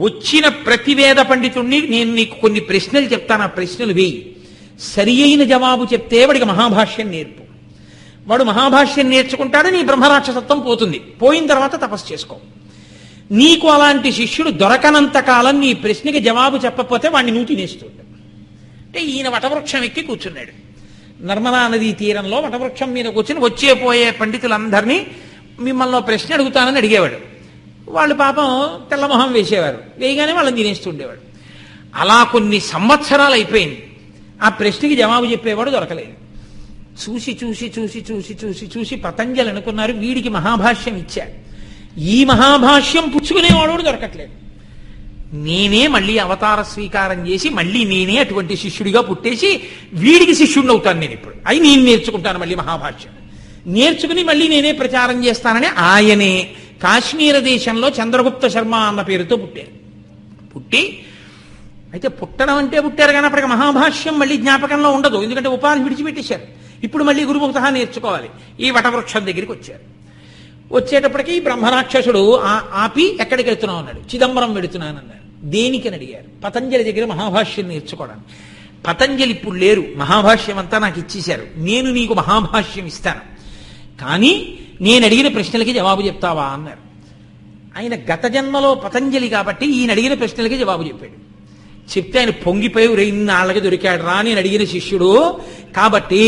వచ్చిన ప్రతి వేద పండితుణ్ణి నేను నీకు కొన్ని ప్రశ్నలు చెప్తాను, ఆ ప్రశ్నలు వేయి. సరి అయిన జవాబు చెప్తే వాడికి మహాభాష్యం నేర్పు. వాడు మహాభాష్యం నేర్చుకుంటాడు, నీ బ్రహ్మరాక్షసత్వం పోతుంది. పోయిన తర్వాత తపస్సు చేసుకో. నీకు అలాంటి శిష్యుడు దొరకనంత కాలం నీ ప్రశ్నకి జవాబు చెప్పకపోతే వాడిని నువ్వు తినేస్తుంటాడు. అంటే ఈయన వటవృక్షం ఎక్కి కూర్చున్నాడు. నర్మదా నదీ తీరంలో వటవృక్షం మీద కూర్చుని వచ్చే పోయే పండితులందరినీ మిమ్మల్ని ప్రశ్న అడుగుతానని అడిగేవాడు. వాళ్ళు పాపం తెల్లమొహం వేసేవారు, వేయగానే వాళ్ళని తినేస్తుండేవాడు. అలా కొన్ని సంవత్సరాలు అయిపోయింది. ఆ ప్రశ్నకి జవాబు చెప్పేవాడు దొరకలేదు. చూసి చూసి చూసి చూసి చూసి చూసి పతంజలి అనుకున్నారు వీడికి మహాభాష్యం ఇచ్చాడు, ఈ మహాభాష్యం పుచ్చుకునేవాడు దొరకట్లేదు. నేనే మళ్ళీ అవతార స్వీకారం చేసి మళ్ళీ నేనే అటువంటి శిష్యుడిగా పుట్టేసి వీడికి శిష్యుడిని అవుతాను. నేను ఇప్పుడు అయి నేను నేర్చుకుంటాను మళ్ళీ మహాభాష్యం, నేర్చుకుని మళ్ళీ నేనే ప్రచారం చేస్తానని ఆయనే కాశ్మీర దేశంలో చంద్రగుప్త శర్మ అన్న పేరుతో పుట్టారు. పుట్టి అయితే పుట్టడం అంటే పుట్టారు కానీ అప్పటికి మహాభాష్యం మళ్ళీ జ్ఞాపకంలో ఉండదు, ఎందుకంటే ఉపాధి విడిచిపెట్టేశారు. ఇప్పుడు మళ్ళీ గురుముఖత నేర్చుకోవాలి. ఈ వటవృక్షం దగ్గరికి వచ్చారు. వచ్చేటప్పటికి బ్రహ్మరాక్షసుడు ఆపి ఎక్కడికి వెళ్తున్నావు అన్నాడు. చిదంబరం వెడుతున్నాను అన్నాడు. దేనికని అడిగారు. పతంజలి దగ్గర మహాభాష్యం నేర్చుకోవడానికి. పతంజలి ఇప్పుడు లేరు, మహాభాష్యం అంతా నాకు ఇచ్చేశారు, నేను నీకు మహాభాష్యం ఇస్తాను, కానీ నేను అడిగిన ప్రశ్నలకి జవాబు చెప్తావా అన్నారు. ఆయన గత జన్మలో పతంజలి కాబట్టి ఈయన అడిగిన ప్రశ్నలకి జవాబు చెప్పాడు. చెప్తే ఆయన పొంగిపోయి ఇన్నాళ్ళకి దొరికాడు రా నేను అడిగిన శిష్యుడు, కాబట్టి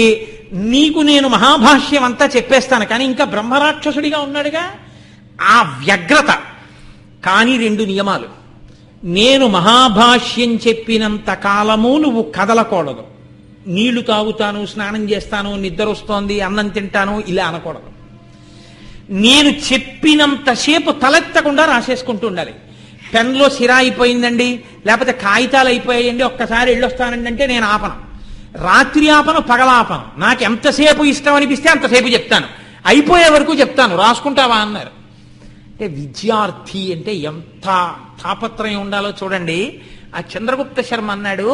నీకు నేను మహాభాష్యం అంతా చెప్పేస్తాను, కానీ ఇంకా బ్రహ్మరాక్షసుడిగా ఉన్నాడుగా ఆ వ్యగ్రత. కానీ 2 నియమాలు. నేను మహాభాష్యం చెప్పినంత కాలము నువ్వు కదలకూడదు. నీళ్లు తాగుతాను, స్నానం చేస్తాను, నిద్ర వస్తోంది, అన్నం తింటాను ఇలా అనకూడదు. నేను చెప్పినంతసేపు తలెత్తకుండా రాసేసుకుంటూ ఉండాలి. పెన్లో సిరా అయిపోయిందండి, లేకపోతే కాగితాలు అయిపోయాయండి, ఒక్కసారి వెళ్ళొస్తానండి అంటే నేను ఆపను. రాత్రి ఆపను, పగలాపను. నాకు ఎంతసేపు ఇష్టం అనిపిస్తే అంతసేపు చెప్తాను, అయిపోయే వరకు చెప్తాను. రాసుకుంటావా అన్నారు. అంటే విద్యార్థి అంటే ఎంత తాపత్రయం ఉండాలో చూడండి. ఆ చంద్రగుప్త శర్మ అన్నాడు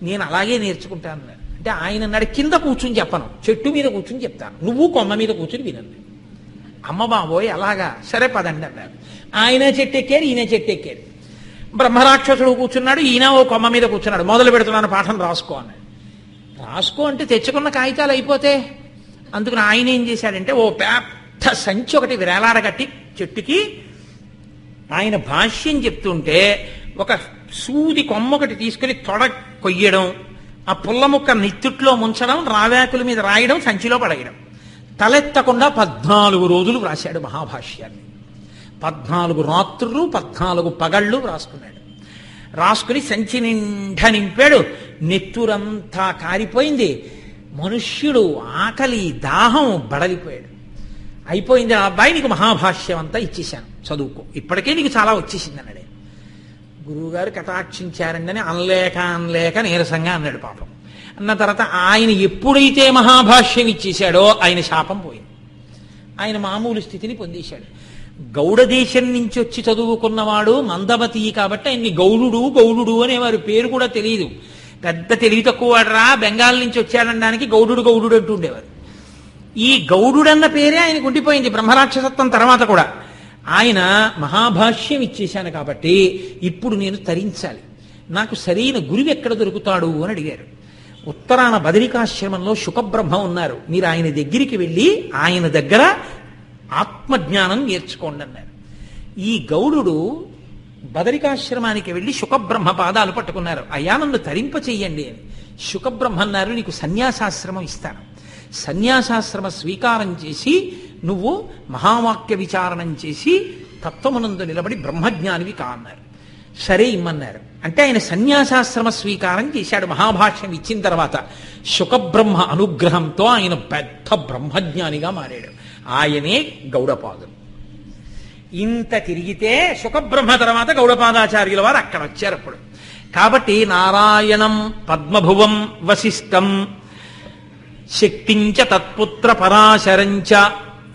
నేను అలాగే నేర్చుకుంటాను అన్నాడు. అంటే ఆయన అన్నాడు కింద కూర్చుని చెప్పను, చెట్టు మీద కూర్చుని చెప్తాను, నువ్వు కొమ్మ మీద కూర్చుని వినండి. అమ్మ బాబోయ్ అలాగా, సరే పదండి అన్నారు. ఆయన చెట్టు ఎక్కారు, ఈయన చెట్టు ఎక్కారు. బ్రహ్మరాక్షసుడు కూర్చున్నాడు, ఈయన ఓ కొమ్మ మీద కూర్చున్నాడు. మొదలు పెడుతున్నాను పాఠం, రాసుకో అన్నాడు. రాసుకో అంటే తెచ్చుకున్న కాగితాలు అయిపోతే, అందుకని ఆయన ఏం చేశాడంటే ఓ పెద్ద సంచి ఒకటి విరాలాడగట్టి చెట్టుకి ఆయన భాష్యం చెప్తుంటే ఒక సూది కొమ్మ ఒకటి తీసుకుని తొడ కొయ్యడం, ఆ పుల్ల ముక్క నిత్తుట్లో ముంచడం, రావేకుల మీద రాయడం, సంచిలో పడేయడం. తలెత్తకుండా 14 రోజులు రాశాడు మహాభాష్యాన్ని. 14 రాత్రులు 14 పగళ్ళు రాసుకున్నాడు. రాసుకుని సంచి నిండా నింపాడు. నెత్తురంతా కారిపోయింది. మనుష్యుడు ఆకలి దాహం బడలిపోయాడు. అయిపోయింది అబ్బాయి, నీకు మహాభాష్యం అంతా ఇచ్చేశాను, చదువుకో, ఇప్పటికే నీకు చాలా వచ్చేసింది అన్నాడు. గురువుగారు కటాక్షించారండి అనలేక నీరసంగా అన్నాడు. పాపం అన్న తర్వాత ఆయన ఎప్పుడైతే మహాభాష్యం ఇచ్చేశాడో ఆయన శాపం పోయింది. ఆయన మామూలు స్థితిని పొందేశాడు. గౌడ దేశం నుంచి వచ్చి చదువుకున్నవాడు మందమతి కాబట్టి ఆయన్ని గౌడుడు అనేవారు. పేరు కూడా తెలియదు, పెద్ద తెలివి తక్కువ వాడరా, బెంగాల్ నుంచి వచ్చాడనడానికి గౌడుడు అంటుండేవారు. ఈ గౌడుడన్న పేరే ఆయనకు ఉండిపోయింది బ్రహ్మరాక్షసత్వం తర్వాత కూడా. ఆయన మహాభాష్యం ఇచ్చేశాను కాబట్టి ఇప్పుడు నేను తరించాలి, నాకు సరైన గురువు ఎక్కడ దొరుకుతాడు అని అడిగారు. ఉత్తరాన బదరికాశ్రమంలో శుకబ్రహ్మ ఉన్నారు, మీరు ఆయన దగ్గరికి వెళ్ళి ఆయన దగ్గర ఆత్మజ్ఞానం నేర్చుకోండి అన్నారు. ఈ గౌడుడు బదరికాశ్రమానికి వెళ్ళి శుకబ్రహ్మ పాదాలు పట్టుకున్నారు. అయ్యా నన్ను తరింప చెయ్యండి అని. శుకబ్రహ్మ అన్నారు నీకు సన్యాసాశ్రమం ఇస్తాను, సన్యాసాశ్రమ స్వీకారం చేసి నువ్వు మహావాక్య విచారణం చేసి తత్వమునందు నిలబడి బ్రహ్మజ్ఞానివి కా అన్నారు. సరే ఇమ్మన్నారు. అంటే ఆయన సన్యాసాశ్రమ స్వీకారం చేశాడు. మహాభాష్యం ఇచ్చిన తర్వాత శుకబ్రహ్మ అనుగ్రహంతో ఆయన పెద్ద బ్రహ్మజ్ఞానిగా మారాడు. ఆయనే గౌడపాదులు. ఇంత తిరిగితే శుకబ్రహ్మ తర్వాత గౌడపాదాచార్యుల వారు అక్కడ వచ్చారు అప్పుడు. కాబట్టి నారాయణం పద్మభువం వశిష్టం శక్తించ తత్పుత్ర పరాశరంచ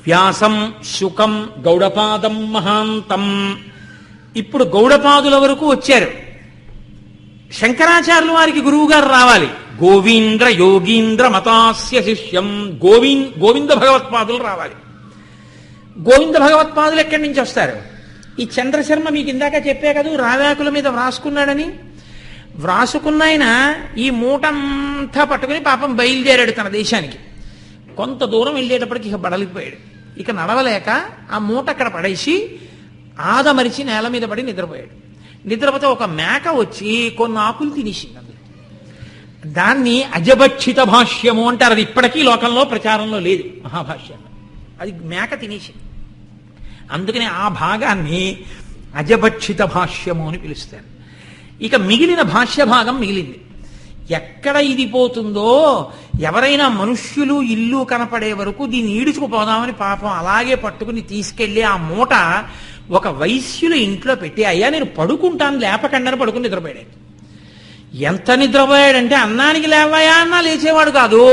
వ్యాసం శుకం గౌడపాదం మహాంతం. ఇప్పుడు గౌడపాదుల వరకు వచ్చారు. శంకరాచార్యుల వారికి గురువు గారు రావాలి. గోవింద్ర యోగీంద్ర మతాస్య శిష్యం గోవింద భగవత్పాదులు రావాలి. గోవింద భగవత్పాదులు ఎక్కడి నుంచి వస్తారు? ఈ చంద్రశర్మ మీకు ఇందాక చెప్పే కదా రావాకుల మీద వ్రాసుకున్నాడని. వ్రాసుకున్న ఆయన ఈ మూటంతా పట్టుకుని పాపం బయలుదేరాడు తన దేశానికి. కొంత దూరం వెళ్ళేటప్పటికి ఇక బడలిపోయాడు. ఇక నడవలేక ఆ మూట అక్కడ పడేసి ఆదమరిచి నేల మీద పడి నిద్రపోయాడు. నిద్రపోతే ఒక మేక వచ్చి కొన్ని ఆకులు తినేసింది. అందులో దాన్ని అజభక్షిత భాష్యము అంటారు. అది ఇప్పటికీ లోకంలో ప్రచారంలో లేదు మహాభాష్యంలో. అది మేక తినేసింది. అందుకని ఆ భాగాన్ని అజభక్షిత భాష్యము అని పిలుస్తారు. ఇక మిగిలిన భాష్య భాగం మిగిలింది. ఎక్కడ ఇది పోతుందో, ఎవరైనా మనుష్యులు ఇల్లు కనపడే వరకు దీన్ని ఈడుచుకుపోదామని పాపం అలాగే పట్టుకుని తీసుకెళ్లి ఆ మూట ఒక వైశ్యుల ఇంట్లో పెట్టి, అయ్యా నేను పడుకుంటాను లేపకండని పడుకుని నిద్రపోయాడు. ఎంత నిద్రపోయాడంటే అన్నానికి లేవయా అన్నా లేచేవాడు కాదు.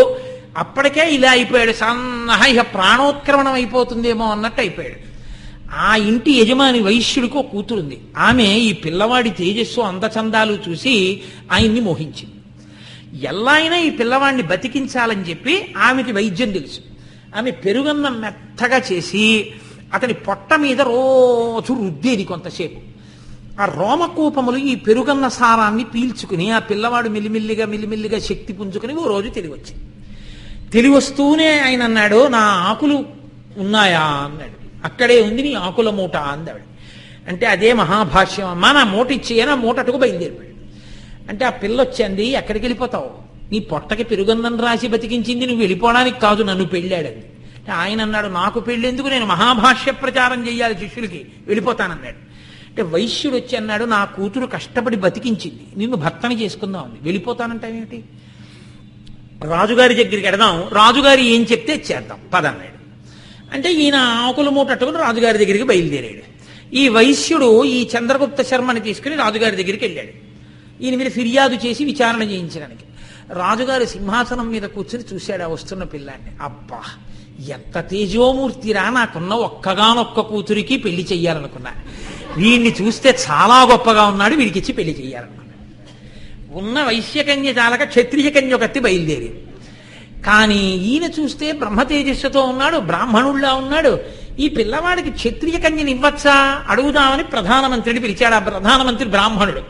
అప్పటికే ఇలా అయిపోయాడు. సన్నహ ఇక ప్రాణోత్క్రమణం అయిపోతుందేమో అన్నట్టు అయిపోయాడు. ఆ ఇంటి యజమాని వైశ్యుడికి ఒక కూతురుంది. ఆమె ఈ పిల్లవాడి తేజస్సు అందచందాలు చూసి ఆయన్ని మోహించింది. ఎలా అయినా ఈ పిల్లవాడిని బతికించాలని చెప్పి ఆమెకి వైద్యం తెలుసు. ఆమె పెరుగన్నం మెత్తగా చేసి అతని పొట్ట మీద రోజు రుద్దేది కొంతసేపు. ఆ రోమకూపములు ఈ పెరుగన్న సారాన్ని పీల్చుకుని ఆ పిల్లవాడు మెల్లిమెల్లిగా శక్తి పుంజుకుని ఓ రోజు తెలివచ్చింది. తెలివస్తూనే ఆయన అన్నాడు, నా ఆకులు ఉన్నాయా అన్నాడు. అక్కడే ఉంది నీ ఆకుల మూట అందాడు. అంటే అదే మహాభాష్యం అమ్మా, నా మూట ఇచ్చేయని ఆ మూటటుకు బయలుదేరిపోయాడు. అంటే ఆ పిల్ల వచ్చింది, ఎక్కడికి వెళ్ళిపోతావు? నీ పొట్టకి పెరుగన్నం రాసి బతికించింది నువ్వు వెళ్ళిపోవడానికి కాదు, నన్ను పెళ్ళాడండి. ఆయన అన్నాడు, నాకు పెళ్ళెందుకు, నేను మహాభాష్య ప్రచారం చేయాలి శిష్యులకి, వెళ్ళిపోతానన్నాడు. అంటే వైశ్యుడు వచ్చి అన్నాడు, నా కూతురు కష్టపడి బతికించింది, నిన్ను భర్తని చేసుకుందాం అంది, వెళ్ళిపోతానంటావేమిటి? రాజుగారి దగ్గరికి వెడదాం, రాజుగారి ఏం చెప్తే చేద్దాం పదన్నాడు. అంటే ఈయన ఆకుల మూటట్టుకుని రాజుగారి దగ్గరికి బయలుదేరాడు. ఈ వైశ్యుడు ఈ చంద్రగుప్త శర్మని తీసుకుని రాజుగారి దగ్గరికి వెళ్ళాడు. ఈయన మీద ఫిర్యాదు చేసి విచారణ చేయించడానికి. రాజుగారి సింహాసనం మీద కూర్చుని చూశాడు ఆ వస్తున్న పిల్లాన్ని. అబ్బా ఎంత తేజోమూర్తిరా, నాకున్న ఒక్కగానొక్క కూతురికి పెళ్లి చెయ్యాలనుకున్నా, వీడిని చూస్తే చాలా గొప్పగా ఉన్నాడు, వీడికిచ్చి పెళ్లి చెయ్యాలనుకున్నా. ఉన్న వైశ్యకన్య చాలక క్షత్రియ కన్య ఒకటి బయలుదేరి. కానీ ఈయన చూస్తే బ్రహ్మ తేజస్సుతో ఉన్నాడు, బ్రాహ్మణుల్లా ఉన్నాడు. ఈ పిల్లవాడికి క్షత్రియ కన్యని ఇవ్వచ్చా అడుగుదామని ప్రధానమంత్రిని పిలిచాడు. ఆ ప్రధానమంత్రి బ్రాహ్మణుడు.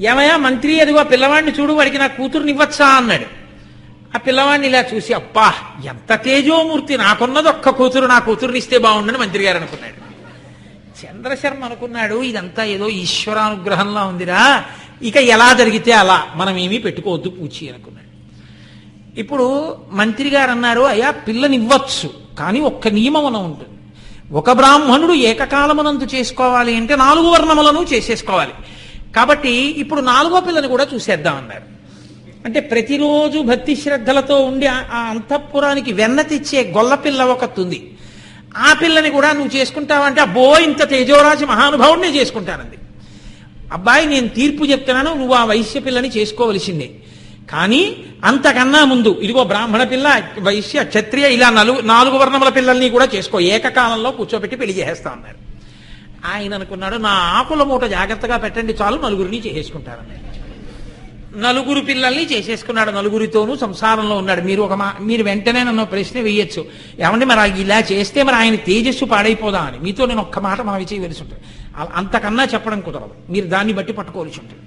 ఏమయ్యా మంత్రి, అదిగో పిల్లవాడిని చూడు, వాడికి నా కూతురుని ఇవ్వచ్చా అన్నాడు. ఆ పిల్లవాడిని ఇలా చూసి, అబ్బా ఎంత తేజోమూర్తి, నాకున్నది ఒక్క కూతురు, నా కూతురుని ఇస్తే బాగుండని మంత్రి గారు అనుకున్నాడు. చంద్రశర్మ అనుకున్నాడు, ఇదంతా ఏదో ఈశ్వరానుగ్రహంలా ఉందిరా, ఇక ఎలా జరిగితే అలా, మనం ఏమీ పెట్టుకోవద్దు పూచి అనుకున్నాడు. ఇప్పుడు మంత్రి గారు అన్నారు, అయ్యా పిల్లనివ్వచ్చు, కానీ ఒక్క నియమం ఉంటుంది. ఒక బ్రాహ్మణుడు ఏకకాలమునందు చేసుకోవాలి అంటే 4 వర్ణములను చేసేసుకోవాలి. కాబట్టి ఇప్పుడు 4వ పిల్లని కూడా చూసేద్దామన్నారు. అంటే ప్రతిరోజు భక్తి శ్రద్ధలతో ఉండి ఆ అంతఃపురానికి వెన్న తెచ్చే గొల్ల పిల్ల ఒకటి ఉంది. ఆ పిల్లని కూడా నువ్వు చేసుకుంటావంటే, అబ్బో ఇంత తేజోరాజు మహానుభావుడిని చేసుకుంటానంది. అబ్బాయి నేను తీర్పు చెప్తున్నాను, నువ్వు ఆ వైశ్య పిల్లని చేసుకోవలసిందే. కానీ అంతకన్నా ముందు ఇదిగో బ్రాహ్మణ పిల్ల, వైశ్య, క్షత్రియ ఇలా 4 వర్ణముల పిల్లల్ని కూడా చేసుకో, ఏకకాలంలో కూర్చోబెట్టి పెళ్లి చేసేస్తా అన్నారు. ఆయన అనుకున్నాడు, నా ఆకుల మూట జాగ్రత్తగా పెట్టండి చాలు, 4గురిని చేసేసుకుంటారన్నాడు. 4 పిల్లల్ని చేసేసుకున్నాడు. 4గురితోనూ సంసారంలో ఉన్నాడు. మీరు వెంటనే నన్ను ప్రశ్న వేయొచ్చు, ఏమంటే మరి ఇలా చేస్తే మరి ఆయన తేజస్సు పాడైపోదా అని. మీతో నేను ఒక్క మాట మనవి చేయవలసి ఉంటుంది. అంతకన్నా చెప్పడం కుదరదు, మీరు దాన్ని బట్టి పట్టుకోవలసి ఉంటుంది.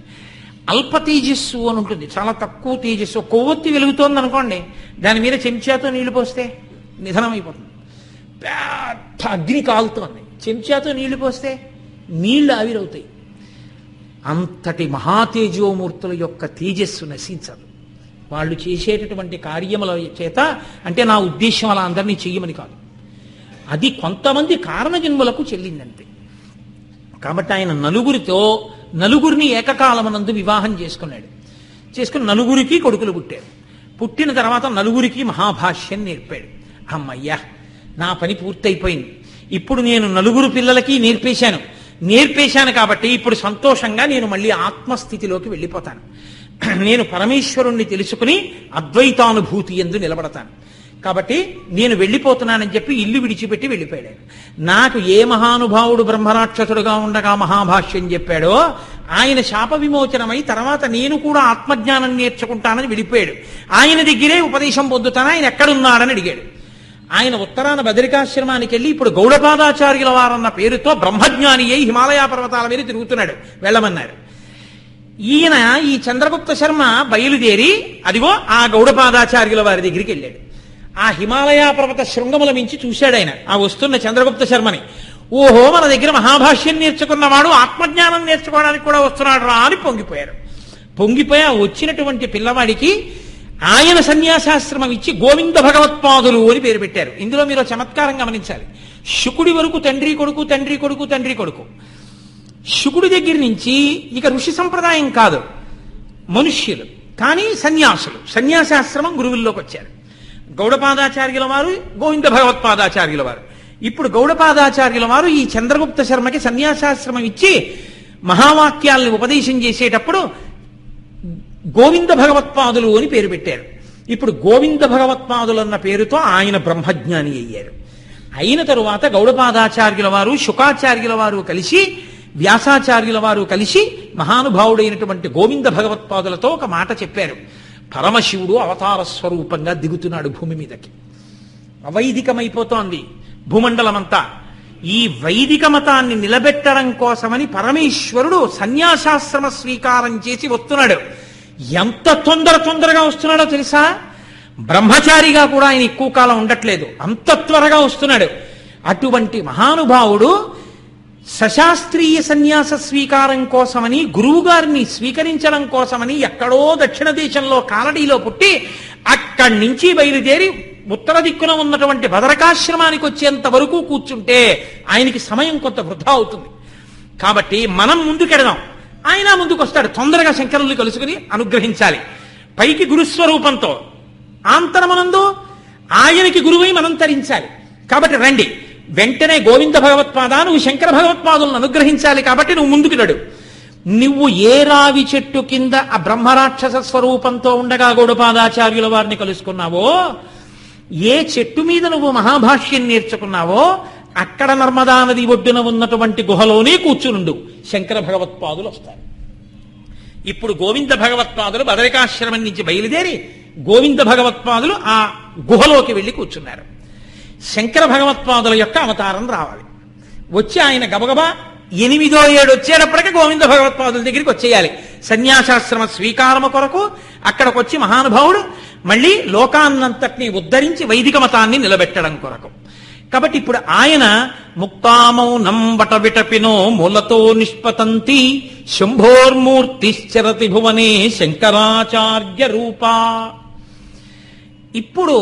అల్ప తేజస్సు అని ఉంటుంది, చాలా తక్కువ తేజస్సు. కొవ్వొత్తి వెలుగుతోంది అనుకోండి, దాని మీద చెంచాతో నీళ్లు పోస్తే నిధనం అయిపోతుంది. పెద్ద అగ్ని కాలుతోంది, చెంచాతో నీళ్లు పోస్తే నీళ్లు ఆవిరవుతాయి. అంతటి మహాతేజోమూర్తుల యొక్క తేజస్సు నశించదు. వాళ్ళు చేసేటటువంటి కార్యముల చేత, అంటే నా ఉద్దేశం అలా అందరినీ చెయ్యమని కాదు, అది కొంతమంది కారణజన్ములకు చెల్లిందంతే. కాబట్టి ఆయన 4గురిని ఏకకాలమునందు వివాహం చేసుకున్నాడు. చేసుకుని 4గురికి కొడుకులు పుట్టారు. పుట్టిన తర్వాత 4గురికి మహాభాష్యం నేర్పాడు. అమ్మయ్యా నా పని పూర్తయిపోయింది, ఇప్పుడు నేను 4 పిల్లలకి నేర్పేశాను కాబట్టి ఇప్పుడు సంతోషంగా నేను మళ్ళీ ఆత్మస్థితిలోకి వెళ్ళిపోతాను. నేను పరమేశ్వరుణ్ణి తెలుసుకుని అద్వైతానుభూతి యందు నిలబడతాను. కాబట్టి నేను వెళ్ళిపోతున్నానని చెప్పి ఇల్లు విడిచిపెట్టి వెళ్ళిపోయాడు ఆయన. నాకు ఏ మహానుభావుడు బ్రహ్మరాక్షసుడుగా ఉండగా మహాభాష్యం చెప్పాడో ఆయన శాప విమోచనమై తర్వాత నేను కూడా ఆత్మజ్ఞానం నేర్చుకుంటానని వెళ్ళిపోయాడు. ఆయన దగ్గరే ఉపదేశం పొందుతాను, ఆయన ఎక్కడున్నాడని అడిగాడు. ఆయన ఉత్తరాన బదరికాశ్రమానికి వెళ్ళి ఇప్పుడు గౌడపాదాచార్యుల వారన్న పేరుతో బ్రహ్మజ్ఞాని అయి హిమాలయ పర్వతాల మీద తిరుగుతున్నాడు, వెళ్ళమన్నారు. ఈయన ఈ చంద్రగుప్త శర్మ బయలుదేరి అదిగో ఆ గౌడపాదాచార్యుల వారి దగ్గరికి వెళ్ళాడు. ఆ హిమాలయ పర్వత శృంగముల మించి చూశాడు ఆయన ఆ వస్తున్న చంద్రగుప్త శర్మని. ఓహో, మన దగ్గర మహాభాష్యం నేర్చుకున్నవాడు ఆత్మజ్ఞానం నేర్చుకోవడానికి కూడా వస్తున్నాడు రా అని పొంగిపోయారు. పొంగిపోయి ఆ వచ్చినటువంటి పిల్లవాడికి ఆయన సన్యాసాశ్రమం ఇచ్చి గోవింద భగవత్పాదులు అని పేరు పెట్టారు. ఇందులో మీరు చమత్కారం గమనించాలి. శుకుడి వరకు తండ్రి కొడుకు, తండ్రి కొడుకు, తండ్రి కొడుకు. శుకుడి దగ్గర నుంచి ఇక ఋషి సంప్రదాయం కాదు, మనుష్యులు కానీ సన్యాసులు, సన్యాసాశ్రమం గురువుల్లోకి వచ్చారు. గౌడపాదాచార్యుల వారు, గోవింద భగవత్పాదాచార్యుల వారు. ఇప్పుడు గౌడపాదాచార్యుల వారు ఈ చంద్రగుప్త శర్మకి సన్యాసాశ్రమం ఇచ్చి మహావాక్యాలను ఉపదేశం చేసేటప్పుడు గోవింద భగవత్పాదులు అని పేరు పెట్టారు. ఇప్పుడు గోవింద భగవత్పాదులు అన్న పేరుతో ఆయన బ్రహ్మజ్ఞాని అయ్యారు. అయిన తరువాత గౌడపాదాచార్యుల వారు, శుకాచార్యుల వారు కలిసి, వ్యాసాచార్యుల వారు కలిసి మహానుభావుడైనటువంటి గోవింద భగవత్పాదులతో ఒక మాట చెప్పారు. పరమశివుడు అవతార స్వరూపంగా దిగుతున్నాడు భూమి మీదకి. అవైదికమైపోతోంది భూమండలమంతా. ఈ వైదిక మతాన్ని నిలబెట్టడం కోసమని పరమేశ్వరుడు సన్యాసాశ్రమ స్వీకారం చేసి వస్తున్నాడు. ఎంత తొందరగా వస్తున్నాడో తెలుసా? బ్రహ్మచారిగా కూడా ఆయన ఎక్కువ కాలం ఉండట్లేదు, అంత త్వరగా వస్తున్నాడు. అటువంటి మహానుభావుడు సశాస్త్రీయ సన్యాస స్వీకారం కోసమని, గురువు గారిని స్వీకరించడం కోసమని ఎక్కడో దక్షిణ దేశంలో కాలడీలో పుట్టి అక్కడి నుంచి బయలుదేరి ఉత్తర దిక్కున ఉన్నటువంటి బదరకాశ్రమానికి వచ్చేంత వరకు కూర్చుంటే ఆయనకి సమయం కొంత వృధా అవుతుంది. కాబట్టి మనం ముందుకెడదాం, ఆయన ముందుకు వస్తాడు. తొందరగా శంకరుల్ని కలుసుకుని అనుగ్రహించాలి. పైకి గురుస్వరూపంతో, ఆంతరమనందు ఆయనకి గురువై మనం తరించాలి. కాబట్టి రండి, వెంటనే గోవింద భగవత్పాద, నువ్వు శంకర భగవత్పాదులను అనుగ్రహించాలి. కాబట్టి నువ్వు ముందుకు నడు. నువ్వు ఏ రావి చెట్టు కింద ఆ బ్రహ్మరాక్షస స్వరూపంతో ఉండగా గౌడపాదాచార్యుల వారిని కలుసుకున్నావో, ఏ చెట్టు మీద నువ్వు మహాభాష్యం నేర్చుకున్నావో అక్కడ నర్మదా నది ఒడ్డున ఉన్నటువంటి గుహలోనే కూర్చునుండు, శంకర భగవత్పాదులు వస్తారు. ఇప్పుడు గోవింద భగవత్పాదులు బదరికాశ్రమం నుంచి బయలుదేరి గోవింద భగవత్పాదులు ఆ గుహలోకి వెళ్ళి కూర్చున్నారు. శంకర భగవత్పాదుల యొక్క అవతారం రావాలి. వచ్చి ఆయన గబగబా 8వ 7 వచ్చేటప్పటికీ గోవింద భగవత్పాదుల దగ్గరికి వచ్చేయాలి. సన్యాసాశ్రమ స్వీకారము కొరకు అక్కడికి వచ్చి మహానుభావుడు మళ్ళీ లోకాన్నంతటినీ ఉద్ధరించి వైదిక మతాన్ని నిలబెట్టడం కొరకు. కాబట్టి ఇప్పుడు ఆయన ముక్తామౌనం వటవిటపినో మూలతో నిష్పతంతి శంభోర్మూర్తిశ్చరతి భువనే శంకరాచార్య రూపా. ఇప్పుడు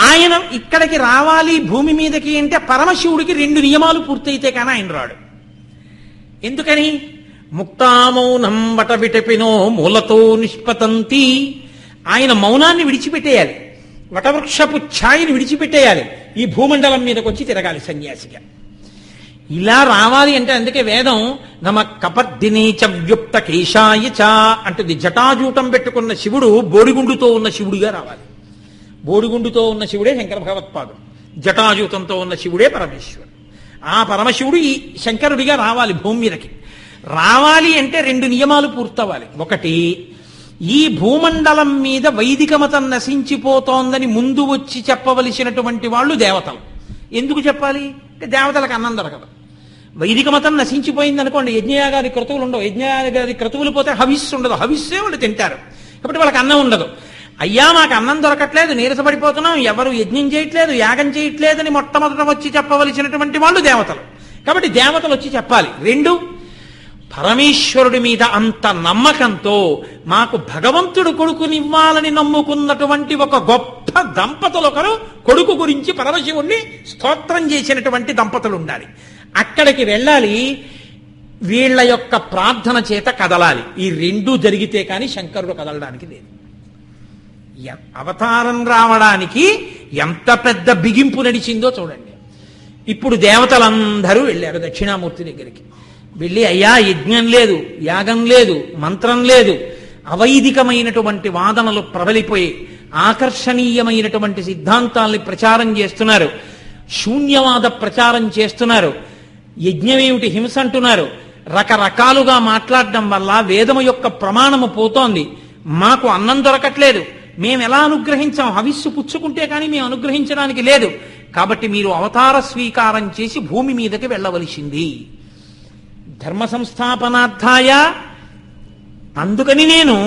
ఆయన ఇక్కడికి రావాలి భూమి మీదకి అంటే పరమశివుడికి 2 నియమాలు పూర్తయితే కానీ ఆయన రాడు. ఎందుకని? ముక్తామౌనం వటవిటపినో మూలతో నిష్పతంతి. ఆయన మౌనాన్ని విడిచిపెట్టేయాలి, వటవృక్షపు ఛాయని విడిచిపెట్టేయాలి, ఈ భూమండలం మీదకి వచ్చి తిరగాలి సన్యాసిగా. ఇలా రావాలి అంటే అందుకే వేదం నమ కపర్దినీ చ వ్యుక్త కేశాయ చ అంటుంది. జటాజూటం పెట్టుకున్న శివుడు బోడిగుండుతో ఉన్న శివుడిగా రావాలి. బోడిగుండుతో ఉన్న శివుడే శంకర భగవత్పాదుడు, జటాజూతంతో ఉన్న శివుడే పరమేశ్వరుడు. ఆ పరమశివుడు ఈ శంకరుడిగా రావాలి భూమి మీదకి. రావాలి అంటే 2 నియమాలు పూర్తవ్వాలి. ఒకటి, ఈ భూమండలం మీద వైదిక మతం నశించిపోతోందని ముందు వచ్చి చెప్పవలసినటువంటి వాళ్ళు దేవతలు. ఎందుకు చెప్పాలి అంటే దేవతలకు అన్నం దొరకదు. వైదిక మతం నశించిపోయింది అనుకోండి, యజ్ఞయాగాది క్రతువులు ఉండవు. యజ్ఞయాగాది క్రతువులు పోతే హవిస్సు ఉండదు, హవిస్సే వాళ్ళు తింటారు. కాబట్టి వాళ్ళకి అన్నం ఉండదు. అయ్యా మాకు అన్నం దొరకట్లేదు, నీరసపడిపోతున్నాం, ఎవరు యజ్ఞం చేయట్లేదు, యాగం చేయట్లేదని మొట్టమొదట వచ్చి చెప్పవలసినటువంటి వాళ్ళు దేవతలు. కాబట్టి దేవతలు వచ్చి చెప్పాలి. 2, పరమేశ్వరుడి మీద అంత నమ్మకంతో మాకు భగవంతుడు కొడుకునివ్వాలని నమ్ముకున్నటువంటి ఒక గొప్ప దంపతులు ఒకరు కొడుకు గురించి పరమశివుణ్ణి స్తోత్రం చేసినటువంటి దంపతులు ఉండాలి. అక్కడికి వెళ్ళాలి, వీళ్ళ యొక్క ప్రార్థన చేత కదలాలి. ఈ 2 జరిగితే కానీ శంకరుడు కదలడానికి లేదు. అవతారం రావడానికి ఎంత పెద్ద బిగింపు నడిచిందో చూడండి. ఇప్పుడు దేవతలందరూ వెళ్ళారు దక్షిణామూర్తి దగ్గరికి. వెళ్ళి అయ్యా యజ్ఞం లేదు, యాగం లేదు, మంత్రం లేదు, అవైదికమైనటువంటి వాదనలు ప్రబలిపోయి ఆకర్షణీయమైనటువంటి సిద్ధాంతాల్ని ప్రచారం చేస్తున్నారు, శూన్యవాద ప్రచారం చేస్తున్నారు, యజ్ఞమేమిటి హింస అంటున్నారు. రకరకాలుగా మాట్లాడడం వల్ల వేదము యొక్క ప్రమాణము పోతోంది. మాకు అన్నం దొరకట్లేదు, మేము ఎలా అనుగ్రహించాం? హవిస్సు పుచ్చుకుంటే కానీ మేము అనుగ్రహించడానికి లేదు. కాబట్టి మీరు అవతార స్వీకారం చేసి భూమి మీదకి వెళ్ళవలసింది. ధర్మ సంస్థాపనార్థాయ, అందుకని నేను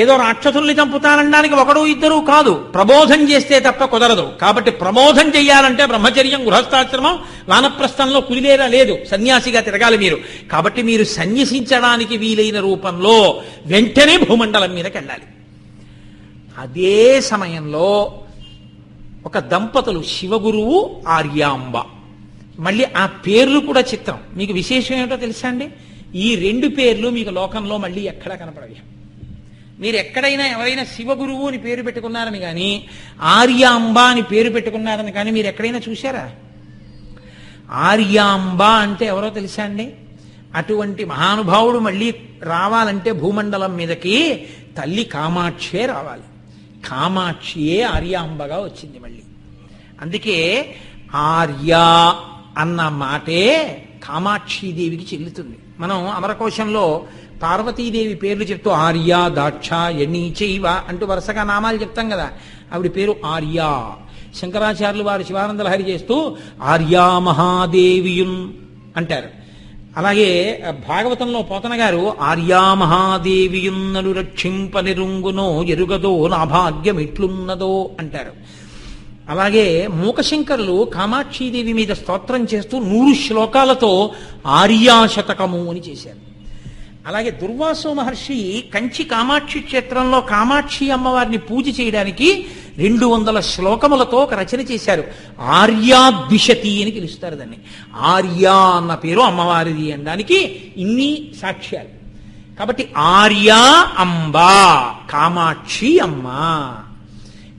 ఏదో రాక్షసుల్ని చంపుతానడానికి ఒకడు ఇద్దరు కాదు, ప్రబోధం చేస్తే తప్ప కుదరదు. కాబట్టి ప్రబోధం చెయ్యాలంటే బ్రహ్మచర్యం, గృహస్థాశ్రమం, వానప్రస్థంలో కుదిలేరా లేదు, సన్యాసిగా తిరగాలి మీరు. కాబట్టి మీరు సన్యసించడానికి వీలైన రూపంలో వెంటనే భూమండలం మీదకి వెళ్ళాలి. అదే సమయంలో ఒక దంపతులు, శివగురువు, ఆర్యాంబ, మళ్ళీ ఆ పేర్లు కూడా చిత్రం. మీకు విశేషం ఏమిటో తెలుసా అండి? ఈ రెండు పేర్లు మీకు లోకంలో మళ్ళీ ఎక్కడా కనపడవి. మీరు ఎక్కడైనా ఎవరైనా శివగురువు అని పేరు పెట్టుకున్నారని కానీ, ఆర్యాంబ అని పేరు పెట్టుకున్నారని కానీ మీరు ఎక్కడైనా చూశారా? ఆర్యాంబ అంటే ఎవరో తెలుసా అండి? అటువంటి మహానుభావుడు మళ్ళీ రావాలంటే భూమండలం మీదకి తల్లి కామాక్షే రావాలి. కామాక్షియే ఆర్యాంబగా వచ్చింది మళ్ళీ. అందుకే ఆర్య అన్న మాటే కామాక్షీదేవికి చెల్లుతుంది. మనం అమరకోశంలో పార్వతీదేవి పేర్లు చెప్తూ ఆర్య, దాక్ష, యణి, చైవ అంటూ వరుసగా నామాలు చెప్తాం కదా. ఆవిడ పేరు ఆర్య. శంకరాచార్యులు వారు శివానంద లహరి చేస్తూ ఆర్యా మహాదేవియున్ అంటారు. అలాగే భాగవతంలో పోతన గారు ఆర్యా మహాదేవియున్నను రక్షింపనిరుంగునో ఎరుగదో నా భాగ్యం ఎట్లున్నదో అంటారు. అలాగే మూకశంకరులు కామాక్షీదేవి మీద స్తోత్రం చేస్తూ 100 శ్లోకాలతో ఆర్యాశతకము అని చేశారు. అలాగే దుర్వాసో మహర్షి కంచి కామాక్షి క్షేత్రంలో కామాక్షి అమ్మవారిని పూజ చేయడానికి 200 శ్లోకములతో ఒక రచన చేశారు. ఆర్యాద్విషతి అని పిలుస్తారు దాన్ని. ఆర్య అన్న పేరు అమ్మవారిది అనడానికి ఇన్ని సాక్ష్యాలు. కాబట్టి ఆర్య అంబ, కామాక్షి అమ్మ.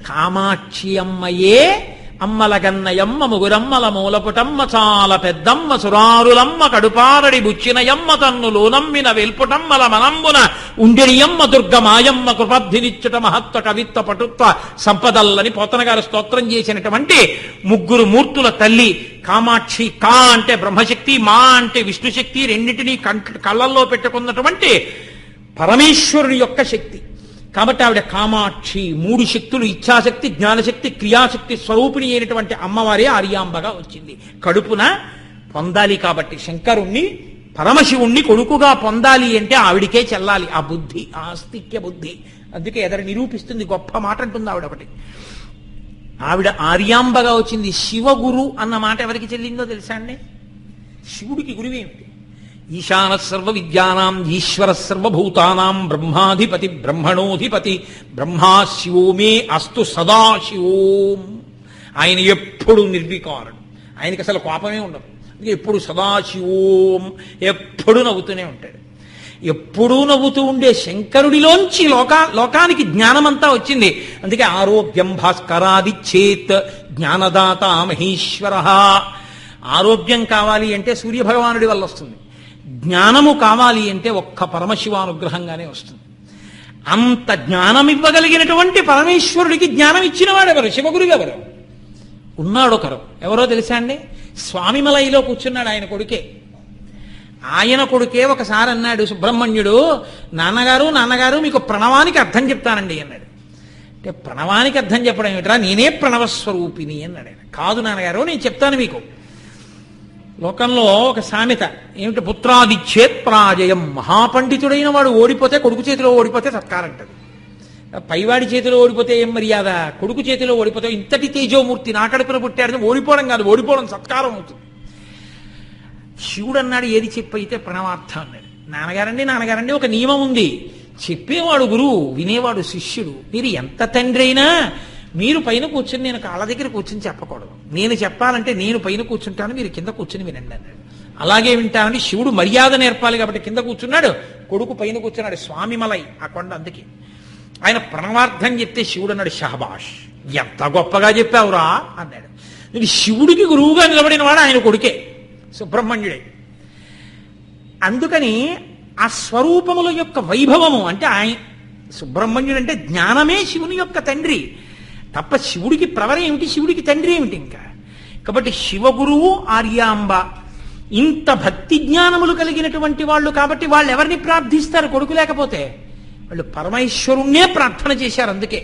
కామాక్షి అమ్మయే అమ్మలగన్నయమ్మ, ముగురమ్మల మూలపుటమ్మ, చాలా పెద్దమ్మ, సురారులమ్మ, కడుపారడి బుచ్చినయమ్మ, తన్నులు నమ్మిన వెల్పుటమ్మల మనంబున ఉండినియమ్మ, దుర్గమాయమ్మ, కృపబ్ధినిచ్చుట మహత్వ కవిత్వ పటుత్వ సంపదల్లని పోతన గారు స్తోత్రం చేసినటువంటి 3 మూర్తుల తల్లి కామాక్షి. కా అంటే బ్రహ్మశక్తి, మా అంటే విష్ణుశక్తి, రెండింటినీ కళ్ళల్లో పెట్టుకున్నటువంటి పరమేశ్వరుని యొక్క శక్తి. కాబట్టి ఆవిడ కామాక్షి. 3 శక్తులు, ఇచ్ఛాశక్తి, జ్ఞానశక్తి, క్రియాశక్తి స్వరూపిణి అయినటువంటి అమ్మవారే ఆర్యాంబగా వచ్చింది. కడుపున పొందాలి కాబట్టి శంకరుణ్ణి, పరమశివుణ్ణి కొడుకుగా పొందాలి అంటే ఆవిడికే చెల్లాలి ఆ బుద్ధి, ఆ ఆస్తిక్య బుద్ధి. అందుకే ఎదరు నిరూపిస్తుంది, గొప్ప మాట అంటుంది ఆవిడ ఒకటి. ఆవిడ ఆర్యాంబగా వచ్చింది. శివగురు అన్న మాట ఎవరికి చెల్లిందో తెలుసా అండి? శివుడికి గురువేమిటి? ఈశాన సర్వ విద్యానాం ఈశ్వర సర్వభూతానాం బ్రహ్మాధిపతి బ్రహ్మణోధిపతి బ్రహ్మా శివో మే అస్తు సదాశివోం. ఆయన ఎప్పుడు నిర్వికారుడు, ఆయనకి అసలు కోపమే ఉండదు. ఎప్పుడు సదాశివోం, ఎప్పుడు నవ్వుతూనే ఉంటాడు. ఎప్పుడూ నవ్వుతూ ఉండే శంకరుడిలోంచి లోకానికి జ్ఞానమంతా వచ్చింది. అందుకే ఆరోగ్యం భాస్కరాది చేత్ జ్ఞానదాత మహేశ్వర. ఆరోగ్యం కావాలి అంటే సూర్యభగవానుడి వల్ల వస్తుంది. జ్ఞానము కావాలి అంటే ఒక్క పరమశివానుగ్రహంగానే వస్తుంది. అంత జ్ఞానం ఇవ్వగలిగినటువంటి పరమేశ్వరుడికి జ్ఞానం ఇచ్చిన వాడెవరు? శివగురువు ఎవరు? ఉన్నాడు ఒకరు. ఎవరో తెలుసా అండి? స్వామిమలైలో కూర్చున్నాడు ఆయన కొడుకే. ఆయన కొడుకే ఒకసారి అన్నాడు సుబ్రహ్మణ్యుడు, నాన్నగారు మీకు ప్రణవానికి అర్థం చెప్తానండి అన్నాడు. అంటే ప్రణవానికి అర్థం చెప్పడం ఏమిట్రా, నేనే ప్రణవస్వరూపిణి అన్నాడు ఆయన. కాదు నాన్నగారు, నేను చెప్తాను మీకు. లోకంలో ఒక సామెత ఏమిటి? పుత్రాదిచ్చేత్ పరాజయం. మహాపండితుడైన వాడు ఓడిపోతే, కొడుకు చేతిలో ఓడిపోతే సత్కారంటది. పైవాడి చేతిలో ఓడిపోతే ఏం మర్యాద, కొడుకు చేతిలో ఓడిపోతే ఇంతటి తేజోమూర్తి నా కడుపున పుట్టాడు, ఓడిపోవడం కాదు, ఓడిపోవడం సత్కారం అవుతుంది. శివుడు అన్నాడు, ఏది చెప్పైతే ప్రణవార్థం అన్నాడు. నాన్నగారండి ఒక నియమం ఉంది, చెప్పేవాడు గురువు, వినేవాడు శిష్యుడు. మీరు ఎంత తండ్రి అయినా మీరు పైన కూర్చుని నేను కాళ్ళ దగ్గర కూర్చుని చెప్పకూడదు. నేను చెప్పాలంటే నేను పైన కూర్చుంటాను, మీరు కింద కూర్చుని వినండి అన్నాడు. అలాగే వింటానని శివుడు మర్యాద నేర్పాలి కాబట్టి కింద కూర్చున్నాడు, కొడుకు పైన కూర్చున్నాడు. స్వామిమలై ఆ కొండ. అందుకే ఆయన ప్రణవార్థం చెప్తే శివుడు అన్నాడు, షహబాష్, ఎంత గొప్పగా చెప్పావురా అన్నాడు. ఇది శివుడికి గురువుగా నిలబడిన వాడు ఆయన కొడుకే, సుబ్రహ్మణ్యుడే. అందుకని ఆ స్వరూపముల యొక్క వైభవము అంటే సుబ్రహ్మణ్యుడు అంటే జ్ఞానమే శివుని యొక్క తండ్రి. తప్ప శివుడికి ప్రవరం ఏమిటి, శివుడికి తండ్రి ఏమిటి ఇంకా. కాబట్టి శివగురువు ఆర్యాంబ ఇంత భక్తి జ్ఞానములు కలిగినటువంటి వాళ్ళు కాబట్టి వాళ్ళు ఎవరిని ప్రార్థిస్తారు కొడుకు లేకపోతే? వాళ్ళు పరమేశ్వరుణ్ణే ప్రార్థన చేశారు. అందుకే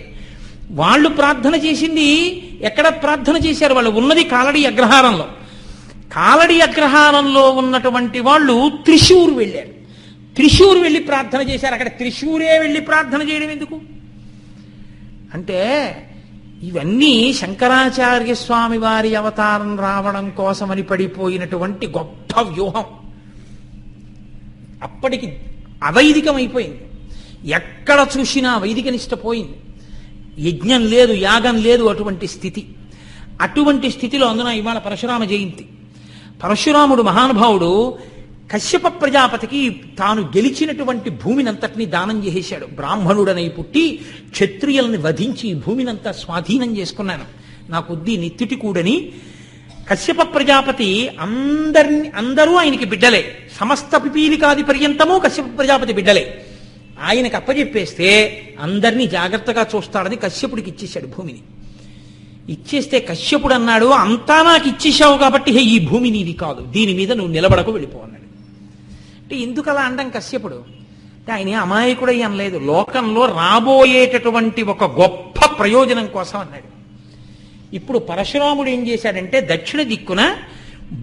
వాళ్ళు ప్రార్థన చేసింది ఎక్కడ ప్రార్థన చేశారు? వాళ్ళు ఉన్నది కాలడి అగ్రహారంలో. కాలడి అగ్రహారంలో ఉన్నటువంటి వాళ్ళు త్రిశూర్ వెళ్ళారు. త్రిశూర్ వెళ్ళి ప్రార్థన చేశారు. అక్కడ త్రిశూరే వెళ్ళి ప్రార్థన చేయడం ఎందుకు అంటే, ఇవన్నీ శంకరాచార్య స్వామి వారి అవతారం రావడం కోసమని పడిపోయినటువంటి గొప్ప వ్యూహం. అప్పటికి అవైదికమైపోయింది. ఎక్కడ చూసినా వైదిక నిష్ట పోయింది. యజ్ఞం లేదు, యాగం లేదు, అటువంటి స్థితి. అటువంటి స్థితిలో అందున ఇవాళ పరశురామ జయంతి. పరశురాముడు మహానుభావుడు కశ్యప ప్రజాపతికి తాను గెలిచినటువంటి భూమినంతటినీ దానం చేసేశాడు. బ్రాహ్మణుడనై పుట్టి క్షత్రియుల్ని వధించి భూమినంతా స్వాధీనం చేసుకున్నాను, నా కొద్దీ నెత్తిటి కూడని కశ్యప ప్రజాపతి అందరూ ఆయనకి బిడ్డలే. సమస్త పిపీలికాది పర్యంతము కశ్యప ప్రజాపతి బిడ్డలే. ఆయనకు అప్పచెప్పేస్తే అందరినీ జాగ్రత్తగా చూస్తాడని కశ్యపుడికి ఇచ్చేశాడు భూమిని. ఇచ్చేస్తే కశ్యపుడు అన్నాడు, అంతా నాకు ఇచ్చేశావు కాబట్టి ఈ భూమి నీది కాదు, దీని మీద నువ్వు నిలబడకు, వెళ్ళిపో అన్నాడు. అంటే ఎందుకు అలా అంటాం కశ్యపుడు అంటే, ఆయన అమాయకుడై అనలేదు, లోకంలో రాబోయేటటువంటి ఒక గొప్ప ప్రయోజనం కోసం అన్నాడు. ఇప్పుడు పరశురాముడు ఏం చేశాడంటే, దక్షిణ దిక్కున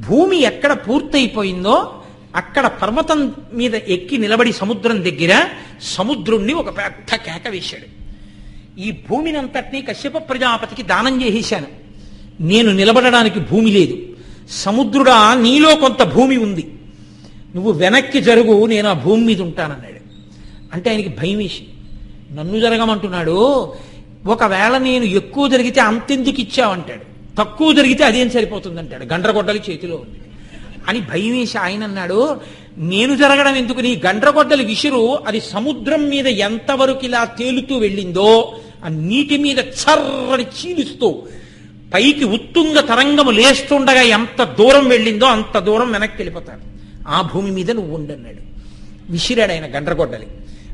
భూమి ఎక్కడ పూర్తయిపోయిందో అక్కడ పర్వతం మీద ఎక్కి నిలబడి సముద్రం దగ్గర సముద్రుణ్ణి ఒక పెద్ద కేక వేశాడు. ఈ భూమినంతటినీ కశ్యప ప్రజాపతికి దానం చేసేశాను, నేను నిలబడడానికి భూమి లేదు. సముద్రుడా, నీలో కొంత భూమి ఉంది, నువ్వు వెనక్కి జరుగు, నేను ఆ భూమి మీద ఉంటానన్నాడు. అంటే ఆయనకి భయం వేసి, నన్ను జరగమంటున్నాడు, ఒకవేళ నేను ఎక్కువ జరిగితే అంతెందుకు ఇచ్చావంటాడు, తక్కువ జరిగితే అదేం సరిపోతుందంటాడు, గండ్రగొడ్డలి చేతిలో ఉంది అని భయం వేసి ఆయన అన్నాడు, నేను జరగడం ఎందుకు, నీ గండ్రగొడ్డలి విసురు, అది సముద్రం మీద ఎంతవరకు ఇలా తేలుతూ వెళ్ళిందో ఆ నీటి మీద చర్రని చీలుస్తూ పైకి ఉత్తుంగ తరంగము లేస్తుండగా ఎంత దూరం వెళ్ళిందో అంత దూరం వెనక్కి వెళ్ళిపోతాడు, ఆ భూమి మీద నువ్వు ఉండన్నాడు. విసిరాడు ఆయన గండ్రగొడ్డలి.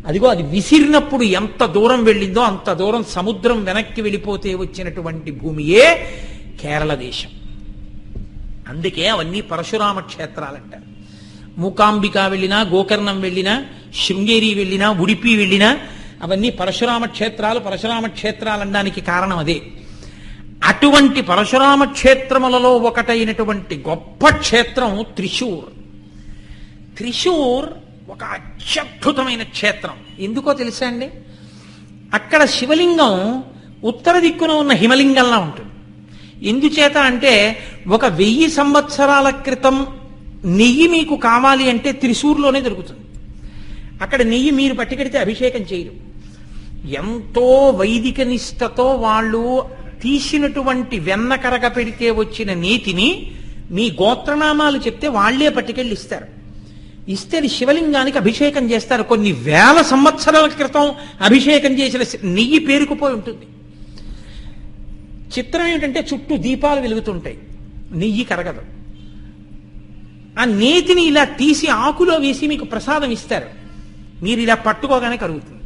అదిగో అది విసిరినప్పుడు ఎంత దూరం వెళ్ళిందో అంత దూరం సముద్రం వెనక్కి వెళ్ళిపోతే వచ్చినటువంటి భూమియే కేరళ దేశం. అందుకే అవన్నీ పరశురామ క్షేత్రాలంటారు. మూకాంబిక వెళ్ళినా, గోకర్ణం వెళ్ళినా, శృంగేరి వెళ్ళినా, ఉడిపి వెళ్ళినా అవన్నీ పరశురామ క్షేత్రాలు. పరశురామ క్షేత్రాలు అనడానికి కారణం అదే. అటువంటి పరశురామ క్షేత్రములలో ఒకటైనటువంటి గొప్ప క్షేత్రం త్రిశూర్. త్రిశూర్ ఒక అత్యద్భుతమైన క్షేత్రం. ఎందుకో తెలుసా అండి, అక్కడ శివలింగం ఉత్తర దిక్కున ఉన్న హిమలింగంలా ఉంటుంది. ఎందుచేత అంటే, 1000 సంవత్సరాల క్రితం నెయ్యి మీకు కావాలి అంటే త్రిశూర్లోనే దొరుకుతుంది. అక్కడ నెయ్యి మీరు పట్టుకెడితే అభిషేకం చేయరు. ఎంతో వైదిక నిష్టతో వాళ్ళు తీసినటువంటి వెన్న కరగ పెడితే వచ్చిన నీతిని మీ గోత్రనామాలు చెప్తే వాళ్లే పట్టుకెళ్ళి ఇస్తారు. ఇస్తే శివలింగానికి అభిషేకం చేస్తారు. కొన్ని వేల సంవత్సరాల క్రితం అభిషేకం చేసిన నెయ్యి పేరుకుపోయి ఉంటుంది. చిత్రం ఏమిటంటే, చుట్టూ దీపాలు వెలుగుతుంటాయి, నెయ్యి కరగదు. ఆ నేతిని ఇలా తీసి ఆకులో వేసి మీకు ప్రసాదం ఇస్తారు, మీరు ఇలా పట్టుకోగానే కరుగుతుంది.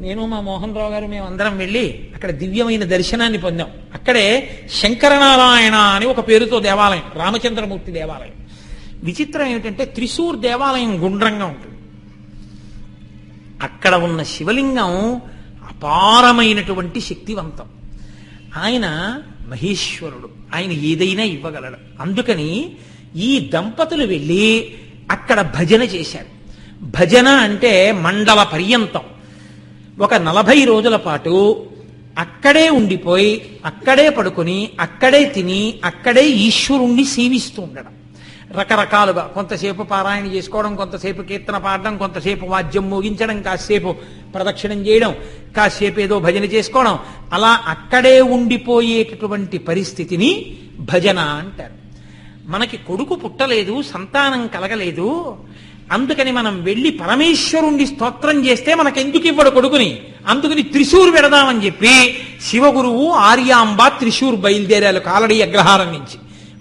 నేను మా మోహన్ రావు గారు మేమందరం వెళ్ళి అక్కడ దివ్యమైన దర్శనాన్ని పొందాం. అక్కడే శంకరనారాయణ అని ఒక పేరుతో దేవాలయం, రామచంద్రమూర్తి దేవాలయం. విచిత్రం ఏమిటంటే, త్రిశూర్ దేవాలయం గుండ్రంగా ఉంటుంది. అక్కడ ఉన్న శివలింగం అపారమైనటువంటి శక్తివంతం. ఆయన మహేశ్వరుడు, ఆయన ఏదైనా ఇవ్వగలడు. అందుకని ఈ దంపతులు వెళ్ళి అక్కడ భజన చేశారు. భజన అంటే మండల పర్యంతం ఒక 40 రోజుల పాటు అక్కడే ఉండిపోయి, అక్కడే పడుకొని, అక్కడే తిని, అక్కడే ఈశ్వరుణ్ణి సేవిస్తూ ఉండడం. రకరకాలుగా కొంతసేపు పారాయణ చేసుకోవడం, కొంతసేపు కీర్తన పాడడం, కొంతసేపు వాద్యం మోగించడం, కాసేపు ప్రదక్షిణం చేయడం, కాసేపు ఏదో భజన చేసుకోవడం, అలా అక్కడే ఉండిపోయేటటువంటి పరిస్థితిని భజన అంటారు. మనకి కొడుకు పుట్టలేదు, సంతానం కలగలేదు, అందుకని మనం వెళ్ళి పరమేశ్వరుణ్ణి స్తోత్రం చేస్తే మనకెందుకు ఇవ్వడు కొడుకుని, అందుకని త్రిశూర్ పెడదామని చెప్పి శివగురువు ఆర్యాంబ త్రిశూర్ బయలుదేరారు. కాలడి అగ్రహారం నుంచి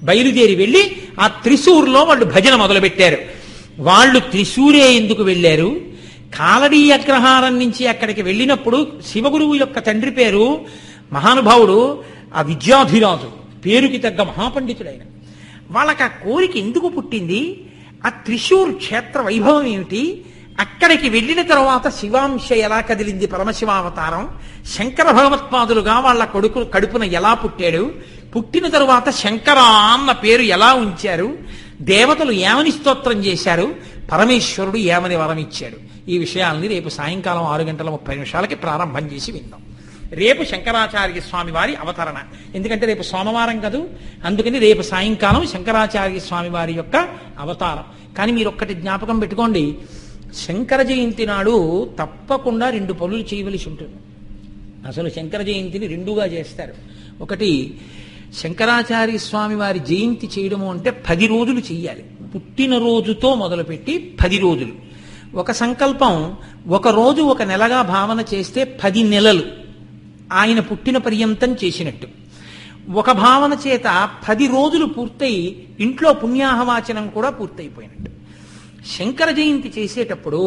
బయలుదేరి వెళ్ళి ఆ త్రిశూర్లో వాళ్ళు భజన మొదలుపెట్టారు. వాళ్ళు త్రిశూరే ఎందుకు వెళ్ళారు, కాలడీ అగ్రహారం నుంచి అక్కడికి వెళ్ళినప్పుడు శివగురువు యొక్క తండ్రి పేరు మహానుభావుడు ఆ విద్యాధిరాజు, పేరుకి తగ్గ మహాపండితుడైన. వాళ్ళకి ఆ కోరిక ఎందుకు పుట్టింది? ఆ త్రిశూర్ క్షేత్ర వైభవం ఏమిటి? అక్కడికి వెళ్ళిన తర్వాత శివాంశ ఎలా కదిలింది, పరమశివావతారం, శంకర భగవత్పాదులుగా వాళ్ళ కొడుకు కడుపున ఎలా పుట్టాడు, పుట్టిన తరువాత శంకర అన్న పేరు ఎలా ఉంచారు, దేవతలు ఏమని స్తోత్రం చేశారు, పరమేశ్వరుడు ఏమని వరం ఇచ్చాడు. ఈ విషయాల్ని రేపు సాయంకాలం 6:30 ప్రారంభం చేసి విందాం. రేపు శంకరాచార్య స్వామి వారి అవతరణ. ఎందుకంటే రేపు సోమవారం కదూ, అందుకని రేపు సాయంకాలం శంకరాచార్య స్వామి వారి యొక్క అవతారం. కానీ మీరు ఒక్కటి జ్ఞాపకం పెట్టుకోండి, శంకర జయంతి నాడు తప్పకుండా 2 పనులు చేయవలసి ఉంటుంది. అసలు శంకర జయంతిని 2గా చేస్తారు. ఒకటి, శంకరాచార్య స్వామి వారి జయంతి చేయడము అంటే 10 రోజులు చెయ్యాలి. పుట్టినరోజుతో మొదలుపెట్టి 10 రోజులు. ఒక సంకల్పం, ఒక రోజు ఒక నెలగా భావన చేస్తే 10 నెలలు ఆయన పుట్టిన పర్యంతం చేసినట్టు. ఒక భావన చేత 10 రోజులు పూర్తయి ఇంట్లో పుణ్యాహవాచనం కూడా పూర్తయిపోయినట్టు. శంకర జయంతి చేసేటప్పుడు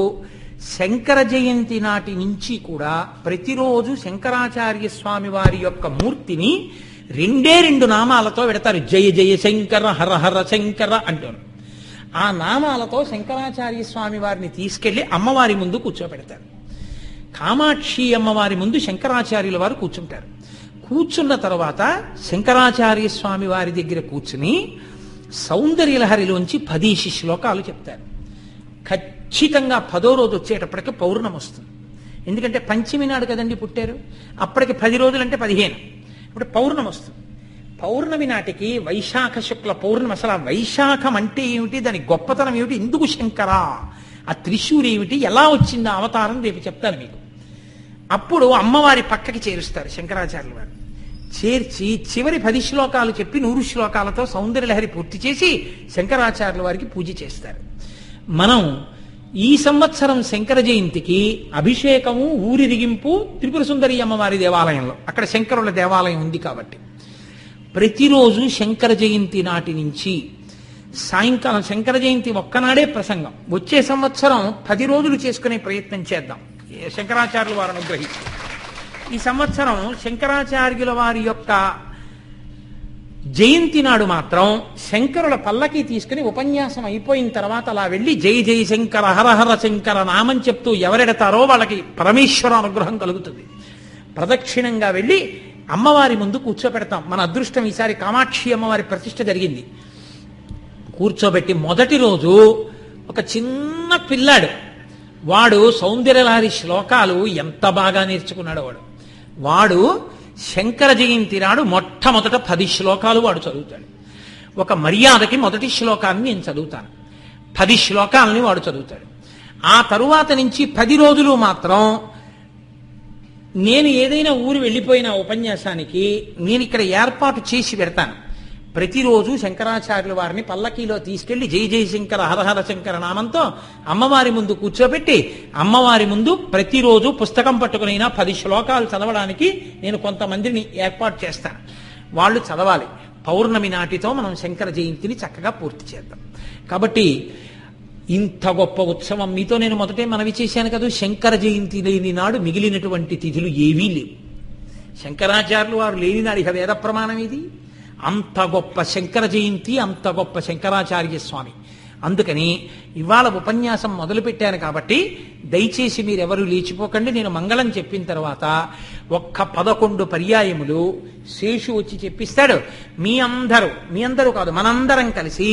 శంకర జయంతి నాటి నుంచి కూడా ప్రతిరోజు శంకరాచార్య స్వామి వారి యొక్క మూర్తిని 2 నామాలతో పెడతారు. జయ జయ శంకర, హర హర శంకర అంటారు. ఆ నామాలతో శంకరాచార్య స్వామి వారిని తీసుకెళ్లి అమ్మవారి ముందు కూర్చోబెడతారు. కామాక్షి అమ్మవారి ముందు శంకరాచార్యుల వారు కూర్చుంటారు. కూర్చున్న తర్వాత శంకరాచార్య స్వామి వారి దగ్గర కూర్చుని సౌందర్యలహరిలోంచి 10 శ్లోకాలు చెప్తారు. ఖచ్చితంగా 10వ రోజు వచ్చేటప్పటికి పౌర్ణమి వస్తుంది. ఎందుకంటే పంచమి నాడు కదండి పుట్టారు, అప్పటికి 10 రోజులంటే 15. ఇప్పుడు పౌర్ణమి వస్తుంది. పౌర్ణమి నాటికి వైశాఖ శుక్ల పౌర్ణమి. అసలు ఆ వైశాఖం అంటే ఏమిటి, దాని గొప్పతనం ఏమిటి, ఎందుకు శంకర, ఆ త్రిశూర్ ఏమిటి, ఎలా వచ్చింది ఆ అవతారం రేపు చెప్తాను మీకు. అప్పుడు అమ్మవారి పక్కకి చేరుస్తారు శంకరాచార్యుల వారు. చేర్చి చివరి 10 శ్లోకాలు చెప్పి 100 శ్లోకాలతో సౌందర్యలహరి పూర్తి చేసి శంకరాచార్యుల వారికి పూజ చేస్తారు. మనం ఈ సంవత్సరం శంకర జయంతికి అభిషేకము, ఊరిరిగింపు త్రిపుర సుందరి అమ్మవారి దేవాలయంలో, అక్కడ శంకరుల దేవాలయం ఉంది కాబట్టి ప్రతిరోజు శంకర జయంతి నాటి నుంచి సాయంకాలం, శంకర జయంతి ఒక్కనాడే ప్రసంగం, వచ్చే సంవత్సరం 10 రోజులు చేసుకునే ప్రయత్నం చేద్దాం శంకరాచార్యుల వారు అనుగ్రహించి. ఈ సంవత్సరం శంకరాచార్యుల వారి యొక్క జయంతి నాడు మాత్రం శంకరుల పల్లకి తీసుకుని ఉపన్యాసం అయిపోయిన తర్వాత అలా వెళ్ళి జై జై శంకర, హరహర శంకర నామం చెప్తూ ఎవరెడతారో వాళ్ళకి పరమేశ్వర అనుగ్రహం కలుగుతుంది. ప్రదక్షిణంగా వెళ్ళి అమ్మవారి ముందు కూర్చోపెడతాం. మన అదృష్టం ఈసారి కామాక్షి అమ్మవారి ప్రతిష్ఠ జరిగింది. కూర్చోబెట్టి మొదటి రోజు ఒక చిన్న పిల్లాడు, వాడు సౌందర్యలహరి శ్లోకాలు ఎంత బాగా నేర్చుకున్నాడు. వాడు శంకర జయంతి నాడు మొట్టమొదట 10 శ్లోకాలు వాడు చదువుతాడు. ఒక మర్యాదకి మొదటి శ్లోకాన్ని నేను చదువుతాను, 10 శ్లోకాలని వాడు చదువుతాడు. ఆ తరువాత నుంచి 10 రోజులు మాత్రం నేను ఏదైనా ఊరు వెళ్ళిపోయిన ఉపన్యాసానికి నేను ఇక్కడ ఏర్పాటు చేసి పెడతాను. ప్రతిరోజు శంకరాచార్యుల వారిని పల్లకీలో తీసుకెళ్లి జై జై శంకర, హరహర శంకర నామంతో అమ్మవారి ముందు కూర్చోబెట్టి అమ్మవారి ముందు ప్రతిరోజు పుస్తకం పట్టుకునైనా 10 శ్లోకాలు చదవడానికి నేను కొంతమందిని ఏర్పాటు చేస్తాను. వాళ్ళు చదవాలి. పౌర్ణమి నాటితో మనం శంకర జయంతిని చక్కగా పూర్తి చేద్దాం. కాబట్టి ఇంత గొప్ప ఉత్సవం మీతో నేను మొదటే మనవి చేశాను కదా, శంకర జయంతి లేని నాడు మిగిలినటువంటి తిథులు ఏవీ లేవు. శంకరాచార్యులు వారు లేని నాడు ఇక వేద ప్రమాణం ఇది. అంత గొప్ప శంకర జయంతి, అంత గొప్ప శంకరాచార్య స్వామి. అందుకని ఇవాళ ఉపన్యాసం మొదలు పెట్టాను కాబట్టి దయచేసి మీరెవరూ లేచిపోకండి. నేను మంగళం చెప్పిన తర్వాత ఒక్క 11 పర్యాయములు శేషు వచ్చి చెప్పిస్తాడు. మీ అందరూ కాదు, మనందరం కలిసి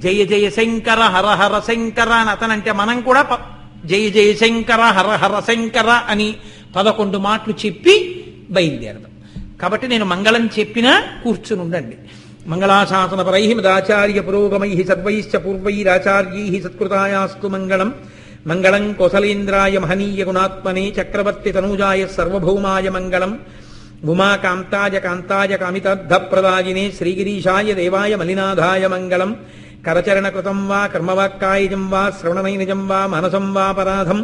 జయ జయ శంకర, హర హర శంకర అని అతనంటే మనం కూడా జయ జయ శంకర, హర హర శంకర అని 11 మాటలు చెప్పి బయలుదేరదాం. కాబట్టి నేను మంగళం చెప్పినా కూర్చుని ఉండండి. మంగళాశాసన పరై మదాచార్య పురోగమై సర్వైశ్చ పూర్వైరాచార్యై సత్కృతాయాస్తు మంగళం. మంగళం కోసలేంద్రాయ మహనీయ గుణాత్మనే చక్రవర్తి తనూజాయ సర్వభౌమాయ మంగళం. ఉమాకాంతాయ కాంతాయ కామితార్థప్రదాయినే శ్రీగిరీశాయ దేవాయ మలినాథాయ మంగళం. కరచరణకృతం వా కర్మవాక్కాయజం వా శ్రవణనైనజం వా మనసం వాపరాధం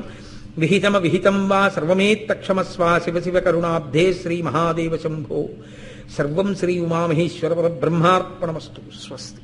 విహితం వా సర్వమేత్తక్షమస్వ. శివ శివ కరుణాబ్ధే శ్రీ మహాదేవ శంభో. సర్వం శ్రీ ఉమామహేశ్వర పరబ్రహ్మార్పణమస్తు. స్వస్తి.